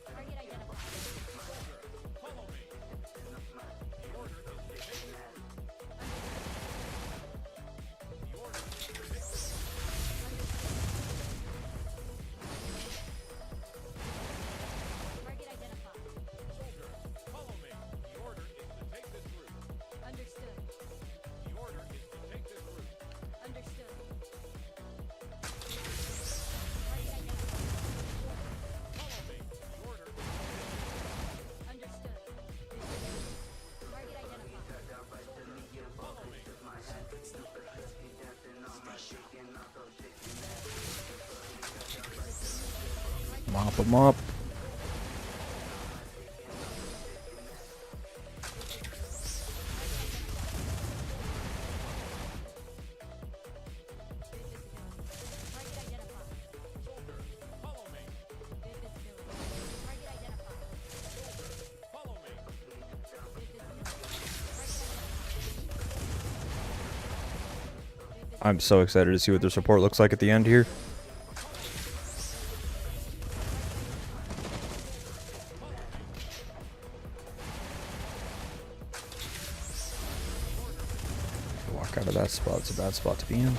D: Target identified.
E: Follow me. The order is to take this route. The order is to take this route.
D: Target identified.
E: Follow me. The order is to take this route.
D: Understood.
E: The order is to take this route.
D: Understood. Target identified.
E: Follow me. The order is
D: Understood. Target identified.
E: follow me.
C: Mop them up.
D: Good visibility. Target identified.
E: Follow me.
D: Good visibility. Target identified.
E: Follow me.
D: Good visibility.
C: I'm so excited to see what their support looks like at the end here. Walk out of that spot. It's a bad spot to be in.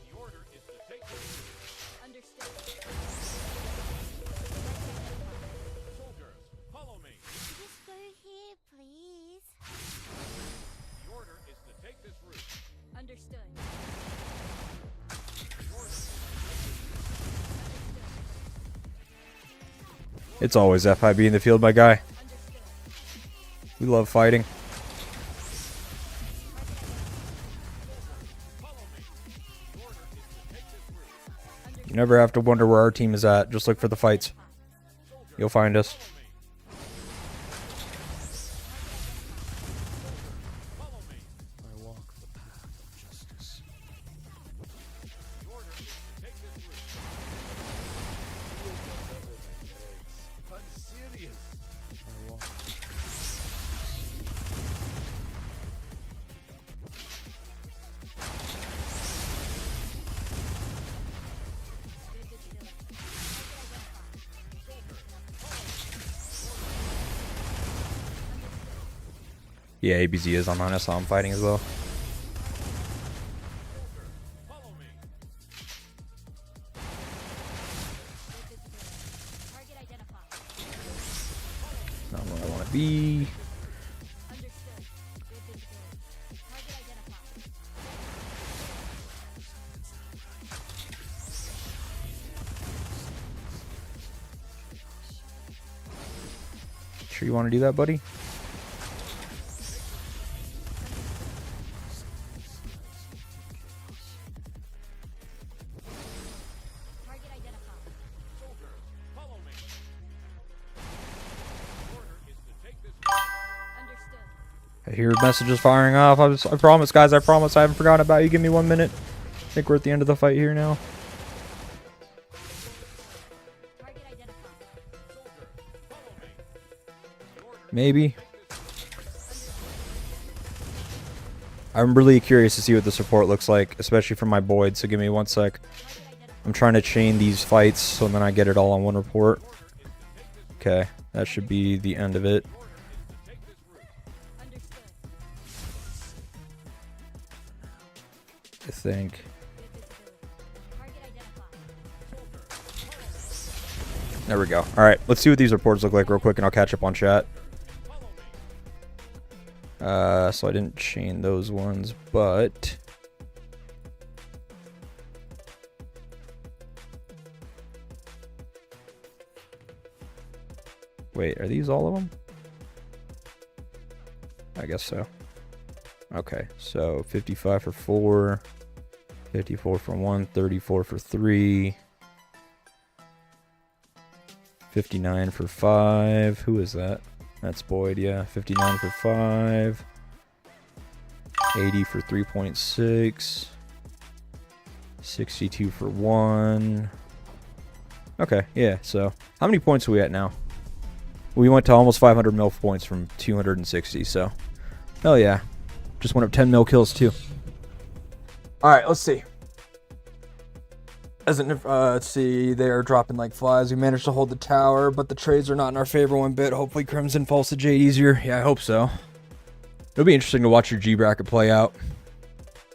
E: The order is to take this route.
D: Understood.
E: Soldiers, follow me.
G: Just go here, please.
E: The order is to take this route.
D: Understood.
C: It's always FIB in the field, my guy.
D: Understood.
C: We love fighting. You never have to wonder where our team is at. Just look for the fights. You'll find us.
F: I walk the path of justice.
E: I'm serious.
F: I walk
C: Yeah, ABZ is online. I saw him fighting as well.
E: Follow me.
D: Target identified.
C: Not where I want to be.
D: Understood. Good visibility. Target identified.
C: Sure you want to do that, buddy?
D: Target identified.
E: Soldiers, follow me. Order is to take this.
D: Understood.
C: I hear messages firing off. I promise, guys. I promise. I haven't forgotten about you. Give me 1 minute. I think we're at the end of the fight here now.
D: Target identified.
C: Maybe. I'm really curious to see what the support looks like, especially for my Boyd. So give me 1 sec. I'm trying to chain these fights so then I get it all on one report. Okay, that should be the end of it.
D: Understood.
C: I think.
D: Good visibility. Target identified.
C: There we go. All right, let's see what these reports look like real quick, and I'll catch up on chat. So I didn't chain those ones, but wait, are these all of them? I guess so. Okay, so 55 for 4, 54 for 1, 34 for 3, 59 for 5. Who is that? That's Boyd, yeah. 59 for 5. 80 for 3.6. 62 for 1. Okay, yeah, so how many points are we at now? We went to almost 500 mil points from 260, so hell yeah. Just went up 10 mil kills too.
B: Alright, let's see. Let's see, they are dropping like flies. We managed to hold the tower, but the trades are not in our favor one bit. Hopefully Crimson falls to Jade easier.
C: Yeah, I hope so. It'll be interesting to watch your G bracket play out.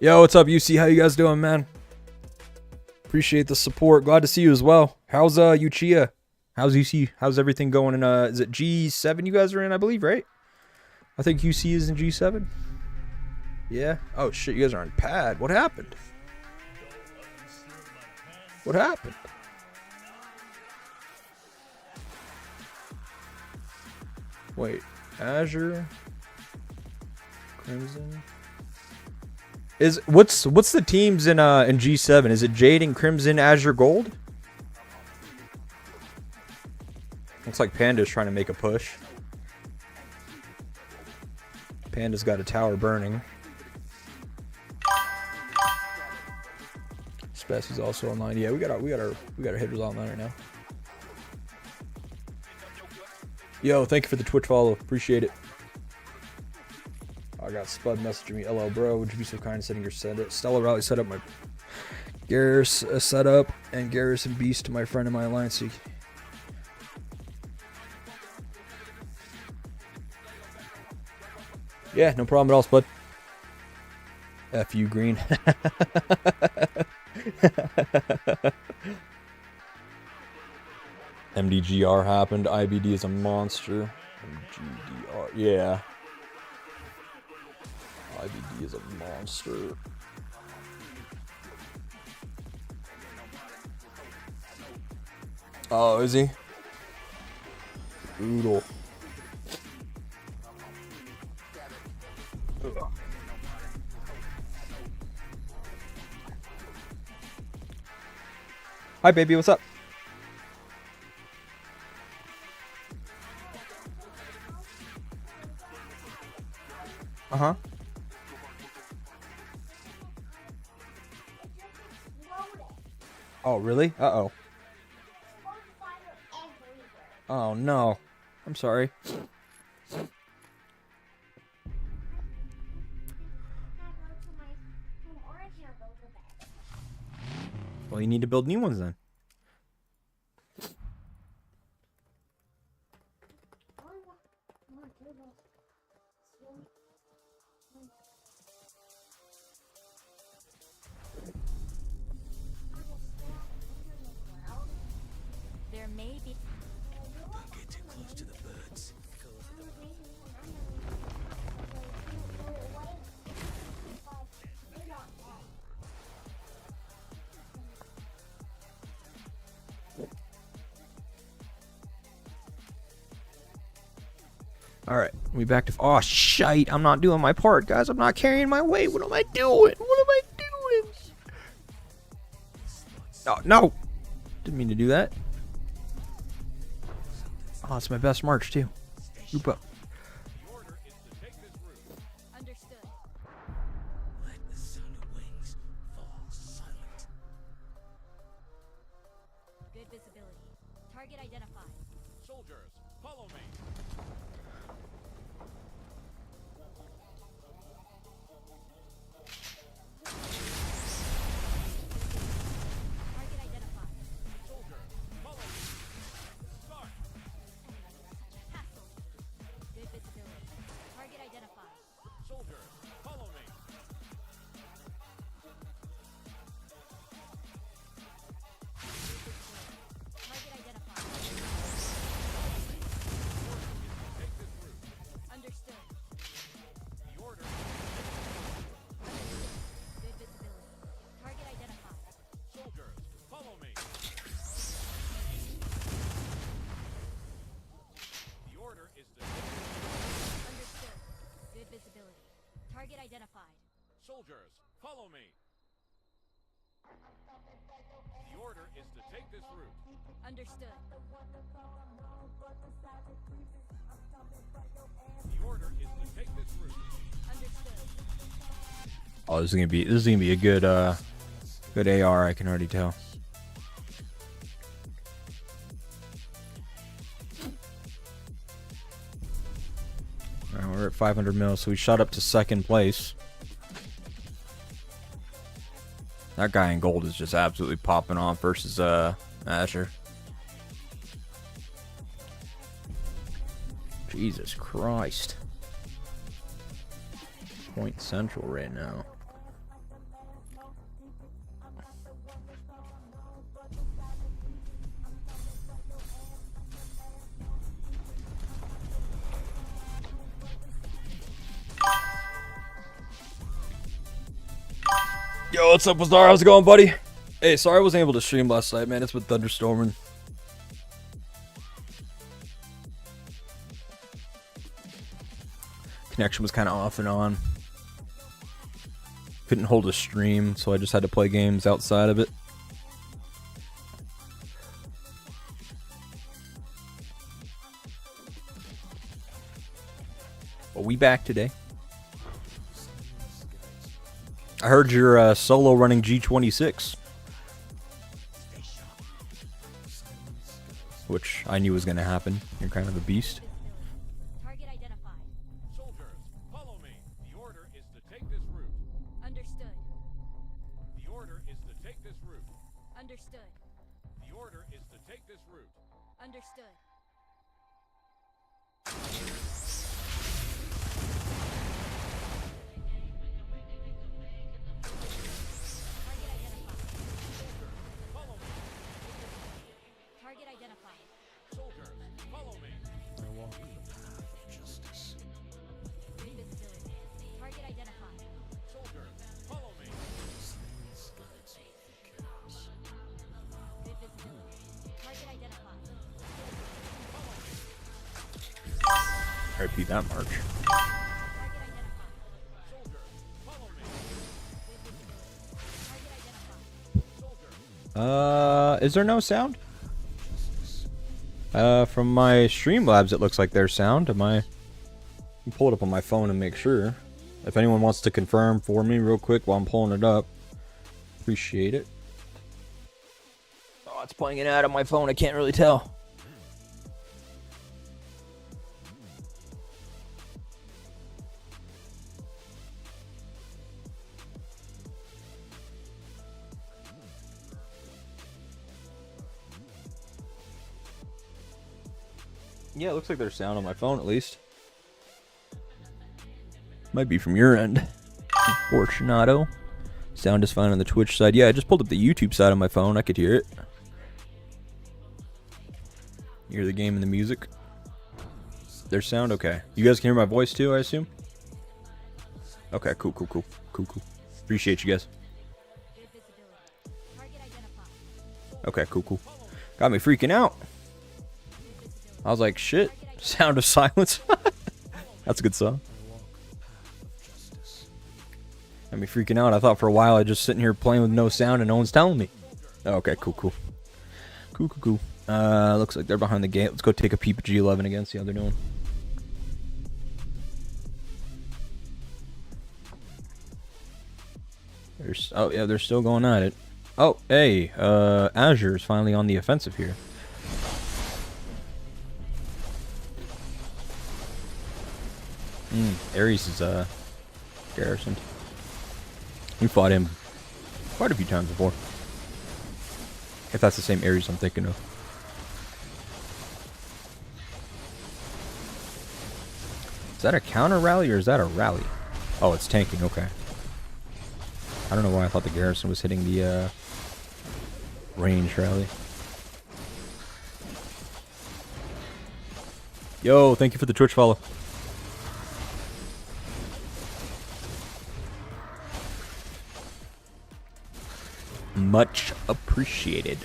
C: Yo, what's up, UC? How you guys doing, man? Appreciate the support. Glad to see you as well. How's Uchiha? How's UC? How's everything going in is it G7 you guys are in, I believe, right? I think UC is in G7. Yeah. Oh shit, you guys are on pad. What happened? What happened? Wait, Azure, Crimson. What's the teams in G7? Is it Jade and Crimson, Azure, Gold? Looks like Panda's trying to make a push. Panda's got a tower burning. Spessy's also online. Yeah, we got our hitters online right now. Yo, thank you for the Twitch follow. Appreciate it. I got Spud messaging me. LL bro, would you be so kind in setting your Stellar Rally setup, my Garrison setup, and Garrison Beast to my friend in my alliance. Yeah, no problem at all, Spud. F you, Green. MDGR happened. IBD is a monster. MGDR. Yeah. IBD is a monster.
B: Oh, is he?
C: Brutal. Hi, baby. What's up? Uh-huh. Oh, really? Uh-oh. Oh, no. I'm sorry. Well, you need to build new ones then. Alright, we back to... Oh, shite. I'm not doing my part, guys. I'm not carrying my weight. What am I doing? What am I doing? Oh, no. Didn't mean to do that. Oh, it's my best march, too. Oop up.
E: The order is to take this route.
D: Understood.
F: Let the sound of wings fall silent.
D: Good visibility. Target identified.
E: Soldiers, follow me.
D: Target identified.
E: Soldiers, follow me. Start.
D: Hassle. Good visibility. Target identified.
E: Soldiers, follow me.
D: Target identified.
E: Take this route.
D: Understood.
E: The order.
D: Good visibility. Target identified.
E: Soldiers, follow me. The order is to take this route.
D: Understood. Good visibility. Target identified.
E: Soldiers, follow me. The order is to take this route.
D: Understood.
E: The order is to take this route.
D: Understood.
C: Oh, this is gonna be a good good AR, I can already tell. Alright, we're at 500 mil, so we shot up to second place. That guy in gold is just absolutely popping off versus Asher. Jesus Christ. Point Central right now.
B: Yo, what's up, Wazdar? How's it going, buddy? Hey, sorry I wasn't able to stream last night, man. It's been thunderstorming.
C: Connection was kind of off and on. Couldn't hold a stream, so I just had to play games outside of it. But we back today. I heard you're solo running G26, which I knew was going to happen. You're kind of a beast.
D: Target identified.
E: Soldiers, follow me. The order is to take this route.
D: Understood.
E: The order is to take this route.
D: Understood.
E: The order is to take this route.
D: Understood. Target identified.
E: Follow me.
D: Target identified.
E: Soldiers, follow me.
F: I walk the path of justice.
D: Good visibility. Target identified.
E: Soldiers, follow me.
F: Silence guides me through chaos.
D: Good visibility. Target identified.
C: I repeat that march.
D: Target identified.
E: Soldiers, follow me.
D: Good visibility. Target identified.
E: Soldiers,
C: Is there no sound? From my Streamlabs, it looks like there's sound. Am I? I can pull it up on my phone and make sure. If anyone wants to confirm for me real quick while I'm pulling it up, appreciate it.
B: Oh, it's playing an ad on my phone. I can't really tell.
C: Yeah, it looks like there's sound on my phone at least. Might be from your end. Fortunato. Sound is fine on the Twitch side. Yeah, I just pulled up the YouTube side on my phone. I could hear it. You hear the game and the music? There's sound? Okay. You guys can hear my voice too, I assume? Okay, cool. Appreciate you guys.
D: Good visibility. Target identified.
C: Okay, cool. Got me freaking out. I was like, shit. Sound of silence.
A: That's a good song.
C: Got me freaking out. I thought for a while I just sitting here playing with no sound and no one's telling me.
A: Oh, okay, cool.
C: Cool. Looks like they're behind the gate. Let's go take a peep at G11 again, see how they're doing. Oh yeah, they're still going at it. Oh, hey, Azure is finally on the offensive here. Ares is Garrison. We fought him quite a few times before. If that's the same Ares I'm thinking of. Is that a counter rally or is that a rally? Oh, it's tanking, okay. I don't know why I thought the Garrison was hitting the range rally. Yo, thank you for the Twitch follow. Much appreciated.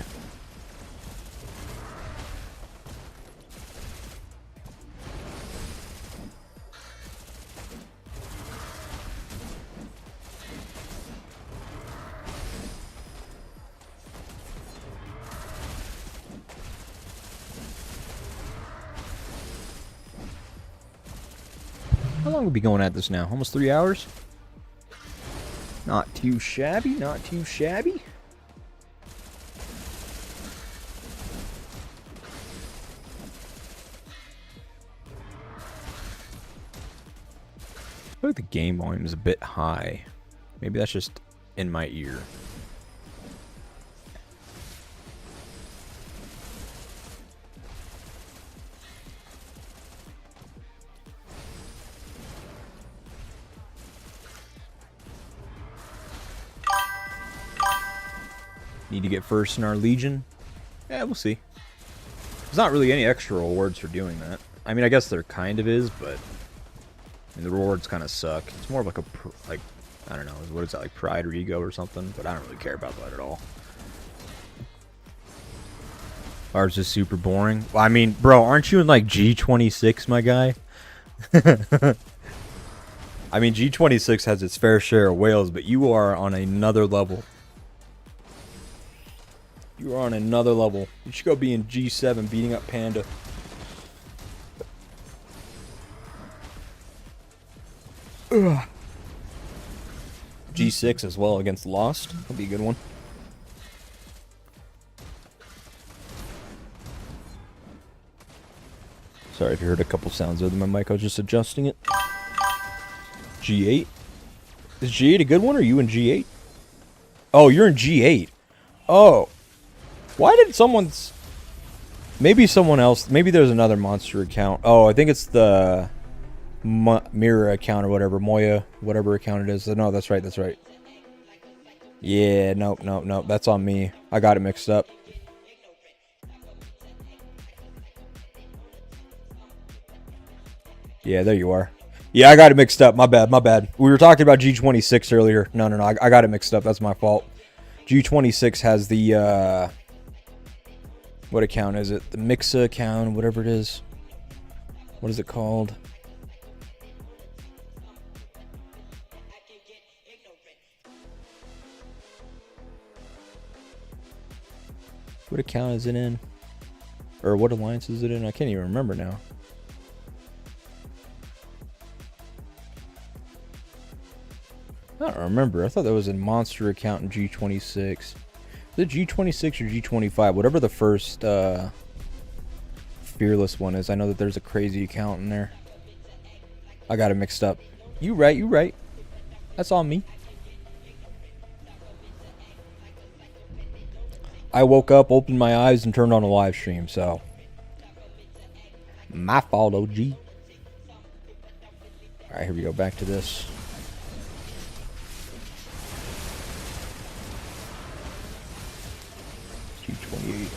C: How long have we been going at this now? Almost 3 hours? Not too shabby, not too shabby. I feel like the game volume is a bit high. Maybe that's just in my ear. Need to get first in our Legion? Yeah, we'll see. There's not really any extra rewards for doing that. I mean, I guess there kind of is, but I mean, the rewards kind of suck. It's more of like a, I don't know, what is that, like pride or ego or something? But I don't really care about that at all. Ours is super boring. Well, I mean, bro, aren't you in like G26, my guy? I mean, G26 has its fair share of whales, but you are on another level. You are on another level. You should go be in G7 beating up Panda. Ugh. G6 as well against Lost. That'll be a good one. Sorry if you heard a couple sounds of my mic. I was just adjusting it. G8. Is G8 a good one, or are you in G8? Oh, you're in G8. Oh. Why did someone's... Maybe someone else... Maybe there's another monster account. Oh, I think it's the... Mirror account or whatever. Moya, whatever account it is. No, that's right, that's right. Yeah, nope. That's on me. I got it mixed up. Yeah, there you are. Yeah, I got it mixed up. My bad. We were talking about G26 earlier. No. I got it mixed up. That's my fault. G26 has the... What account is it? The Mixa account, whatever it is. What is it called? What account is it in? Or what alliance is it in? I can't even remember now. I don't remember. I thought that was a monster account in G26. Is it G26 or G25? Whatever the first fearless one is. I know that there's a crazy account in there. I got it mixed up. You right. That's on me. I woke up, opened my eyes, and turned on a live stream, so... My fault, OG. Alright, here we go. Back to this. G28.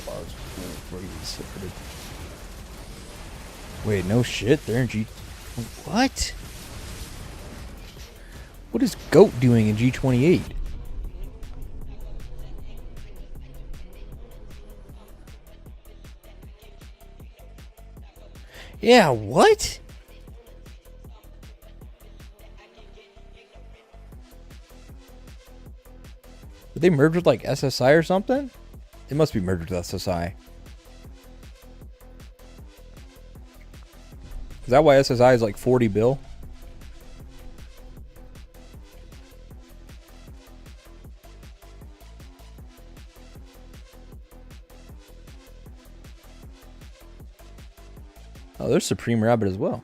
C: Wait, no shit. They're in G... What? What is GOAT doing in G28? Yeah, what? Did they merge with like SSI or something? It must be merged with SSI. Is that why SSI is like 40 bill? Oh, there's Supreme Rabbit as well.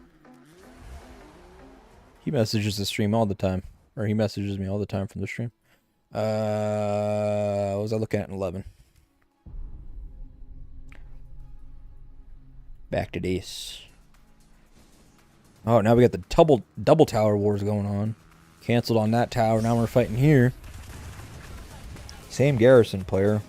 C: He messages the stream all the time. Or he messages me all the time from the stream. What was I looking at in 11? Back to this. Oh, now we got the double tower wars going on. Canceled on that tower. Now we're fighting here. Same Garrison player.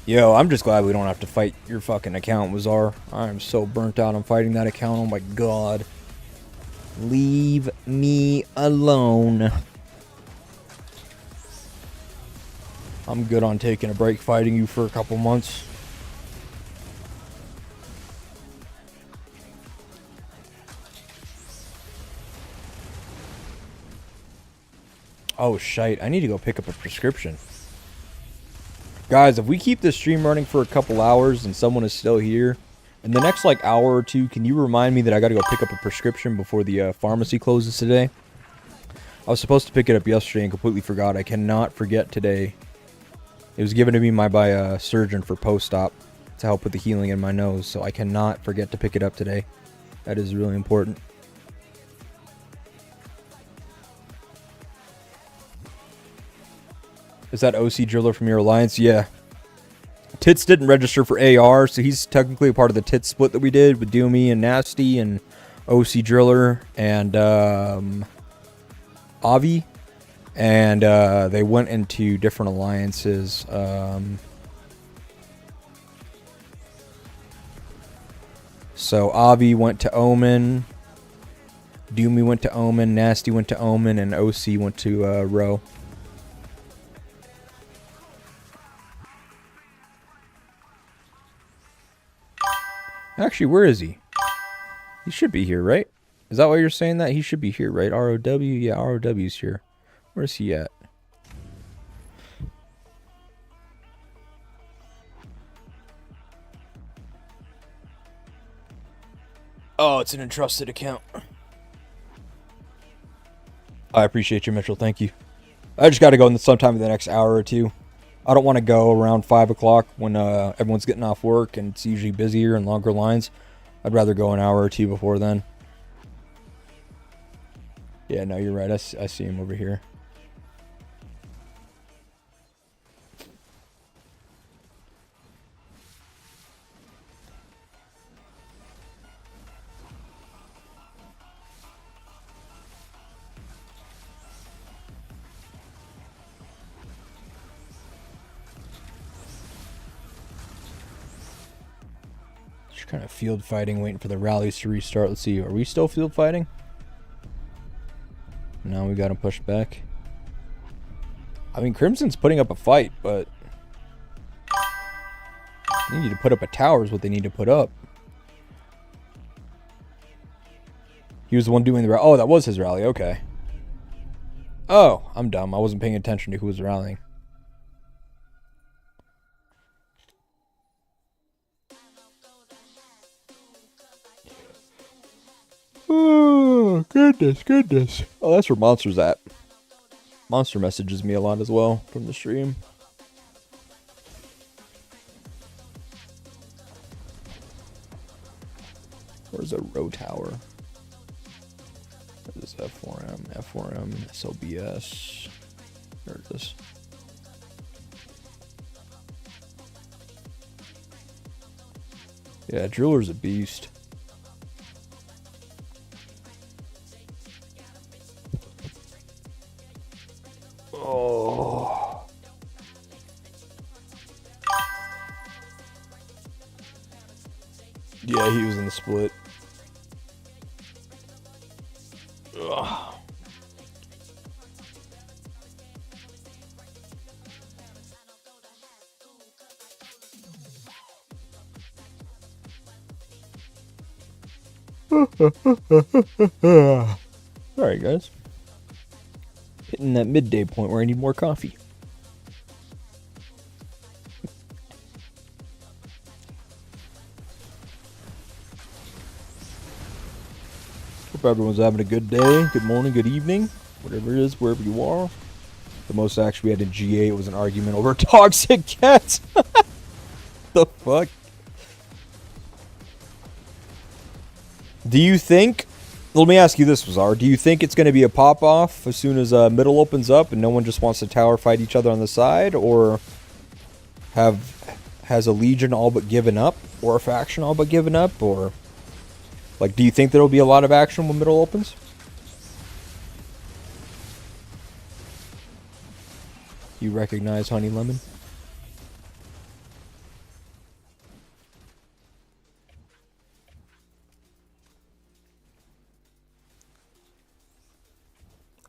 C: Yo, I'm just glad we don't have to fight your fucking account, Wazar. I'm so burnt out on fighting that account. Oh my god. Leave me alone. I'm good on taking a break fighting you for a couple months. Oh, shite. I need to go pick up a prescription. Guys, if we keep this stream running for a couple hours and someone is still here, in the next, like, hour or two, can you remind me that I gotta go pick up a prescription before the pharmacy closes today? I was supposed to pick it up yesterday and completely forgot. I cannot forget today. It was given to me by a surgeon for post-op to help with the healing in my nose, so I cannot forget to pick it up today. That is really important. Is that OC Driller from your alliance? Yeah. Tits didn't register for AR, so he's technically a part of the Tits split that we did with Doomy and Nasty and OC Driller and Avi. And they went into different alliances. So Avi went to Omen. Doomy went to Omen. Nasty went to Omen. And OC went to Row. Actually, where is he? He should be here, right? Is that why you're saying that? He should be here, right? ROW? Yeah, ROW's here. Where's he at? Oh, it's an entrusted account. I appreciate you, Mitchell. Thank you. I just got to go in sometime in the next hour or two. I don't want to go around 5 o'clock when everyone's getting off work and it's usually busier and longer lines. I'd rather go an hour or two before then. Yeah, no, you're right. I see him over here. Kind of field fighting, waiting for the rallies to restart. Let's see, are we still field fighting? No, we got him pushed back. I mean, Crimson's putting up a fight, but they need to put up a tower is what they need to put up. He was the one doing the rally. Oh, that was his rally. Okay. Oh, I'm dumb. I wasn't paying attention to who was rallying. Oh, goodness. Oh, that's where Monster's at. Monster messages me a lot as well from the stream. Where's a row tower? There's F4M, SOBS. There it is. Yeah, Driller's a beast. Oh. Yeah, he was in the split. Ugh. Alright, guys. Hitting that midday point where I need more coffee. Hope everyone's having a good day, good morning, good evening, whatever it is, wherever you are. The most action we had in G8 was an argument over toxic cats. The fuck? Do you think... Let me ask you this, Wazar. Do you think it's going to be a pop-off as soon as middle opens up and no one just wants to tower fight each other on the side? Or has a legion all but given up? Or a faction all but given up? Or... Like, do you think there'll be a lot of action when middle opens? You recognize Honey Lemon?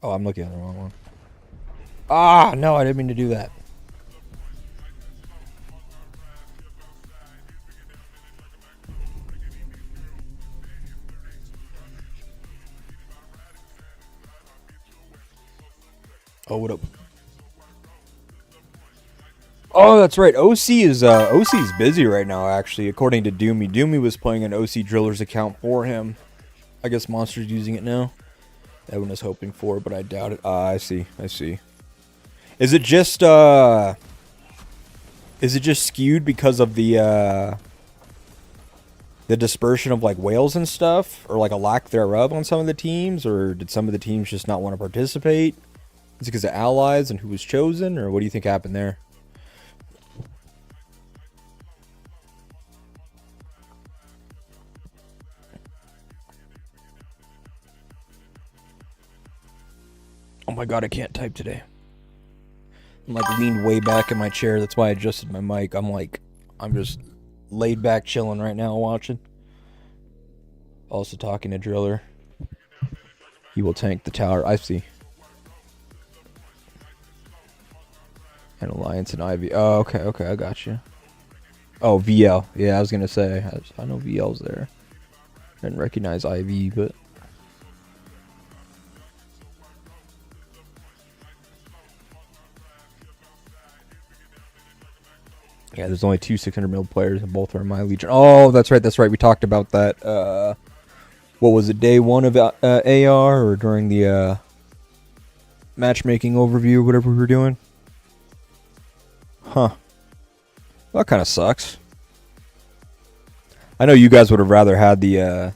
C: Oh, I'm looking at the wrong one. Ah, no, I didn't mean to do that. Oh, what up? Oh, that's right. OC is busy right now, actually, according to Doomy. Doomy was playing an OC Driller's account for him. I guess Monster's using it now. Everyone is hoping for it, but I doubt it. I see. Is it just skewed because of the dispersion of like whales and stuff, or like a lack thereof on some of the teams, or did some of the teams just not want to participate? Is it because of allies and who was chosen, or what do you think happened there? Oh my god, I can't type today. I'm like leaned way back in my chair. That's why I adjusted my mic. I'm just laid back chilling right now watching. Also talking to Driller. He will tank the tower. I see. And Alliance and Ivy. Oh, okay, I got you. Oh, VL. Yeah, I was gonna say. I know VL's there. Didn't recognize Ivy, but... Yeah, there's only 2 600 mil players, and both are in my legion. Oh, that's right. We talked about that. What was it, day 1 of AR, or during the matchmaking overview, or whatever we were doing? Huh. Well, that kind of sucks. I know you guys would have rather had the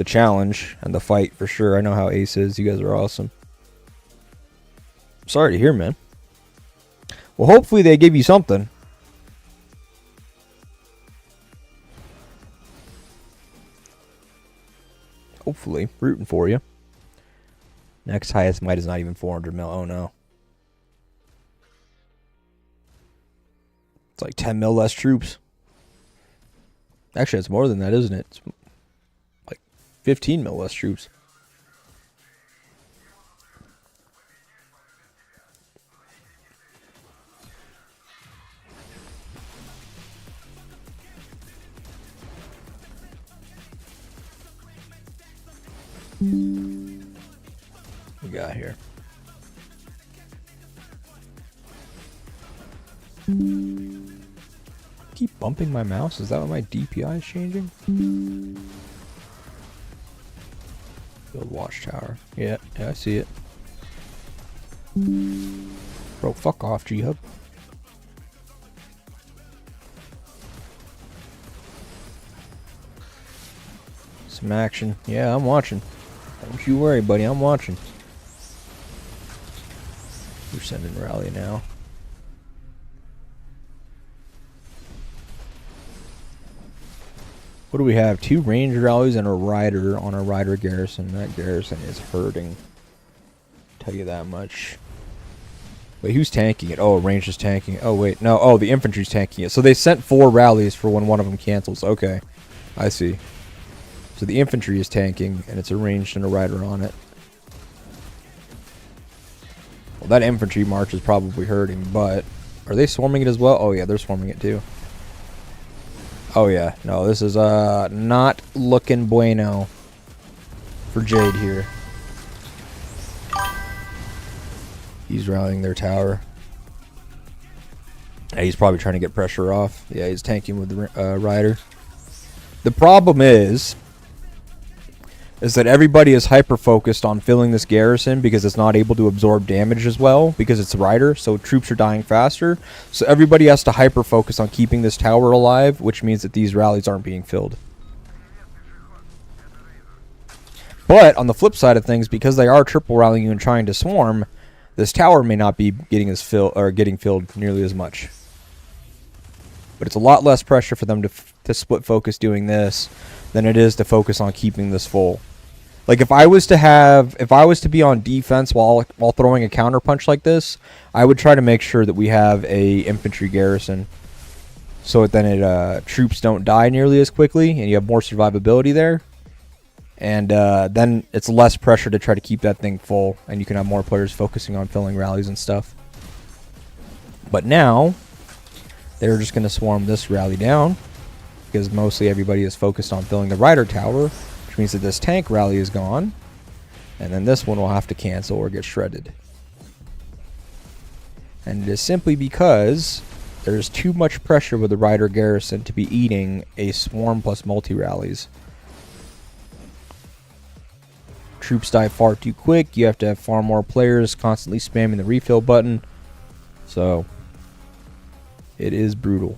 C: challenge and the fight for sure. I know how Ace is. You guys are awesome. Sorry to hear, man. Well, hopefully they give you something. Hopefully. Rooting for you. Next highest might is not even 400 mil. Oh, no. It's like 10 mil less troops. Actually, it's more than that, isn't it? It's like 15 mil less troops. We got here. Keep bumping my mouse? Is that what my DPI is changing? Build watchtower. Yeah, I see it. Bro, fuck off, G-Hub. Some action. Yeah, I'm watching. Don't you worry, buddy. I'm watching. We're sending rally now. What do we have? 2 range rallies and a rider on a rider Garrison. That Garrison is hurting. Tell you that much. Wait, who's tanking it? Oh, range is tanking it. Oh, wait. No. Oh, the infantry's tanking it. So they sent 4 rallies for when one of them cancels. Okay. I see. So the infantry is tanking, and it's a ranged and a rider on it. Well, that infantry march is probably hurting, but... Are they swarming it as well? Oh, yeah, they're swarming it too. Oh yeah, no, this is not looking bueno for Jade here. He's rallying their tower. Yeah, he's probably trying to get pressure off. Yeah, he's tanking with the rider. The problem is that everybody is hyper focused on filling this garrison because it's not able to absorb damage as well because it's a rider, so troops are dying faster. So everybody has to hyper focus on keeping this tower alive, which means that these rallies aren't being filled. But on the flip side of things, because they are triple rallying and trying to swarm, this tower may not be getting getting filled nearly as much. But it's a lot less pressure for them to split focus doing this than it is to focus on keeping this full. Like if I was to be on defense while throwing a counter punch like this, I would try to make sure that we have a infantry garrison, so that then troops don't die nearly as quickly, and you have more survivability there. And then it's less pressure to try to keep that thing full, and you can have more players focusing on filling rallies and stuff. But now they're just going to swarm this rally down, because mostly everybody is focused on filling the rider tower, which means that this tank rally is gone, and then this one will have to cancel or get shredded. And it is simply because there's too much pressure with the rider garrison to be eating a swarm plus multi-rallies. Troops die far too quick, you have to have far more players constantly spamming the refill button, so it is brutal.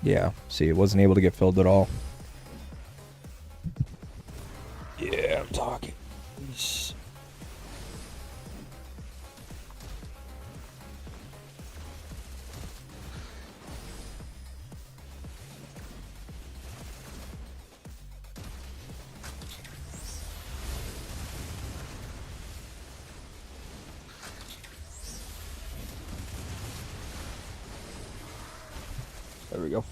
C: Yeah, see, it wasn't able to get filled at all. Yeah, I'm talking. There we go.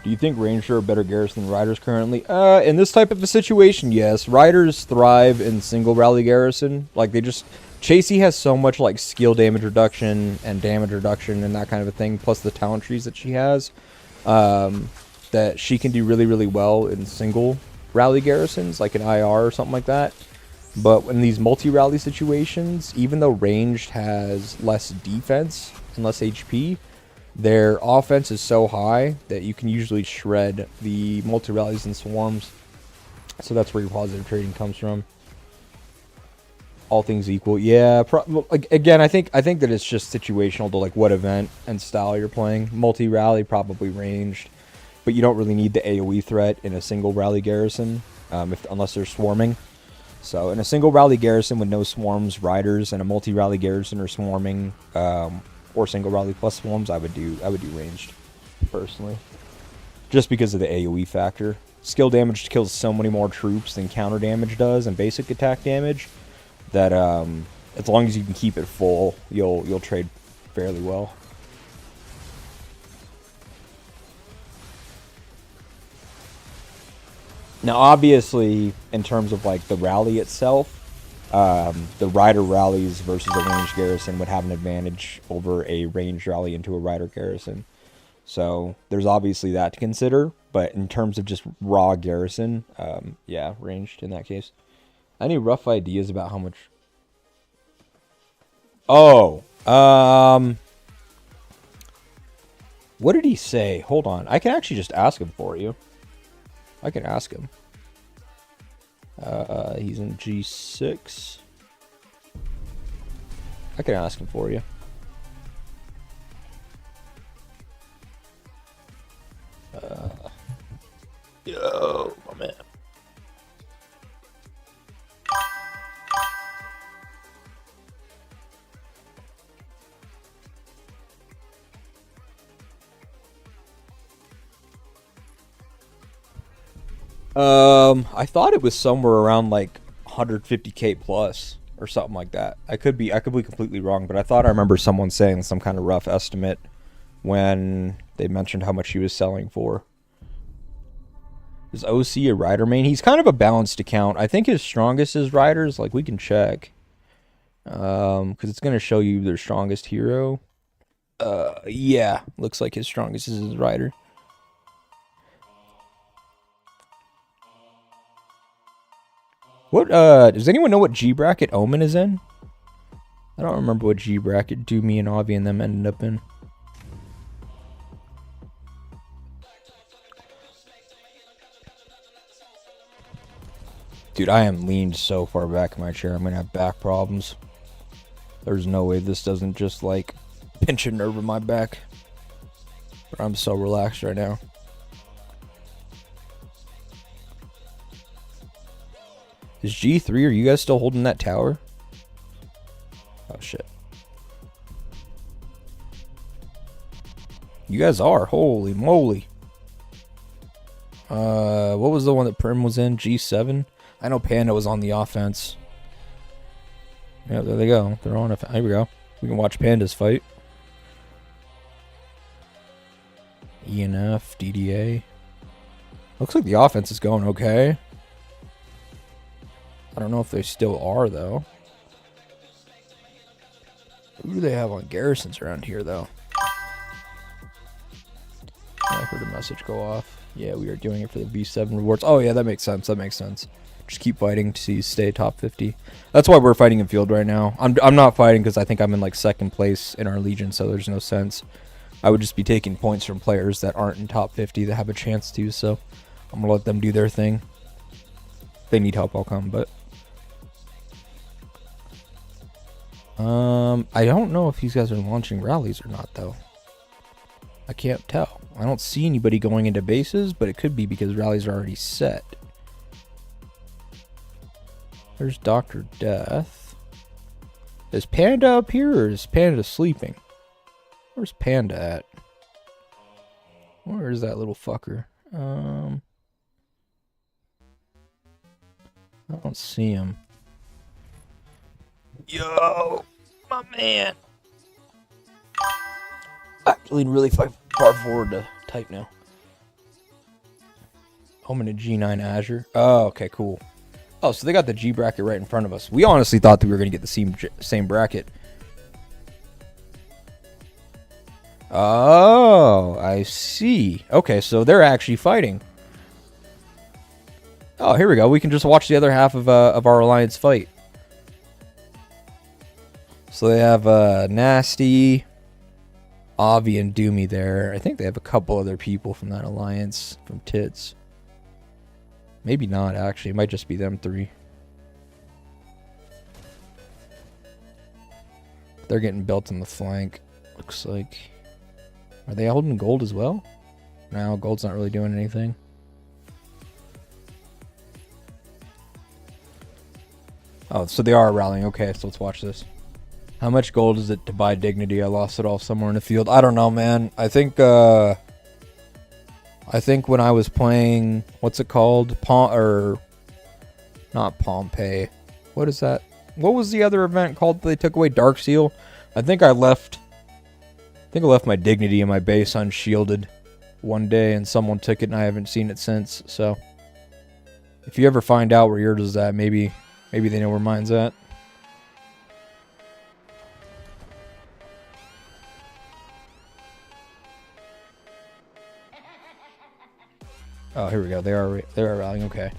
C: Do you think Ranger are better garrison than Riders currently? In this type of a situation, yes. Riders thrive in single rally garrison. Like, they just... Chasey has so much, like, skill damage reduction and damage reduction and that kind of a thing, plus the talent trees that she has, that she can do really, really well in single rally garrisons, like an IR or something like that. But in these multi-rally situations, even though ranged has less defense and less HP, their offense is so high that you can usually shred the multi-rallies and swarms. So that's where your positive trading comes from. All things equal, yeah. Again, I think that it's just situational to like what event and style you're playing. Multi-rally, probably ranged, but you don't really need the AoE threat in a single rally garrison, unless they're swarming. So in a single rally garrison with no swarms, riders, and a multi-rally garrison or swarming, or single rally plus swarms, I would do ranged, personally. Just because of the AoE factor. Skill damage kills so many more troops than counter damage does and basic attack damage, that as long as you can keep it full, you'll trade fairly well. Now obviously, in terms of like the rally itself, the rider rallies versus a ranged garrison would have an advantage over a ranged rally into a rider garrison. So there's obviously that to consider, but in terms of just raw garrison, yeah, ranged in that case. Any rough ideas about how much? Oh, what did he say? Hold on, I can actually just ask him for you. I can ask him. He's in G6. I can ask him for you. Yo, my man. I thought it was somewhere around like 150k plus or something like that. I could be completely wrong, but I thought I remember someone saying some kind of rough estimate when they mentioned how much he was selling for. Is OC a rider main? He's kind of a balanced account. I think his strongest is riders. Like, we can check. Because it's going to show you their strongest hero. Yeah. Looks like his strongest is his rider. What, does anyone know what G bracket Omen is in? I don't remember what G bracket Doomy and Avi and them ended up in. Dude, I am leaned so far back in my chair, I'm gonna have back problems. There's no way this doesn't just, like, pinch a nerve in my back. But I'm so relaxed right now. Is G3, are you guys still holding that tower? Oh, shit. You guys are. Holy moly. What was the one that Prim was in? G7? I know Panda was on the offense. Yeah, there they go. They're on. Here we go. We can watch Pandas fight. ENF, DDA. Looks like the offense is going okay. I don't know if they still are, though. Who do they have on Garrisons around here, though? I heard a message go off. Yeah, we are doing it for the V7 rewards. Oh, yeah, that makes sense. That makes sense. Just keep fighting to stay top 50. That's why we're fighting in field right now. I'm not fighting because I think I'm in, like, second place in our Legion, so there's no sense. I would just be taking points from players that aren't in top 50 that have a chance to, so I'm going to let them do their thing. If they need help, I'll come, but... I don't know if these guys are launching rallies or not, though. I can't tell. I don't see anybody going into bases, but it could be because rallies are already set. There's Dr. Death. Is Panda up here, or is Panda sleeping? Where's Panda at? Where is that little fucker? I don't see him. Yo, my man. I lean really far forward to type now. Omen to G9 Azure. Oh, okay, cool. Oh, so they got the G bracket right in front of us. We honestly thought that we were going to get the same bracket. Oh, I see. Okay, so they're actually fighting. Oh, here we go. We can just watch the other half of our alliance fight. So they have Nasty, Avi, and Doomy there. I think they have a couple other people from that alliance from Tits. Maybe not, actually. It might just be them three. They're getting built on the flank, looks like. Are they holding gold as well? No, gold's not really doing anything. Oh, so they are rallying. Okay, so let's watch this. How much gold is it to buy dignity? I lost it all somewhere in the field. I don't know, man. I think when I was playing, what's it called? Not Pompeii. What is that? What was the other event called that they took away? Dark Seal? I think I left my dignity in my base unshielded one day and someone took it and I haven't seen it since. So if you ever find out where yours is at, maybe they know where mine's at. Oh, here we go. They are rallying. Okay.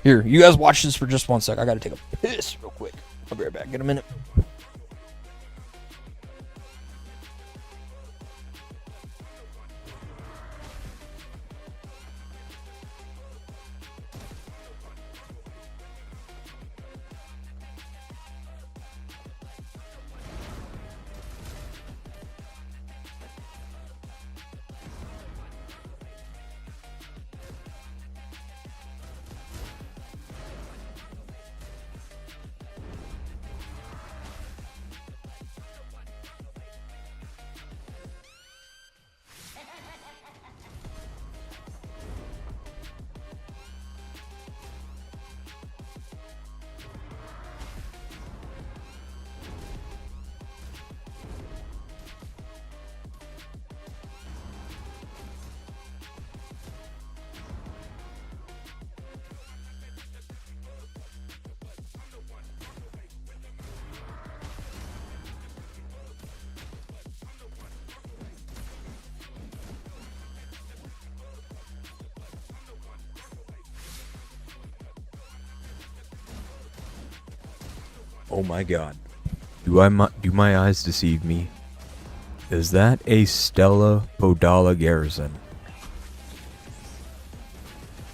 C: Here, you guys watch this for just 1 sec. I gotta take a piss real quick. I'll be right back in a minute. Oh my god. Do my eyes deceive me? Is that a Stella Bodala Garrison?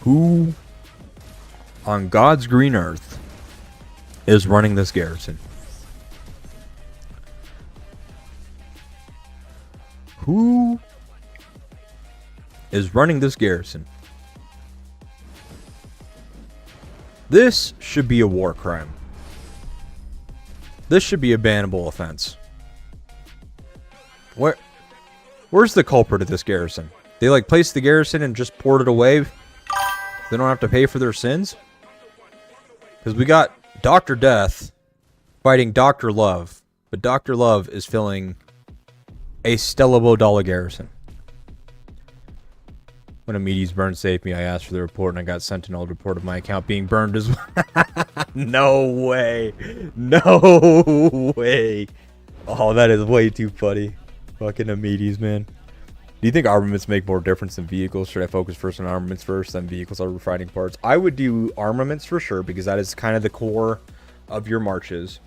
C: Who on God's green earth is running this garrison? Who is running this garrison? This should be a war crime. This should be a bannable offense. Where's the culprit of this garrison? They like placed the garrison and just poured it away. They don't have to pay for their sins? Because we got Dr. Death fighting Dr. Love, but Dr. Love is filling a Stella Bodala garrison. When a Medes burn saved me, I asked for the report and I got Sentinel report of my account being burned as well. No way. No way. Oh, that is way too funny. Fucking Medes, man. Do you think armaments make more difference than vehicles? Should I focus first on armaments first, then vehicles or refining parts? I would do armaments for sure, because that is kind of the core of your marches.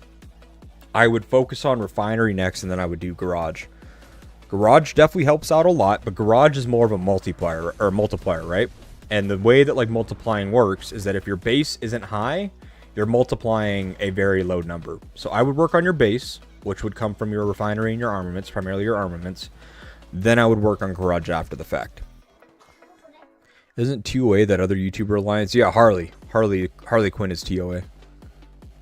C: I would focus on refinery next, and then I would do garage. Garage definitely helps out a lot, but garage is more of a multiplier, right? And the way that like multiplying works is that if your base isn't high, you're multiplying a very low number. So I would work on your base, which would come from your refinery and your armaments, primarily your armaments. Then I would work on garage after the fact. Isn't TOA that other YouTuber alliance? Yeah, Harley Quinn is TOA.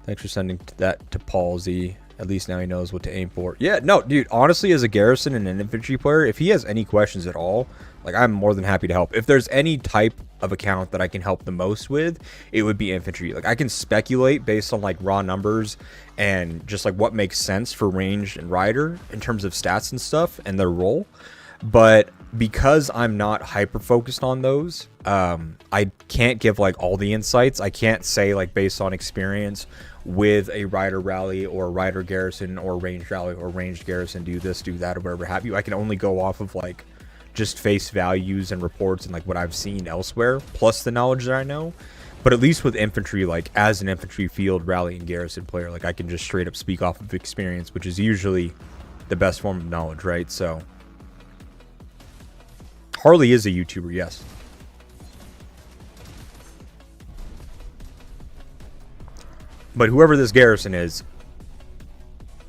C: Thanks for sending that to Paul Z. At least now he knows what to aim for. Yeah, no, dude, honestly, as a Garrison and an infantry player, if he has any questions at all, like, I'm more than happy to help. If there's any type of account that I can help the most with, it would be infantry. Like, I can speculate based on, like, raw numbers and just, like, what makes sense for ranged and rider in terms of stats and stuff and their role. But because I'm not hyper-focused on those, I can't give, like, all the insights. I can't say, like, based on experience with a rider rally or a rider garrison or ranged rally or ranged garrison, do this, do that, or whatever have you. I can only go off of like just face values and reports and like what I've seen elsewhere, plus the knowledge that I know. But at least with infantry, like as an infantry field rally and garrison player, like I can just straight up speak off of experience, which is usually the best form of knowledge, right? So Harley is a YouTuber, yes. But whoever this Garrison is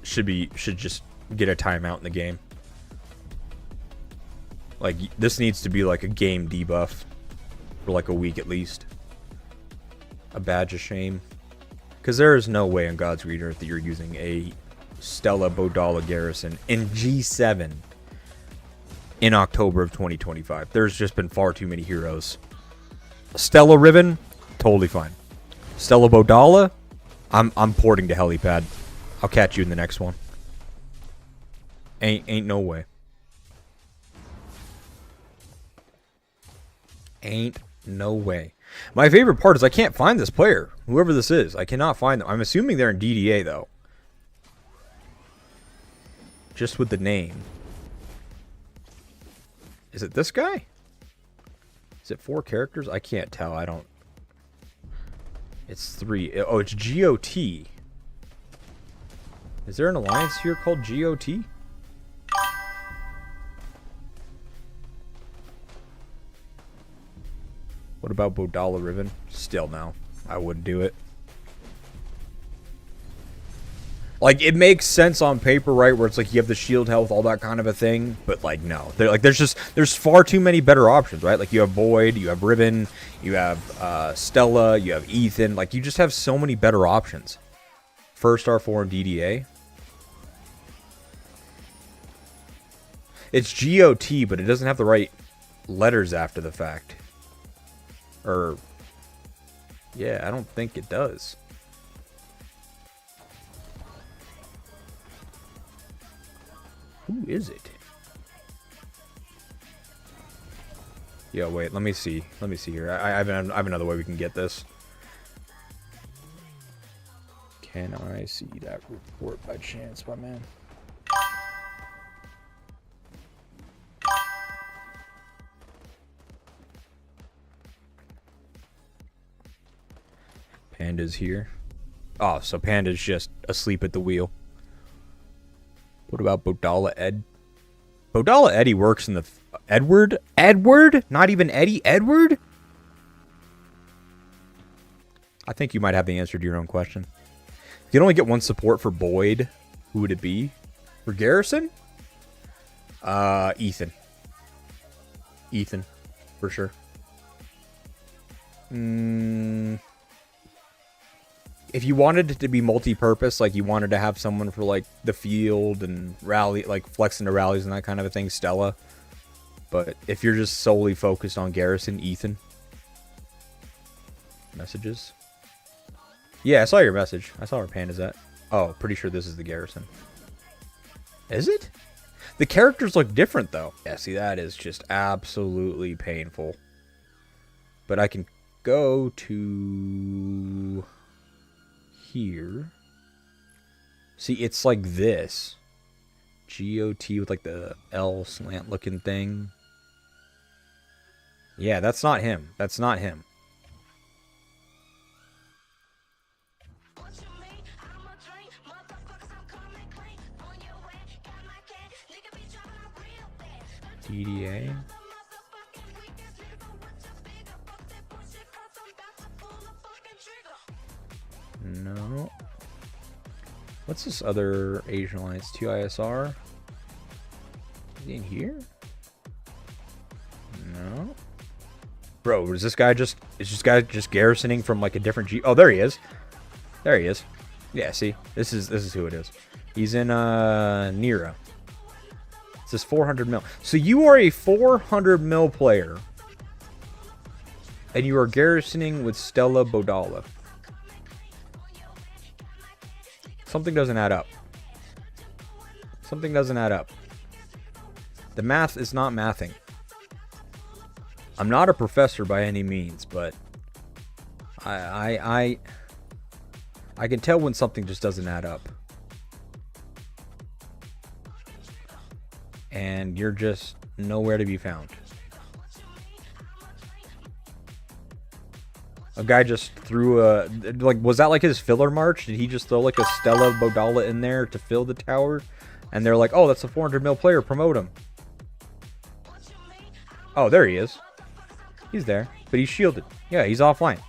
C: should just get a timeout in the game. Like, this needs to be like a game debuff for like a week at least. A badge of shame. Because there is no way on God's green earth that you're using a Stella Bodala Garrison in G7 in October of 2025. There's just been far too many heroes. Stella Riven, totally fine. Stella Bodala, I'm porting to helipad. I'll catch you in the next one. Ain't no way. Ain't no way. My favorite part is I can't find this player. Whoever this is, I cannot find them. I'm assuming they're in DDA though. Just with the name. Is it this guy? Is it 4 characters? I can't tell. I don't. It's 3. Oh, it's GOT. Is there an alliance here called GOT? What about Bodala Riven? Still no. I wouldn't do it. Like, it makes sense on paper, right? Where it's like you have the shield health, all that kind of a thing. But, like, no. There's far too many better options, right? Like, you have Boyd, you have Riven, you have Stella, you have Ethan. Like, you just have so many better options. First R4 and DDA. It's GOT, but it doesn't have the right letters after the fact. Or, yeah, I don't think it does. Who is it? Yeah, wait, let me see. Let me see here. I have another way we can get this. Can I see that report by chance, my man? Panda's here. Oh, so Panda's just asleep at the wheel. What about Bodala Ed? Bodala Eddie works in the... Edward? Edward? Not even Eddie? Edward? I think you might have the answer to your own question. If you could only get one support for Boyd, who would it be? For Garrison? Ethan. Ethan, for sure. If you wanted it to be multi-purpose, like you wanted to have someone for like the field and rally, like flex into rallies and that kind of a thing, Stella. But if you're just solely focused on Garrison, Ethan. Messages. Yeah, I saw your message. I saw where Panda's at. Oh, pretty sure this is the Garrison. Is it? The characters look different though. Yeah, see, that is just absolutely painful. But I can go to here. See, it's like this. GOT with like the L slant looking thing. Yeah, that's not him. That's not him. DDA. No. What's this other Asian Alliance? 2 ISR? Is he in here? No. Bro, is this guy just... Is this guy just garrisoning from like a different G... Oh, there he is. There he is. Yeah, see? This is who it is. He's in Nira. It says 400 mil. So you are a 400 mil player. And you are garrisoning with Stella Bodala. Something doesn't add up. Something doesn't add up. The math is not mathing. I'm not a professor by any means, but I can tell when something just doesn't add up. And you're just nowhere to be found. A guy just threw a... Like, was that like his filler march? Did he just throw like a Stella Bodala in there to fill the tower? And they're like, oh, that's a 400 mil player. Promote him. Oh, there he is. He's there. But he's shielded. Yeah, he's offline.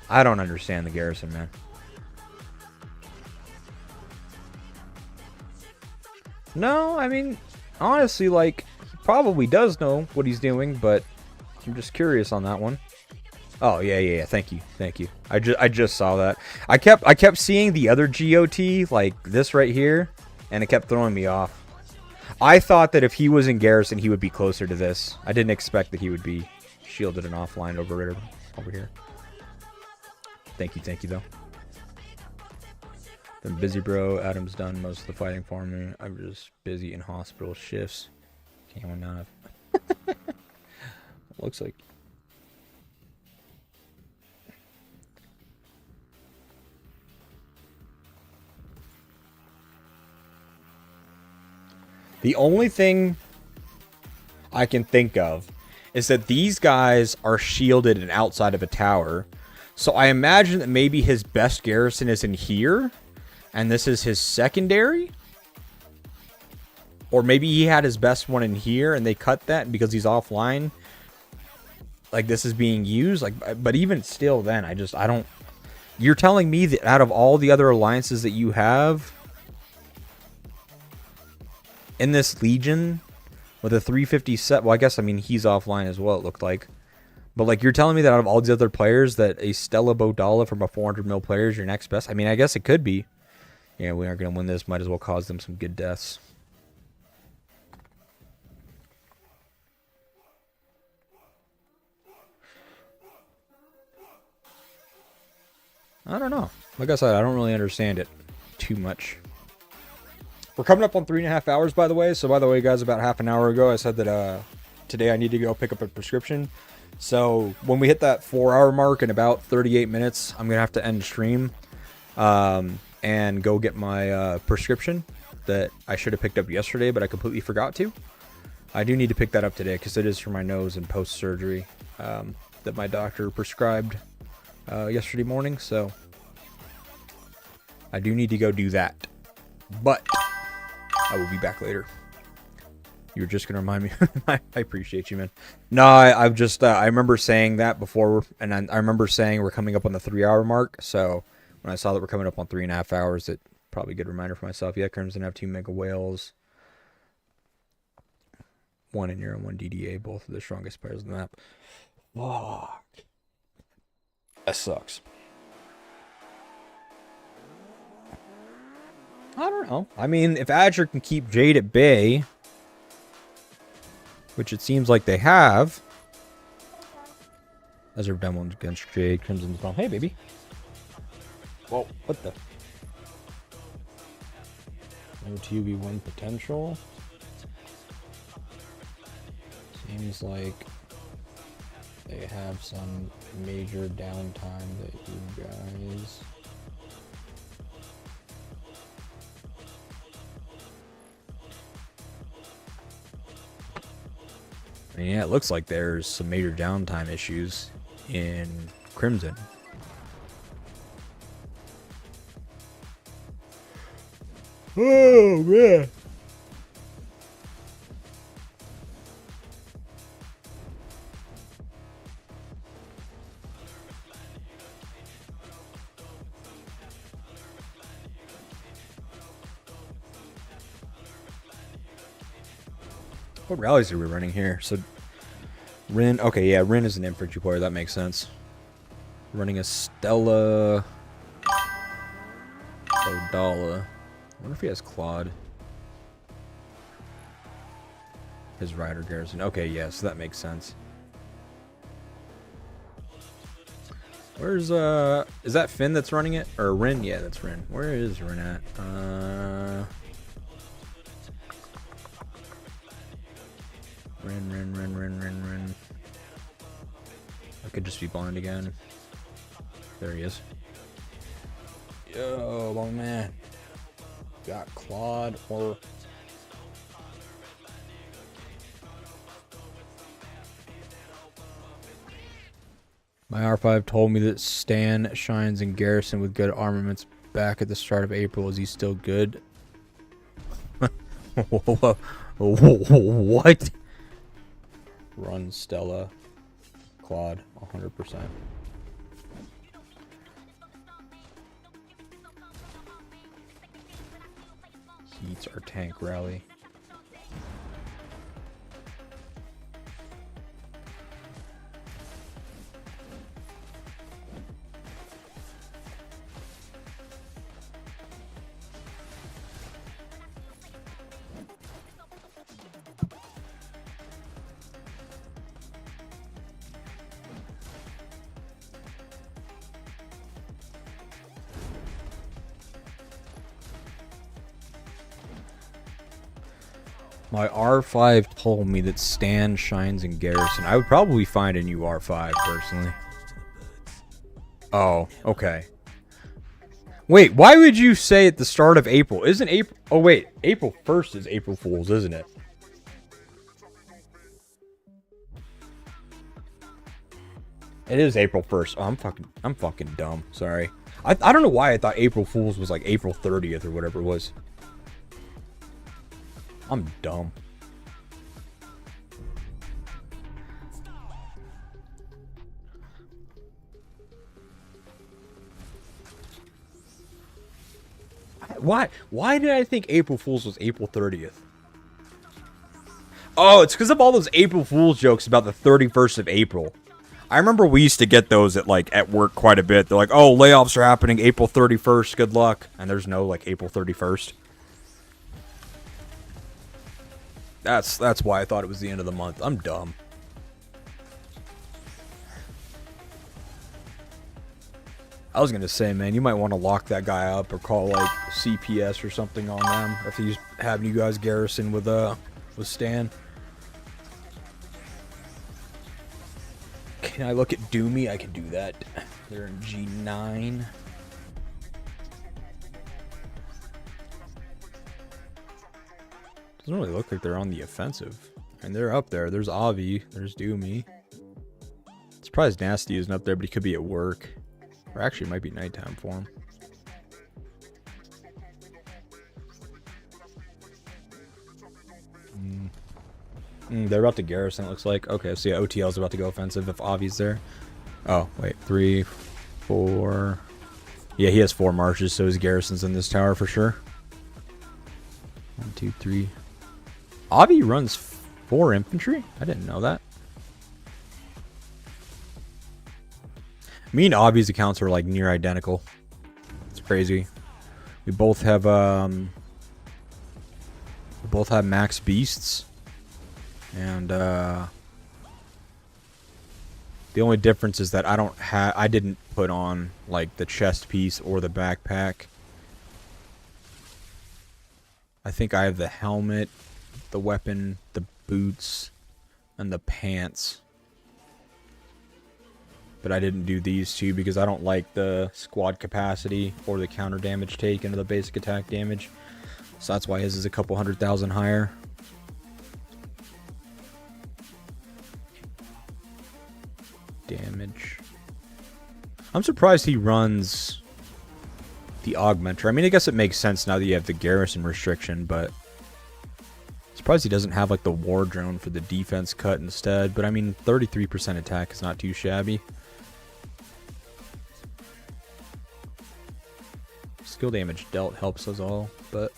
C: I don't understand the Garrison, man. No, I mean... Honestly, like, he probably does know what he's doing, but I'm just curious on that one. Oh, yeah. Thank you. I just saw that. I kept seeing the other GOT, like this right here, and it kept throwing me off. I thought that if he was in Garrison, he would be closer to this. I didn't expect that he would be shielded and offline over here. Thank you, though. Been busy, bro. Adam's done most of the fighting for me. I'm just busy in hospital shifts. Can't win none of. Looks like. The only thing I can think of is that these guys are shielded and outside of a tower. So I imagine that maybe his best garrison is in here. And this is his secondary? Or maybe he had his best one in here and they cut that because he's offline. Like this is being used. Like, but even still then, I don't... You're telling me that out of all the other alliances that you have in this Legion with a 350 set... Well, I guess, I mean, he's offline as well, it looked like. But like, you're telling me that out of all these other players that a Stella Bodala from a 400 mil player is your next best? I mean, I guess it could be. Yeah, we aren't going to win this. Might as well cause them some good deaths. I don't know. Like I said, I don't really understand it too much. We're coming up on 3.5 hours, by the way. So, by the way, guys, about half an hour ago, I said that today I need to go pick up a prescription. So, when we hit that 4-hour mark in about 38 minutes, I'm going to have to end stream. And go get my prescription that I should have picked up yesterday, but I completely forgot to. I do need to pick that up today because it is for my nose and post-surgery that my doctor prescribed yesterday morning. So I do need to go do that. But I will be back later. You were just gonna remind me. I appreciate you, man. No, I've just I remember saying that before, and I remember saying we're coming up on the 3-hour mark. So when I saw that we're coming up on 3.5 hours, it probably a good reminder for myself. Yeah, Crimson have 2 mega whales, 1 in and 1 DDA, both of the strongest players on the map. Fuck. That sucks. I don't know. I mean, if Azure can keep Jade at bay, which it seems like they have. Azure demo against Jade, Crimson's bomb. Hey, baby. Whoa, what the? No TUB1 potential. Seems like they have some major downtime that you guys... I mean, yeah, it looks like there's some major downtime issues in Crimson. Oh, man. What rallies are we running here? So, Rin. Okay, yeah, Rin is an infantry player. That makes sense. Running a Stella. Odala. I wonder if he has Claude. His rider Garrison. Okay, yeah, so that makes sense. Where's is that Finn that's running it? Or Rin? Yeah, that's Rin. Where is Rin at? Rin. I could just be blind again. There he is. Yo, long man. Got Claude or... My R5 told me that Stan shines in Garrison with good armaments back at the start of April. Is he still good? What? Run Stella. Claude, 100%. Heats our tank rally. My R5 told me that Stan shines in Garrison. I would probably find a new R5 personally. Oh, okay. Wait, why would you say at the start of April? Isn't April... Oh, wait. April 1st is April Fool's, isn't it? It is April 1st. Oh, I'm fucking dumb. Sorry. I don't know why I thought April Fool's was like April 30th or whatever it was. I'm dumb. Why did I think April Fool's was April 30th? Oh, it's because of all those April Fool's jokes about the 31st of April. I remember we used to get those at work quite a bit. They're like, "Oh, layoffs are happening April 31st. Good luck." And there's no like April 31st. That's why I thought it was the end of the month. I'm dumb. I was gonna say, man, you might want to lock that guy up or call like CPS or something on them if he's having you guys garrison with Stan. Can I look at Doomy? I can do that. They're in G9. Doesn't really look like they're on the offensive. And they're up there. There's Avi. There's Doomy. Surprised Nasty isn't up there, but he could be at work. Or actually, it might be nighttime for him. They're about to Garrison, it looks like. Okay, so yeah, OTL's about to go offensive if Avi's there. Oh, wait. 3, 4... Yeah, he has 4 marshes, so his Garrison's in this tower for sure. 1, 2, 3. Avi runs 4 infantry? I didn't know that. Me and Avi's accounts are like near identical. It's crazy. We both have max beasts. And the only difference is that I didn't put on like the chest piece or the backpack. I think I have the helmet, the weapon, the boots, and the pants. But I didn't do these two because I don't like the squad capacity or the counter damage taken or the basic attack damage. So that's why his is a couple 100,000 higher. Damage. I'm surprised he runs the augmenter. I mean, I guess it makes sense now that you have the garrison restriction, but surprised he doesn't have like the war drone for the defense cut instead. But I mean, 33% attack is not too shabby. Skill damage dealt helps us all, but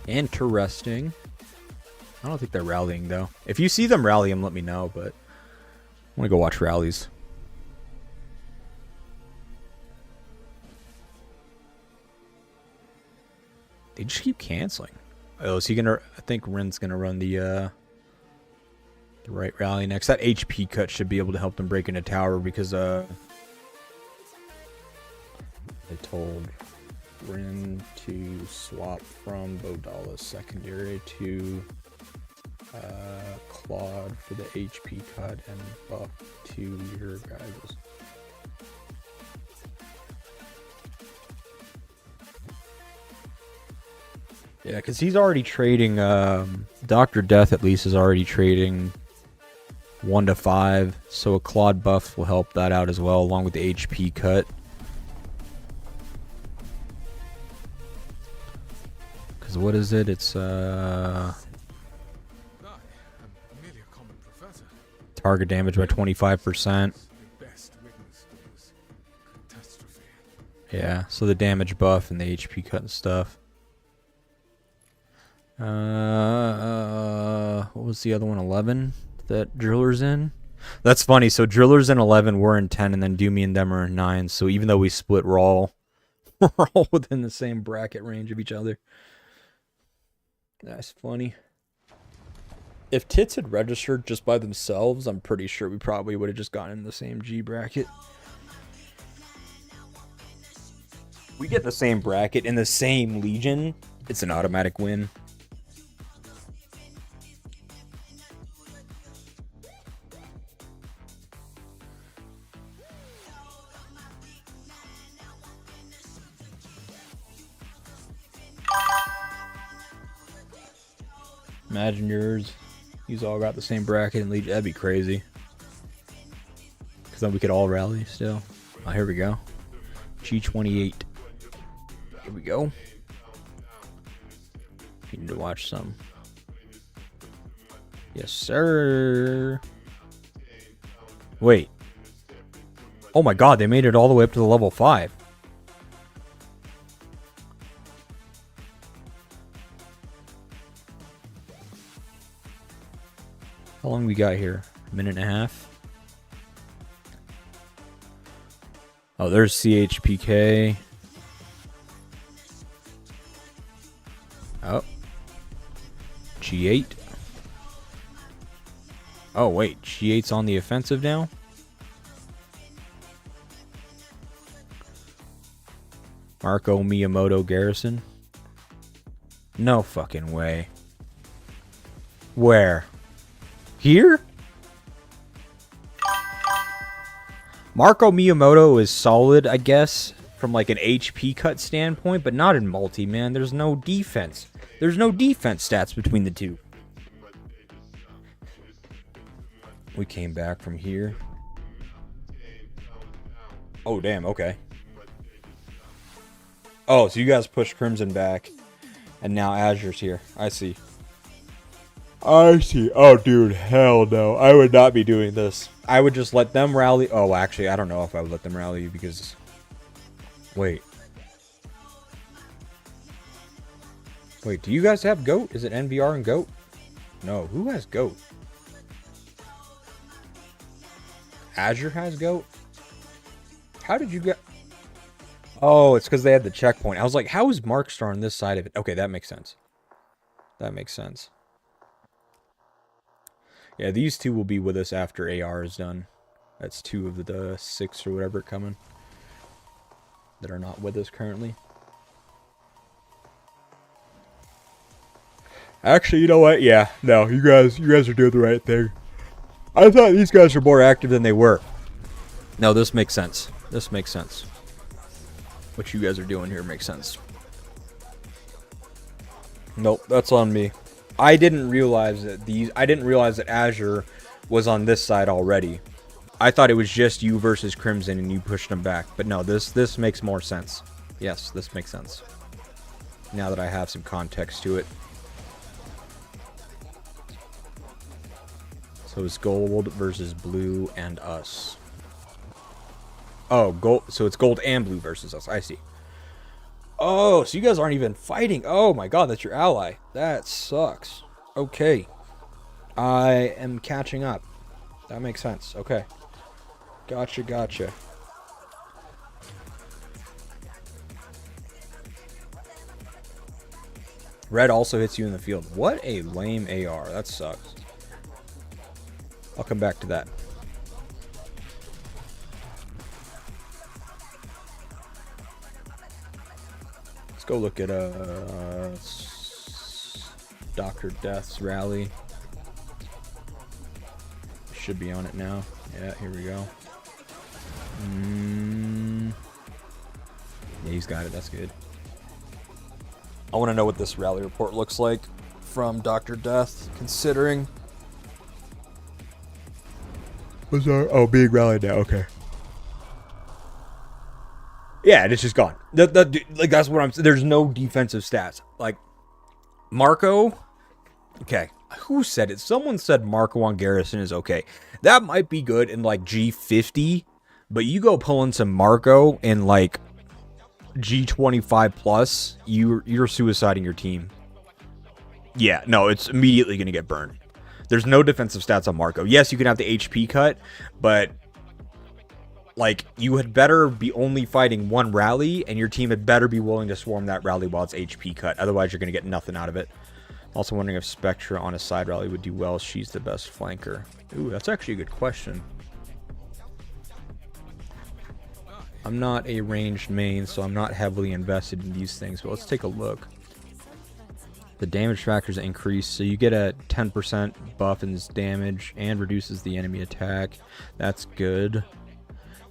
C: interesting. I don't think they're rallying though. If you see them rally them, let me know, but I want to go watch rallies. They just keep canceling. Oh, is he gonna? I think Ren's gonna run the right rally next. That HP cut should be able to help them break into tower because I told Ren to swap from Bodala's secondary to Claude for the HP cut and buff to your guys'. Yeah, because he's already trading, Dr. Death at least is already trading 1 to 5, so a Claude buff will help that out as well, along with the HP cut. Because what is it? It's, target damage by 25%. Yeah, so the damage buff and the HP cut and stuff. What was the other one? 11 that Driller's in? That's funny. So Driller's in 11, we're in 10, and then Doomy and them are in 9. So even though we split, we're all within the same bracket range of each other. That's funny. If Tits had registered just by themselves, I'm pretty sure we probably would have just gotten in the same G bracket. We get the same bracket in the same Legion, it's an automatic win. Imagine yours. You all got the same bracket in Legion. That'd be crazy. Because then we could all rally still. Oh, here we go. G28. Here we go. You need to watch some. Yes, sir. Wait. Oh my god, they made it all the way up to the level 5. How long we got here? A minute and a half? Oh, there's CHPK. Oh. G8. Oh, wait. G8's on the offensive now? Marco Miyamoto Garrison? No fucking way. Where? Here? Marco Miyamoto is solid, I guess, from like an HP cut standpoint, but not in multi, man. There's no defense. There's no defense stats between the two. We came back from here. Oh, damn, okay. Oh, so you guys pushed Crimson back, and now Azure's here. I see. I see. Oh, dude, hell no. I would not be doing this. I would just let them rally. Oh, actually, I don't know if I would let them rally because... Wait. Wait, do you guys have GOAT? Is it NVR and GOAT? No, who has GOAT? Azure has GOAT? How did you get... Oh, it's because they had the checkpoint. I was like, how is Markstar on this side of it? Okay, that makes sense. That makes sense. Yeah, these two will be with us after AR is done. That's 2 of the 6 or whatever coming that are not with us currently. Actually, you know what? Yeah, no, you guys are doing the right thing. I thought these guys were more active than they were. No, this makes sense. This makes sense. What you guys are doing here makes sense. Nope, that's on me. I didn't realize that Azure was on this side already. I thought it was just you versus Crimson and you pushed them back. But no, this makes more sense. Yes, this makes sense. Now that I have some context to it. So it's gold versus blue and us. Oh, gold. So it's gold and blue versus us. I see. Oh, so you guys aren't even fighting. Oh my god, that's your ally. That sucks. Okay. I am catching up. That makes sense. Okay. Gotcha, gotcha. Red also hits you in the field. What a lame AR. That sucks. I'll come back to that. Let's go look at Dr. Death's rally. Should be on it now. Yeah, here we go. Yeah, he's got it. That's good. I want to know what this rally report looks like from Dr. Death, considering... What's our... Oh, being rallied now. Okay. Yeah, it's just gone. Like, that's what I'm... There's no defensive stats. Like, Marco... Okay. Who said it? Someone said Marco on Garrison is okay. That might be good in, like, G50, but you go pulling some Marco in, like, G25 plus, you're suiciding your team. Yeah, no, it's immediately going to get burned. There's no defensive stats on Marco. Yes, you can have the HP cut, but like you had better be only fighting one rally, and your team had better be willing to swarm that rally while it's HP cut. Otherwise, you're going to get nothing out of it. Also wondering if Spectra on a side rally would do well. She's the best flanker. Ooh, that's actually a good question. I'm not a ranged main, so I'm not heavily invested in these things, but let's take a look. The damage factors increase, so you get a 10% buff in damage and reduces the enemy attack. That's good.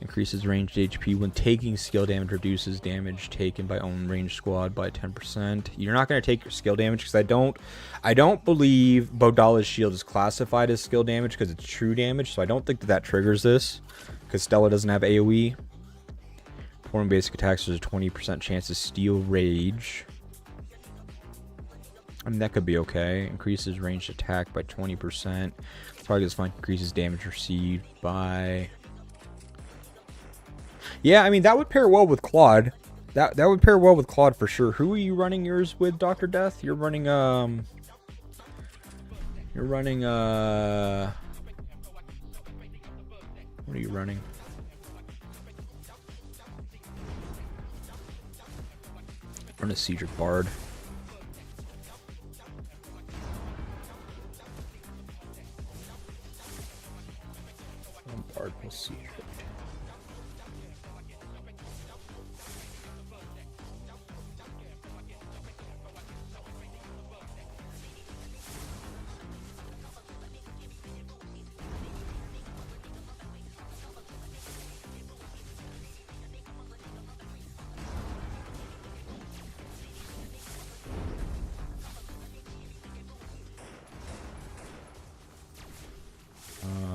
C: Increases ranged HP when taking skill damage, reduces damage taken by own ranged squad by 10%. You're not going to take your skill damage because I don't believe Bodala's shield is classified as skill damage because it's true damage, so I don't think that triggers this because Stella doesn't have AoE. Performing basic attacks, there's a 20% chance to steal rage. I mean, that could be okay. Increases ranged attack by 20%. Target's flank increases damage received by... Yeah, I mean, that would pair well with Claude. That would pair well with Claude for sure. Who are you running yours with, Dr. Death? You're running, what are you running? Run a Cedric Bard. Bard plus Cedric.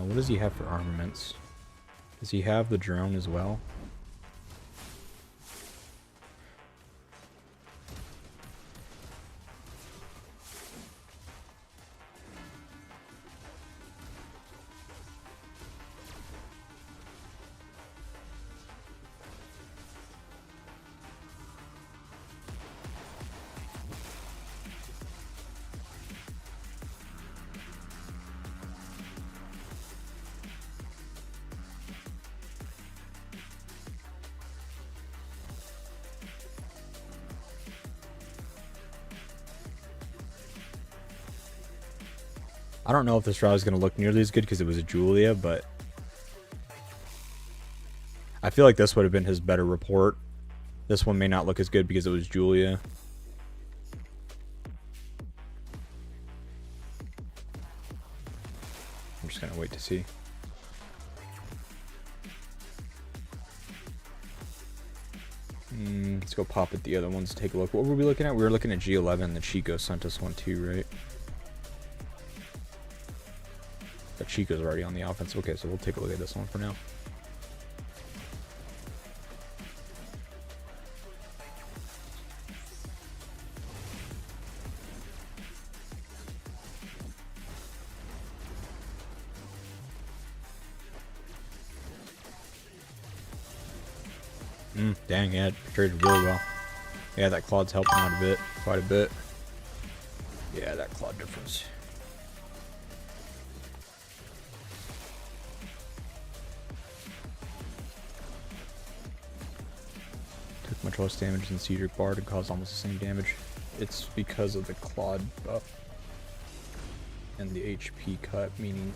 C: What does he have for armaments? Does he have the drone as well? I don't know if this route is going to look nearly as good because it was a Julia, but I feel like this would have been his better report. This one may not look as good because it was Julia. I'm just going to wait to see. Let's go pop at the other ones, take a look. What were we looking at? We were looking at G11. The Chico sent us one too, right? The Chico's already on the offense. Okay, so we'll take a look at this one for now. Dang, yeah, it traded really well. Yeah, that Claude's helping out a bit, quite a bit. Yeah, that Claude difference. Took much less damage than Cedric Bard and caused almost the same damage. It's because of the Claude buff and the HP cut, meaning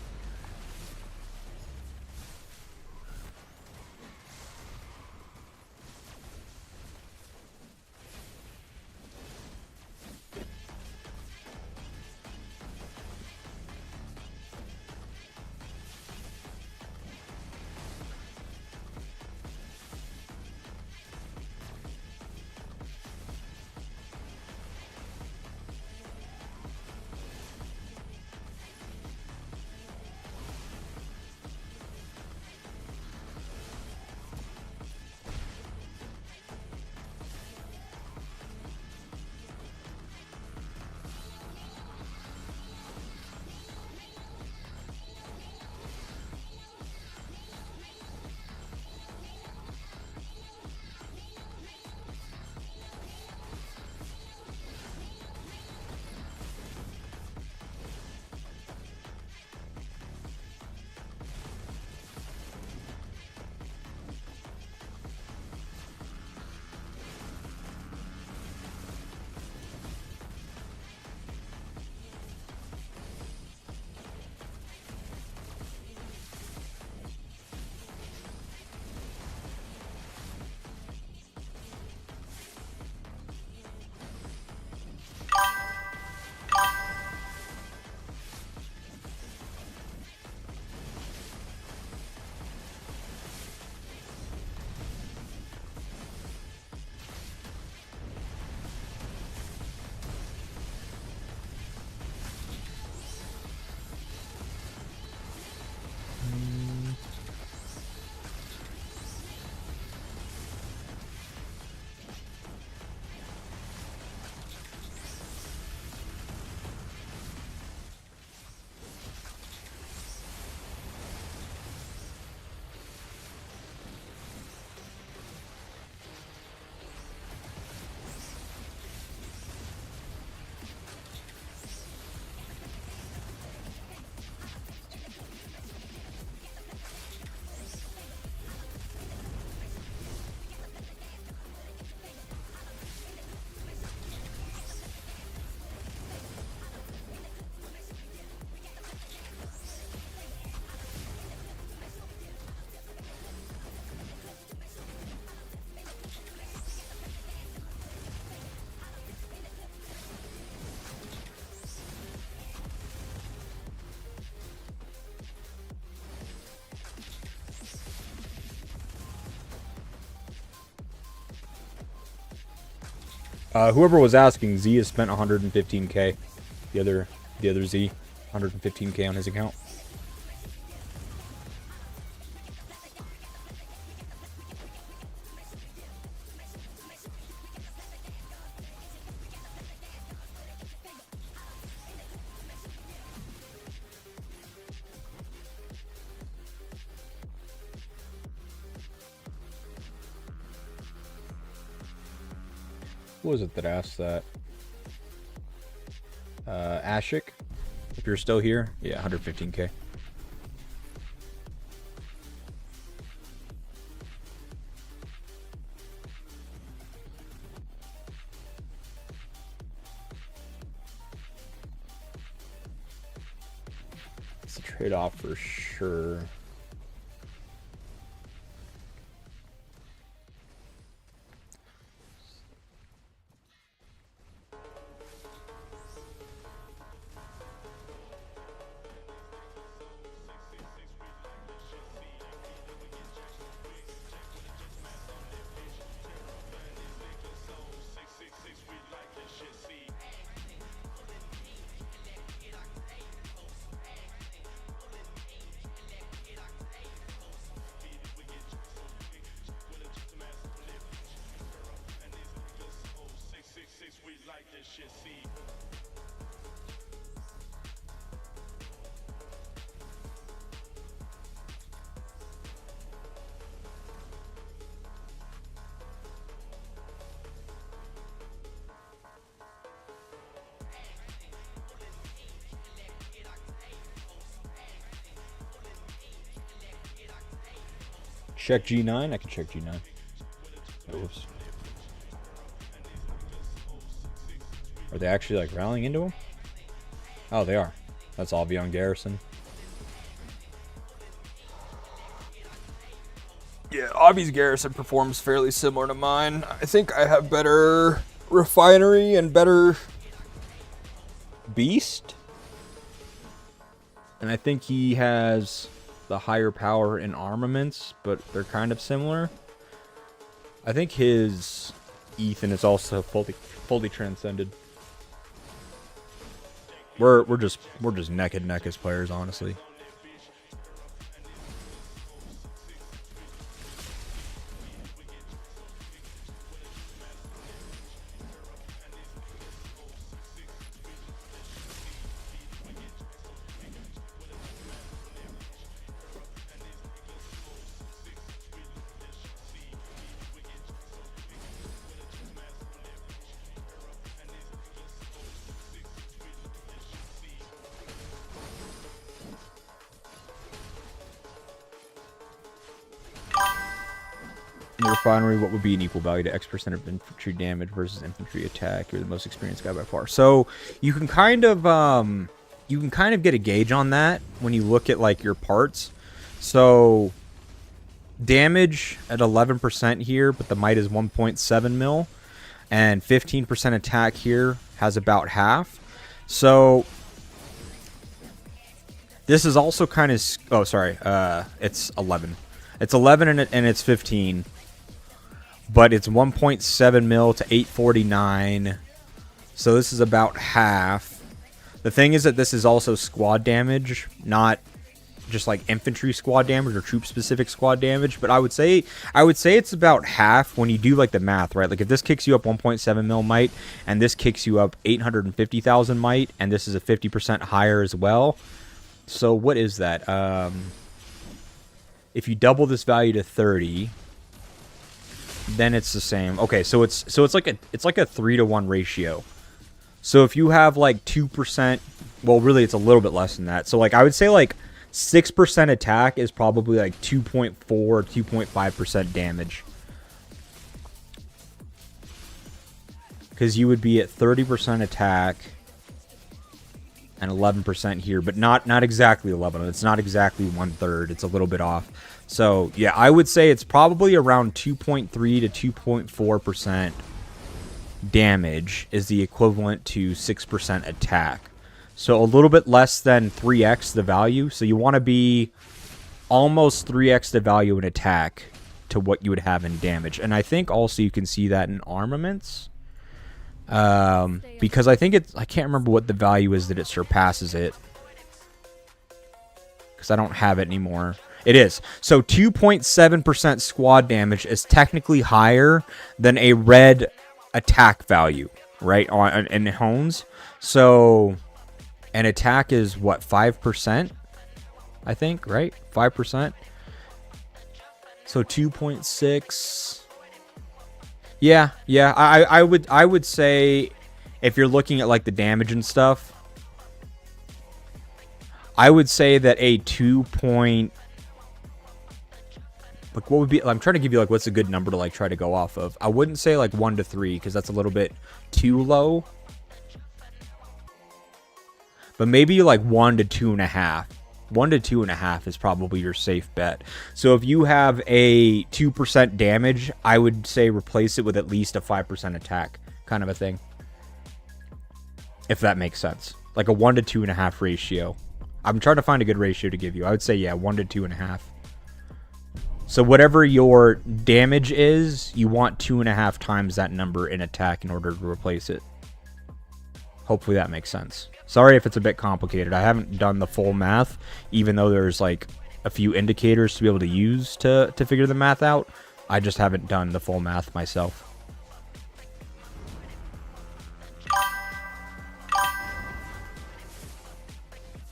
C: whoever was asking, Z has spent 115k. The other Z, 115k on his account. Who was it that asked that? Ashik, if you're still here, yeah, 115k.
A: trade off for sure. Check G9. I can check G9. Oops. Are they actually like rallying into him? Oh, they are. That's all beyond Garrison.
B: Yeah, Obby's Garrison performs fairly similar to mine. I think I have better Refinery and better
C: Beast. And I think he has the higher power in armaments, but they're kind of similar. I think his Ethan is also fully transcended. We're just neck and neck as players, honestly. In the Refinery, what would be an equal value to X% of infantry damage versus infantry attack? You're the most experienced guy by far. So you can kind of get a gauge on that when you look at like your parts. So damage at 11% here, but the might is 1.7 mil, and 15% attack here has about half. So this is also kind of it's 11. It's 11 and it's 15. But it's 1.7 mil to 849. So this is about half. The thing is that this is also squad damage, not just like infantry squad damage or troop specific squad damage. But I would say it's about half when you do like the math, right? Like if this kicks you up 1.7 mil might and this kicks you up 850,000 might, and this is a 50% higher as well. So what is that? If you double this value to 30, then it's the same. Okay, so it's like a 3-to-1 ratio. So if you have like 2%, well, really it's a little bit less than that. So like I would say like 6% attack is probably like 2.4 or 2.5% damage. Because you would be at 30% attack and 11% here, but not exactly 11. It's not exactly 1/3. It's a little bit off. So yeah, I would say it's probably around 2.3 to 2.4% damage is the equivalent to 6% attack. So a little bit less than 3x the value. So you want to be almost 3x the value in attack to what you would have in damage. And I think also you can see that in armaments. Because I think I can't remember what the value is that it surpasses it. Because I don't have it anymore. It is. So 2.7% squad damage is technically higher than a red attack value, right? In hones. So an attack is what, 5%? I think, right? 5%. So 2.6. Yeah. I would say if you're looking at like the damage and stuff, I would say that a 2. Like what would be? I'm trying to give you like what's a good number to like try to go off of. I wouldn't say like 1 to 3 because that's a little bit too low. But maybe like 1 to 2.5 1 to 2.5 is probably your safe bet. So if you have a 2% damage, I would say replace it with at least a 5% attack kind of a thing. If that makes sense. Like a 1 to 2.5 ratio. I'm trying to find a good ratio to give you. I would say, yeah, 1 to 2.5. So whatever your damage is, you want 2.5 times that number in attack in order to replace it. Hopefully that makes sense. Sorry if it's a bit complicated. I haven't done the full math, even though there's like a few indicators to be able to use to figure the math out. I just haven't done the full math myself.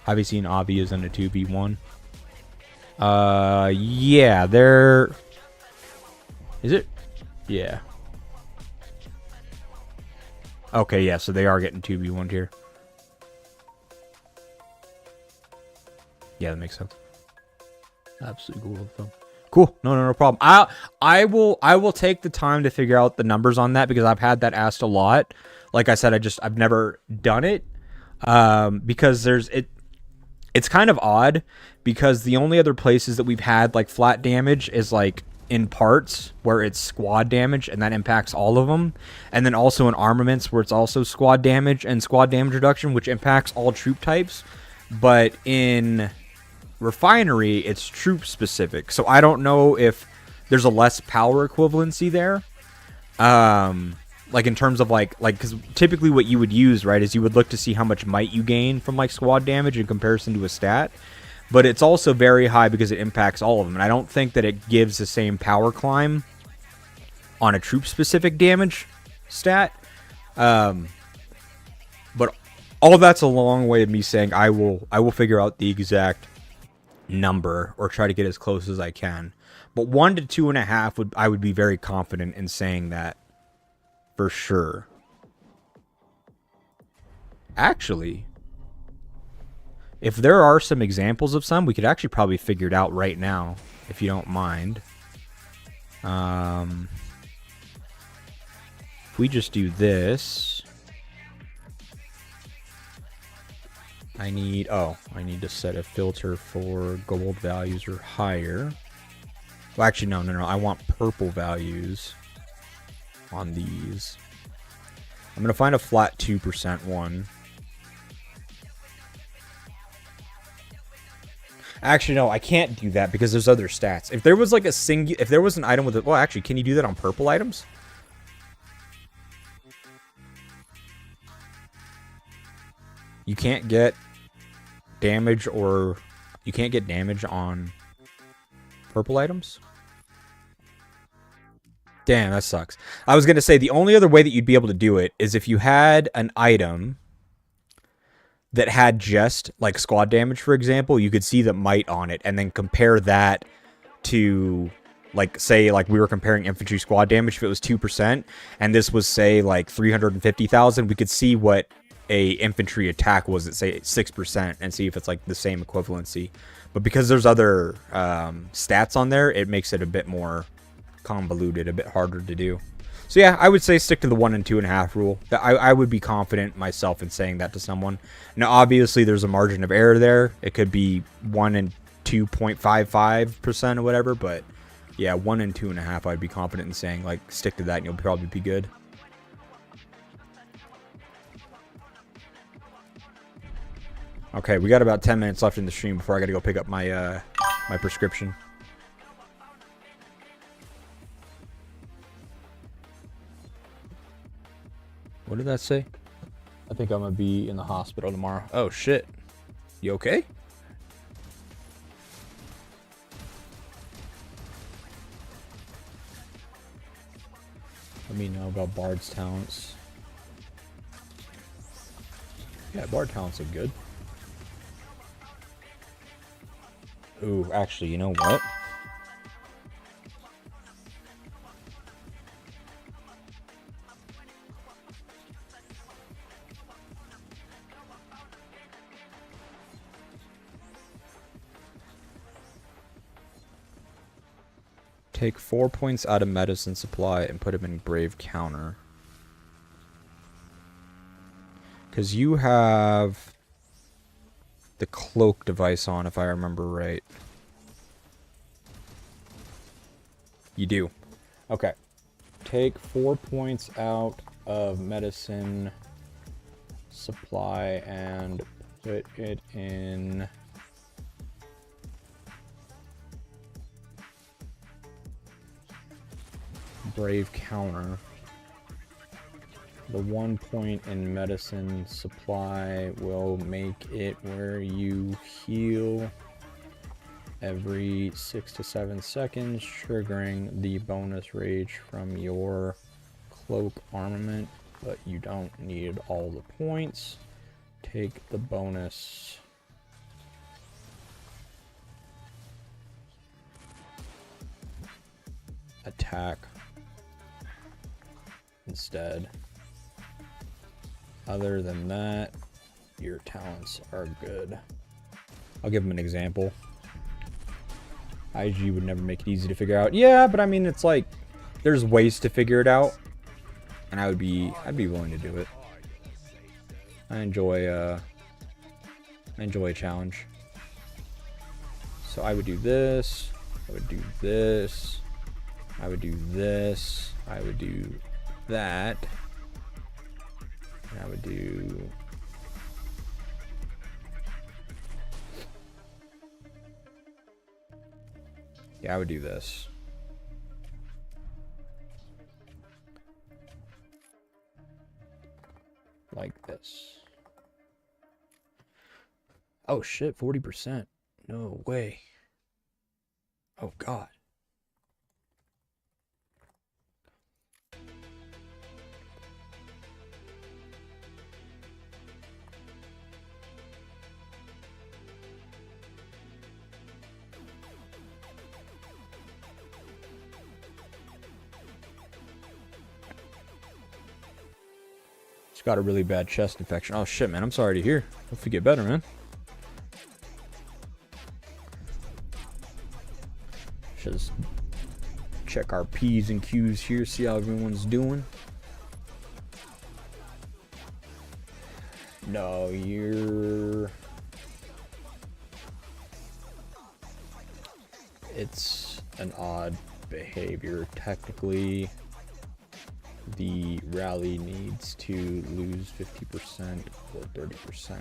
C: Have you seen Obvious in a 2v1? Yeah, they're... Is it? Yeah. Okay, yeah, so they are getting 2v1 here. Yeah, that makes sense. Absolutely cool with them. Cool. No problem. I will take the time to figure out the numbers on that because I've had that asked a lot. Like I said, I've never done it. Because it's kind of odd because the only other places that we've had like flat damage is like in parts where it's squad damage and that impacts all of them, and then also in armaments where it's also squad damage and squad damage reduction, which impacts all troop types. But in Refinery, it's troop specific, so I don't know if there's a less power equivalency there. Like in terms of like because typically what you would use, right, is you would look to see how much might you gain from like squad damage in comparison to a stat. But it's also very high because it impacts all of them. And I don't think that it gives the same power climb on a troop-specific damage stat. But all that's a long way of me saying I will figure out the exact number or try to get as close as I can. But 1 to 2.5 I would be very confident in saying that for sure. Actually, if there are some examples of some, we could actually probably figure it out right now, if you don't mind. If we just do this, I need to set a filter for gold values or higher. Well, actually, no, I want purple values on these. I'm going to find a flat 2% one. Actually, no, I can't do that because there's other stats. If there was like if there was an item with it, well, actually, can you do that on purple items? You can't get damage on purple items? Damn, that sucks. I was going to say the only other way that you'd be able to do it is if you had an item that had just like squad damage, for example, you could see the might on it and then compare that to like, say, like we were comparing infantry squad damage. If it was 2% and this was, say, like 350,000, we could see what a infantry attack was at, say, 6% and see if it's like the same equivalency. But because there's other stats on there, it makes it a bit more convoluted, a bit harder to do. So yeah, I would say stick to the 1 and 2.5 rule. I would be confident myself in saying that to someone. Now, obviously, there's a margin of error there. It could be 1 and 2.55% or whatever, but yeah, 1 and 2.5, I'd be confident in saying, like, stick to that and you'll probably be good. Okay, we got about 10 minutes left in the stream before I gotta go pick up my my prescription. What did that say? I think I'm gonna be in the hospital tomorrow. Oh shit. You okay? Let me know about Bard's talents. Yeah, Bard talents are good. Ooh, actually, you know what? Take 4 points out of medicine supply and put him in brave counter. Because you have the cloak device on, if I remember right. You do. Okay. Take 4 points out of medicine supply and put it in brave counter. The 1 point in medicine supply will make it where you heal every 6 to 7 seconds, triggering the bonus rage from your cloak armament, but you don't need all the points. Take the bonus. Attack instead. Other than that, your talents are good. I'll give him an example. IG would never make it easy to figure out. Yeah, but I mean, it's like there's ways to figure it out, and I'd be willing to do it. I enjoy a challenge. So I would do this. I would do this. I would do this. I would do that. And I would do. Yeah, I would do this. Like this. Oh shit, 40%. No way. Oh god. It's got a really bad chest infection. Oh shit, man. I'm sorry to hear. Hope you get better, man. Should just check our P's and Q's here, see how everyone's doing. No, you're... It's an odd behavior. Technically, the rally needs to lose 50% or 30%.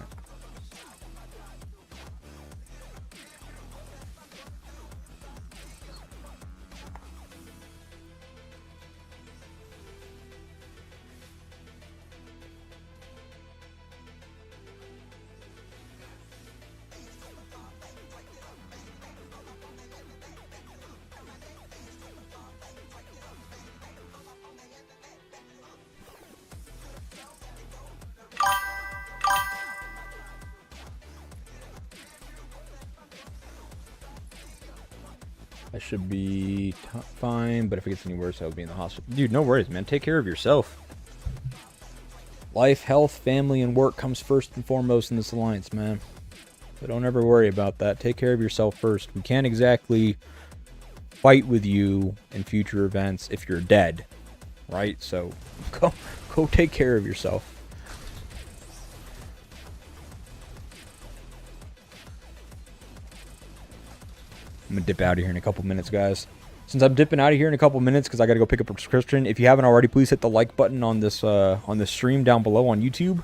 C: I should be fine, but if it gets any worse, I'll be in the hospital. Dude, no worries, man. Take care of yourself. Life, health, family, and work comes first and foremost in this alliance, man. So don't ever worry about that. Take care of yourself first. We can't exactly fight with you in future events if you're dead, right? So go take care of yourself. I'm gonna dip out of here in a couple minutes, guys. Since I'm dipping out of here in a couple minutes because I gotta go pick up a prescription, if you haven't already, please hit the like button on this stream down below on YouTube.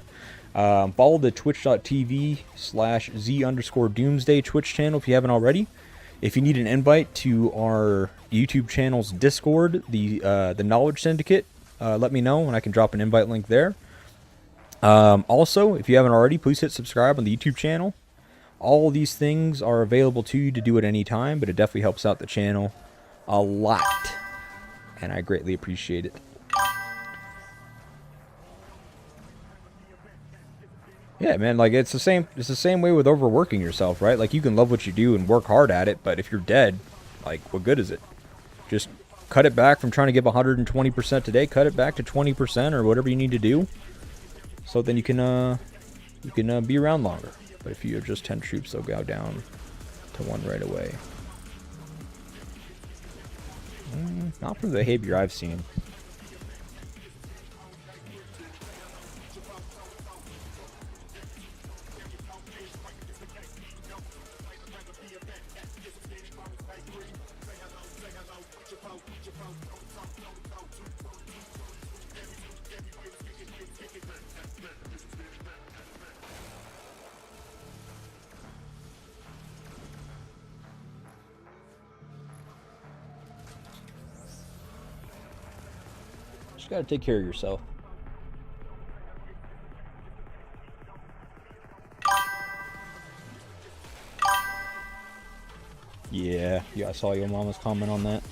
C: Follow the twitch.tv/Z_Doomsday Twitch channel if you haven't already. If you need an invite to our YouTube channel's Discord, the Knowledge Syndicate, let me know and I can drop an invite link there. Also, if you haven't already, please hit subscribe on the YouTube channel. All these things are available to you to do at any time, but it definitely helps out the channel a lot, and I greatly appreciate it. Yeah, man, like it's the same way with overworking yourself, right? Like you can love what you do and work hard at it, but if you're dead, like what good is it? Just cut it back from trying to give 120% today, cut it back to 20% or whatever you need to do, so then you can be around longer. But if you have just 10 troops, they'll go down to 1 right away. Not for the behavior I've seen. Just gotta take care of yourself. Yeah, I saw your mama's comment on that.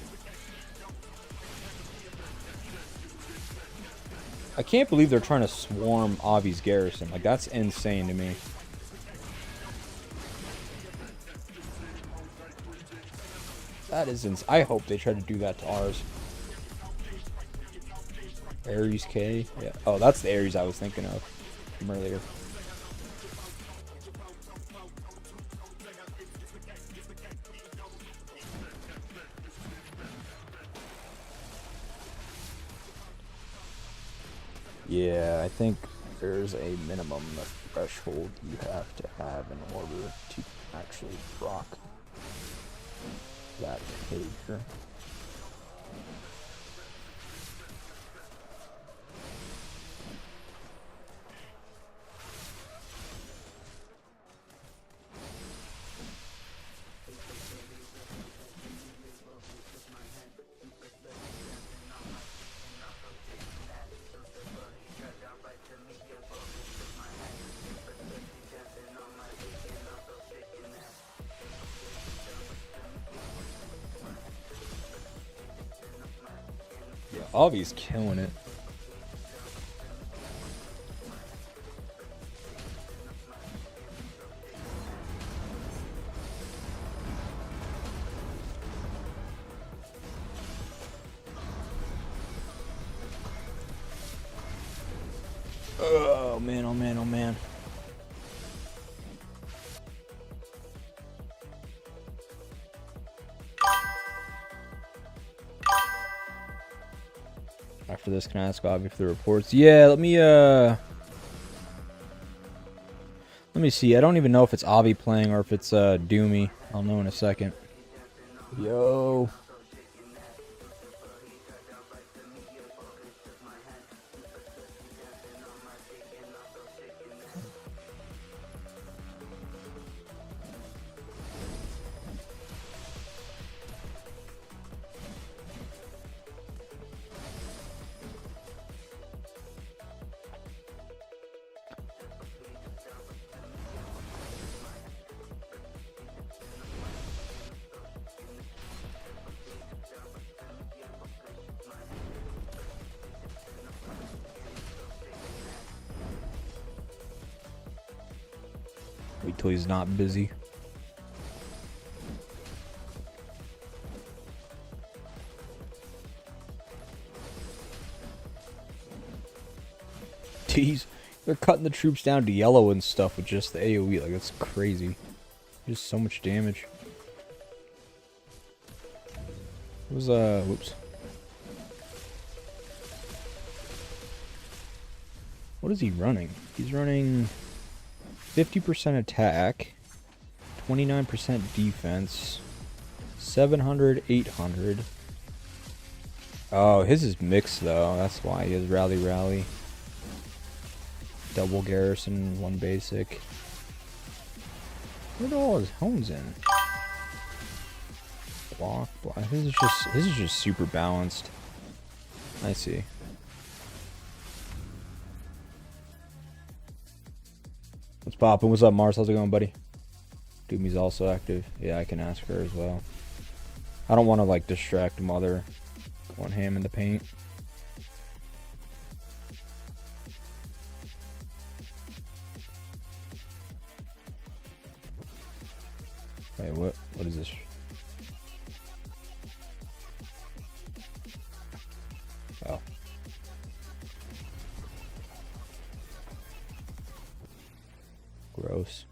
C: I can't believe they're trying to swarm Avi's Garrison. Like, that's insane to me. That is I hope they try to do that to ours. Ares K? Yeah. Oh, that's the Ares I was thinking of from earlier. Yeah, I think there's a minimum threshold you have to have in order to actually rock that behavior. Yeah, Avi's killing it. Oh man, oh man, oh man. After this, can I ask Avi for the reports? Yeah, let me see. I don't even know if it's Avi playing or if it's Doomy. I'll know in a second. Yo. Wait till he's not busy. Jeez, they're cutting the troops down to yellow and stuff with just the AoE. Like, that's crazy. Just so much damage. It was, whoops. What is he running? He's running 50% attack, 29% defense, 700, 800. Oh, his is mixed though. That's why he has rally. Double Garrison, one basic. Where are all his hones in? Block. His is just super balanced. I see. What's poppin'? What's up, Mars? How's it going, buddy? Doomy's also active. Yeah, I can ask her as well. I don't want to like distract Mother. Want ham in the paint. Wait, what? What is this? Oh. Gross.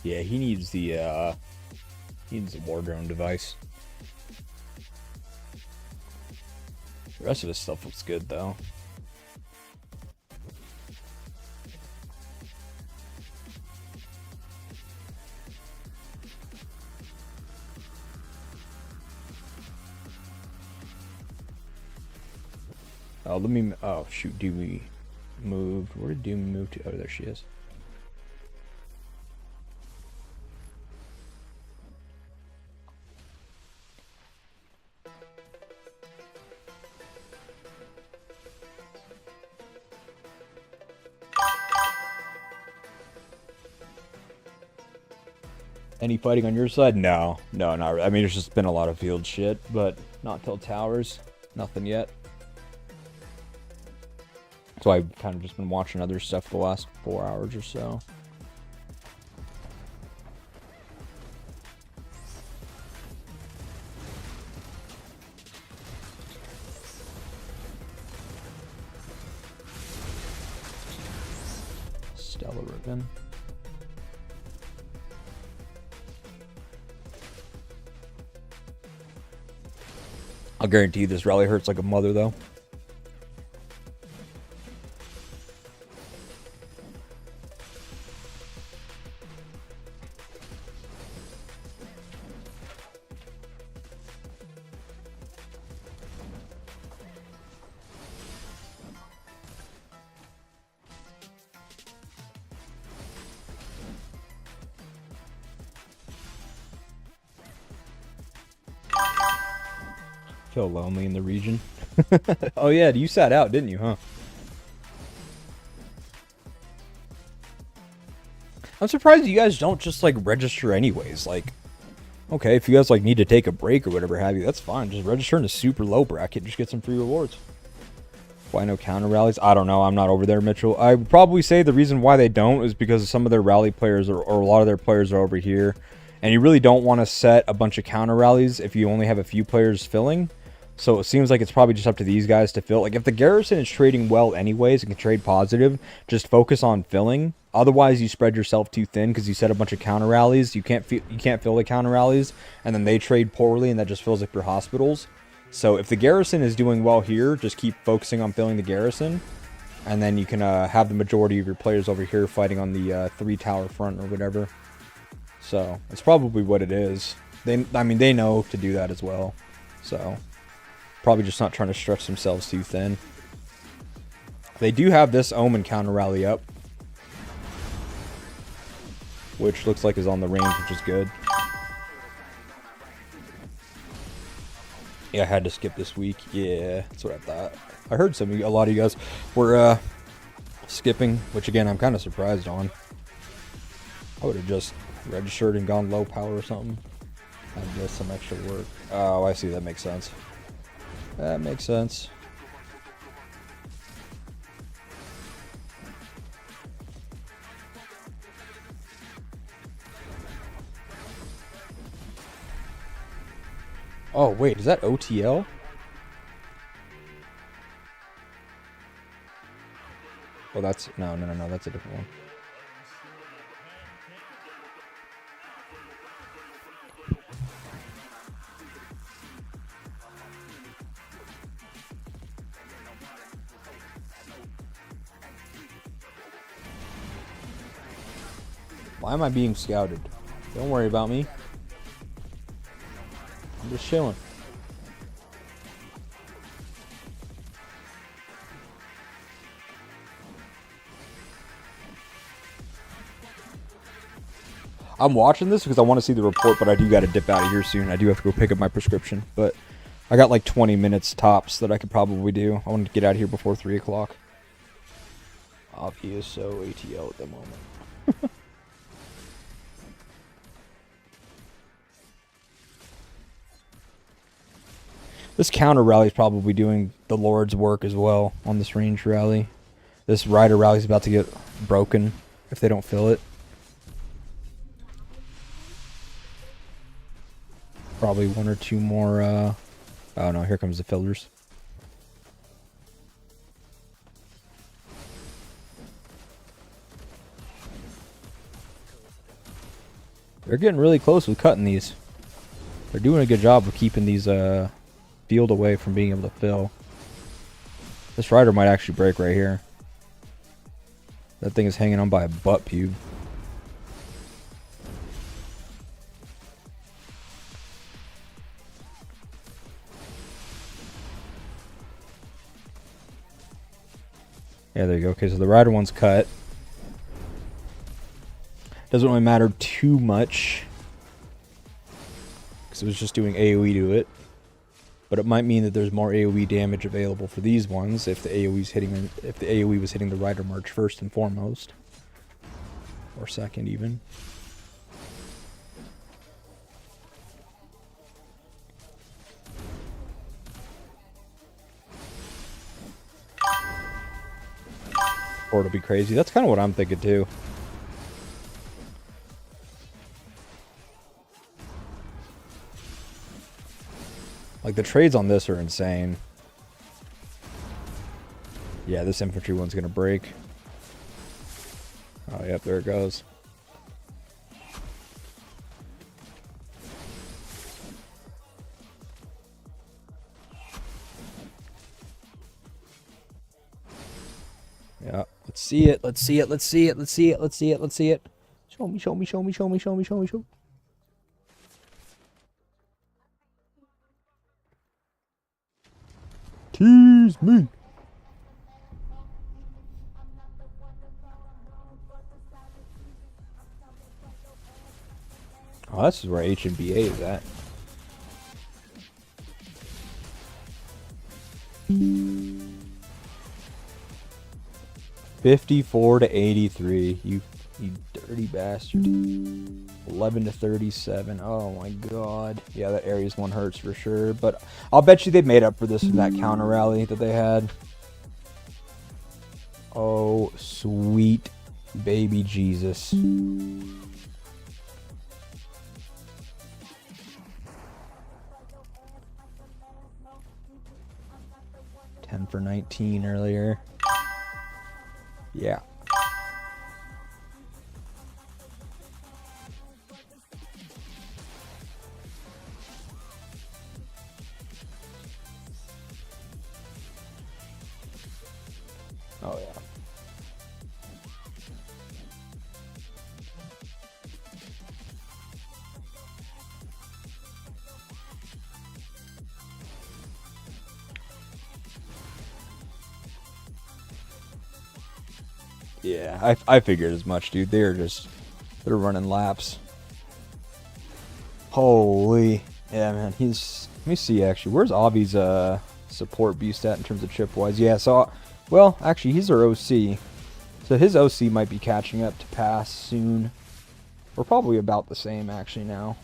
C: Yeah, he needs the war drone device. The rest of his stuff looks good though. Let me. Oh shoot, Doomy moved. Where did Doomy move to? Oh, there she is. Any fighting on your side? No, not really. I mean, there's just been a lot of field shit, but not till towers. Nothing yet. So I've kind of just been watching other stuff for the last 4 hours or so. Stella Ribbon. I'll guarantee you this rally hurts like a mother, though. Feel lonely in the region. Oh yeah, you sat out, didn't you, huh? I'm surprised you guys don't just like register anyways. Like, okay, if you guys like need to take a break or whatever have you, that's fine. Just register in a super low bracket, just get some free rewards. Why no counter rallies? I don't know. I'm not over there, Mitchell. I would probably say the reason why they don't is because some of their rally players or a lot of their players are over here. And you really don't want to set a bunch of counter rallies if you only have a few players filling. So it seems like it's probably just up to these guys to fill. Like if the Garrison is trading well anyways and can trade positive, just focus on filling. Otherwise, you spread yourself too thin because you set a bunch of counter rallies. You can't fill the counter rallies, and then they trade poorly, and that just fills up your hospitals. So if the Garrison is doing well here, just keep focusing on filling the Garrison, and then you can have the majority of your players over here fighting on the 3-tower front or whatever. So it's probably what it is. I mean, they know to do that as well. So probably just not trying to stretch themselves too thin. They do have this Omen counter rally up, which looks like is on the range, which is good. Yeah, I had to skip this week. Yeah, that's what I thought. I heard a lot of you guys were skipping, which again, I'm kind of surprised on. I would have just registered and gone low power or something. I guess some extra work. Oh, I see. That makes sense. That makes sense. Oh, wait, is that OTL? Oh, that's... No, that's a different one. Why am I being scouted? Don't worry about me. I'm just chilling. I'm watching this because I want to see the report, but I do got to dip out of here soon. I do have to go pick up my prescription, but I got like 20 minutes tops that I could probably do. I want to get out of here before 3 o'clock. Obvious, so ATL at the moment. This counter rally is probably doing the Lord's work as well on this range rally. This rider rally is about to get broken if they don't fill it. Probably 1 or 2 more. Oh no, here comes the fillers. They're getting really close with cutting these. They're doing a good job of keeping these field away from being able to fill. This rider might actually break right here. That thing is hanging on by a butt pube. Yeah, there you go. Okay, so the rider one's cut. Doesn't really matter too much, because it was just doing AoE to it. But it might mean that there's more AoE damage available for these ones if the AoE was hitting the rider march first and foremost, or second even. Or it'll be crazy. That's kind of what I'm thinking too. Like, the trades on this are insane. Yeah, this infantry one's gonna break. Oh, yep, there it goes. Yeah, let's see it. Let's see it. Let's see it. Let's see it. Let's see it. Let's see it. Show me, show me, show me, show me, show me, show me, show me. Tease me. Oh, this is where HMBA is at. $54 to $83. You dirty bastard. 11 to 37. Oh my god. Yeah, that Ares one hurts for sure. But I'll bet you they made up for this from that counter rally that they had. Oh, sweet baby Jesus. 10 for 19 earlier. Yeah. Oh, yeah. Yeah, I figured as much, dude. They're running laps. Holy. Yeah, man. Let me see, actually. Where's Avi's support beast at in terms of chip-wise? Yeah, so, well, actually, he's our OC. So his OC might be catching up to pass soon. We're probably about the same, actually, now.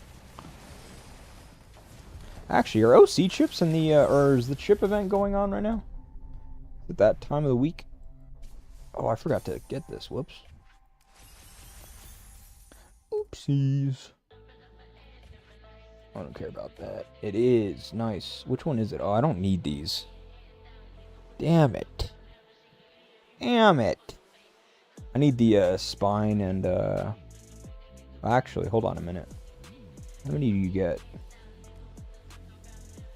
C: Actually, are OC chips in the, or is the chip event going on right now? At that time of the week? Oh, I forgot to get this. Whoops. Oopsies. I don't care about that. It is. Nice. Which one is it? Oh, I don't need these. Damn it. Damn it. I need the spine and... Actually, hold on a minute. How many do you get?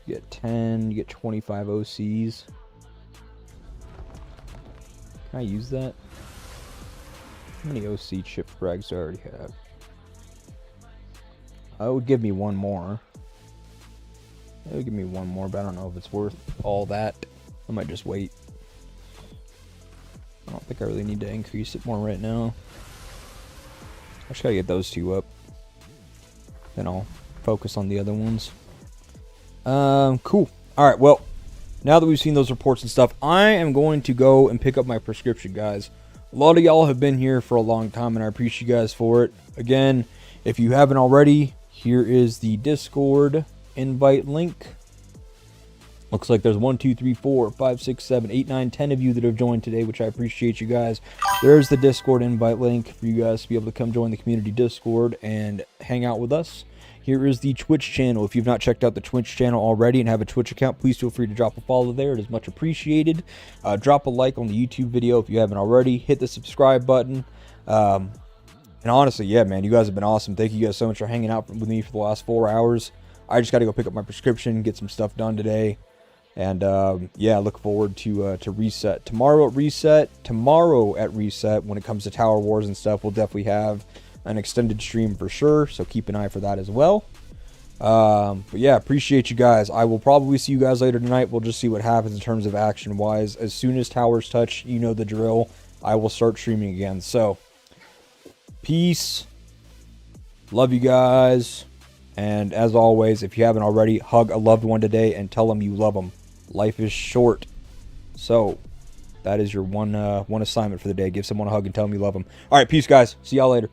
C: You get 10. You get 25 OCs. Can I use that? How many OC chip frags do I already have? It would give me one more. It would give me one more, but I don't know if it's worth all that. I might just wait. I don't think I really need to increase it more right now. I just gotta get those two up. Then I'll focus on the other ones. Cool. Alright, well, now that we've seen those reports and stuff, I am going to go and pick up my prescription, guys. A lot of y'all have been here for a long time, and I appreciate you guys for it. Again, if you haven't already, here is the Discord invite link. Looks like there's 1, 2, 3, 4, 5, 6, 7, 8, 9, 10 of you that have joined today, which I appreciate you guys. There's the Discord invite link for you guys to be able to come join the community Discord and hang out with us. Here is the Twitch channel. If you've not checked out the Twitch channel already and have a Twitch account, please feel free to drop a follow there. It is much appreciated. Drop a like on the YouTube video if you haven't already. Hit the subscribe button. And honestly, yeah, man, you guys have been awesome. Thank you guys so much for hanging out with me for the last 4 hours. I just got to go pick up my prescription, get some stuff done today. And yeah, look forward to Reset. Tomorrow at Reset, when it comes to Tower Wars and stuff, we'll definitely have an extended stream for sure. So keep an eye for that as well.
B: But yeah, appreciate you guys. I will probably see you guys later tonight. We'll just see what happens in terms of action wise. As soon as towers touch, you know the drill. I will start streaming again. So, peace. Love you guys. And as always, if you haven't already, hug a loved one today and tell them you love them. Life is short. So, that is your one assignment for the day. Give someone a hug and tell them you love them. All right, peace, guys. See y'all later.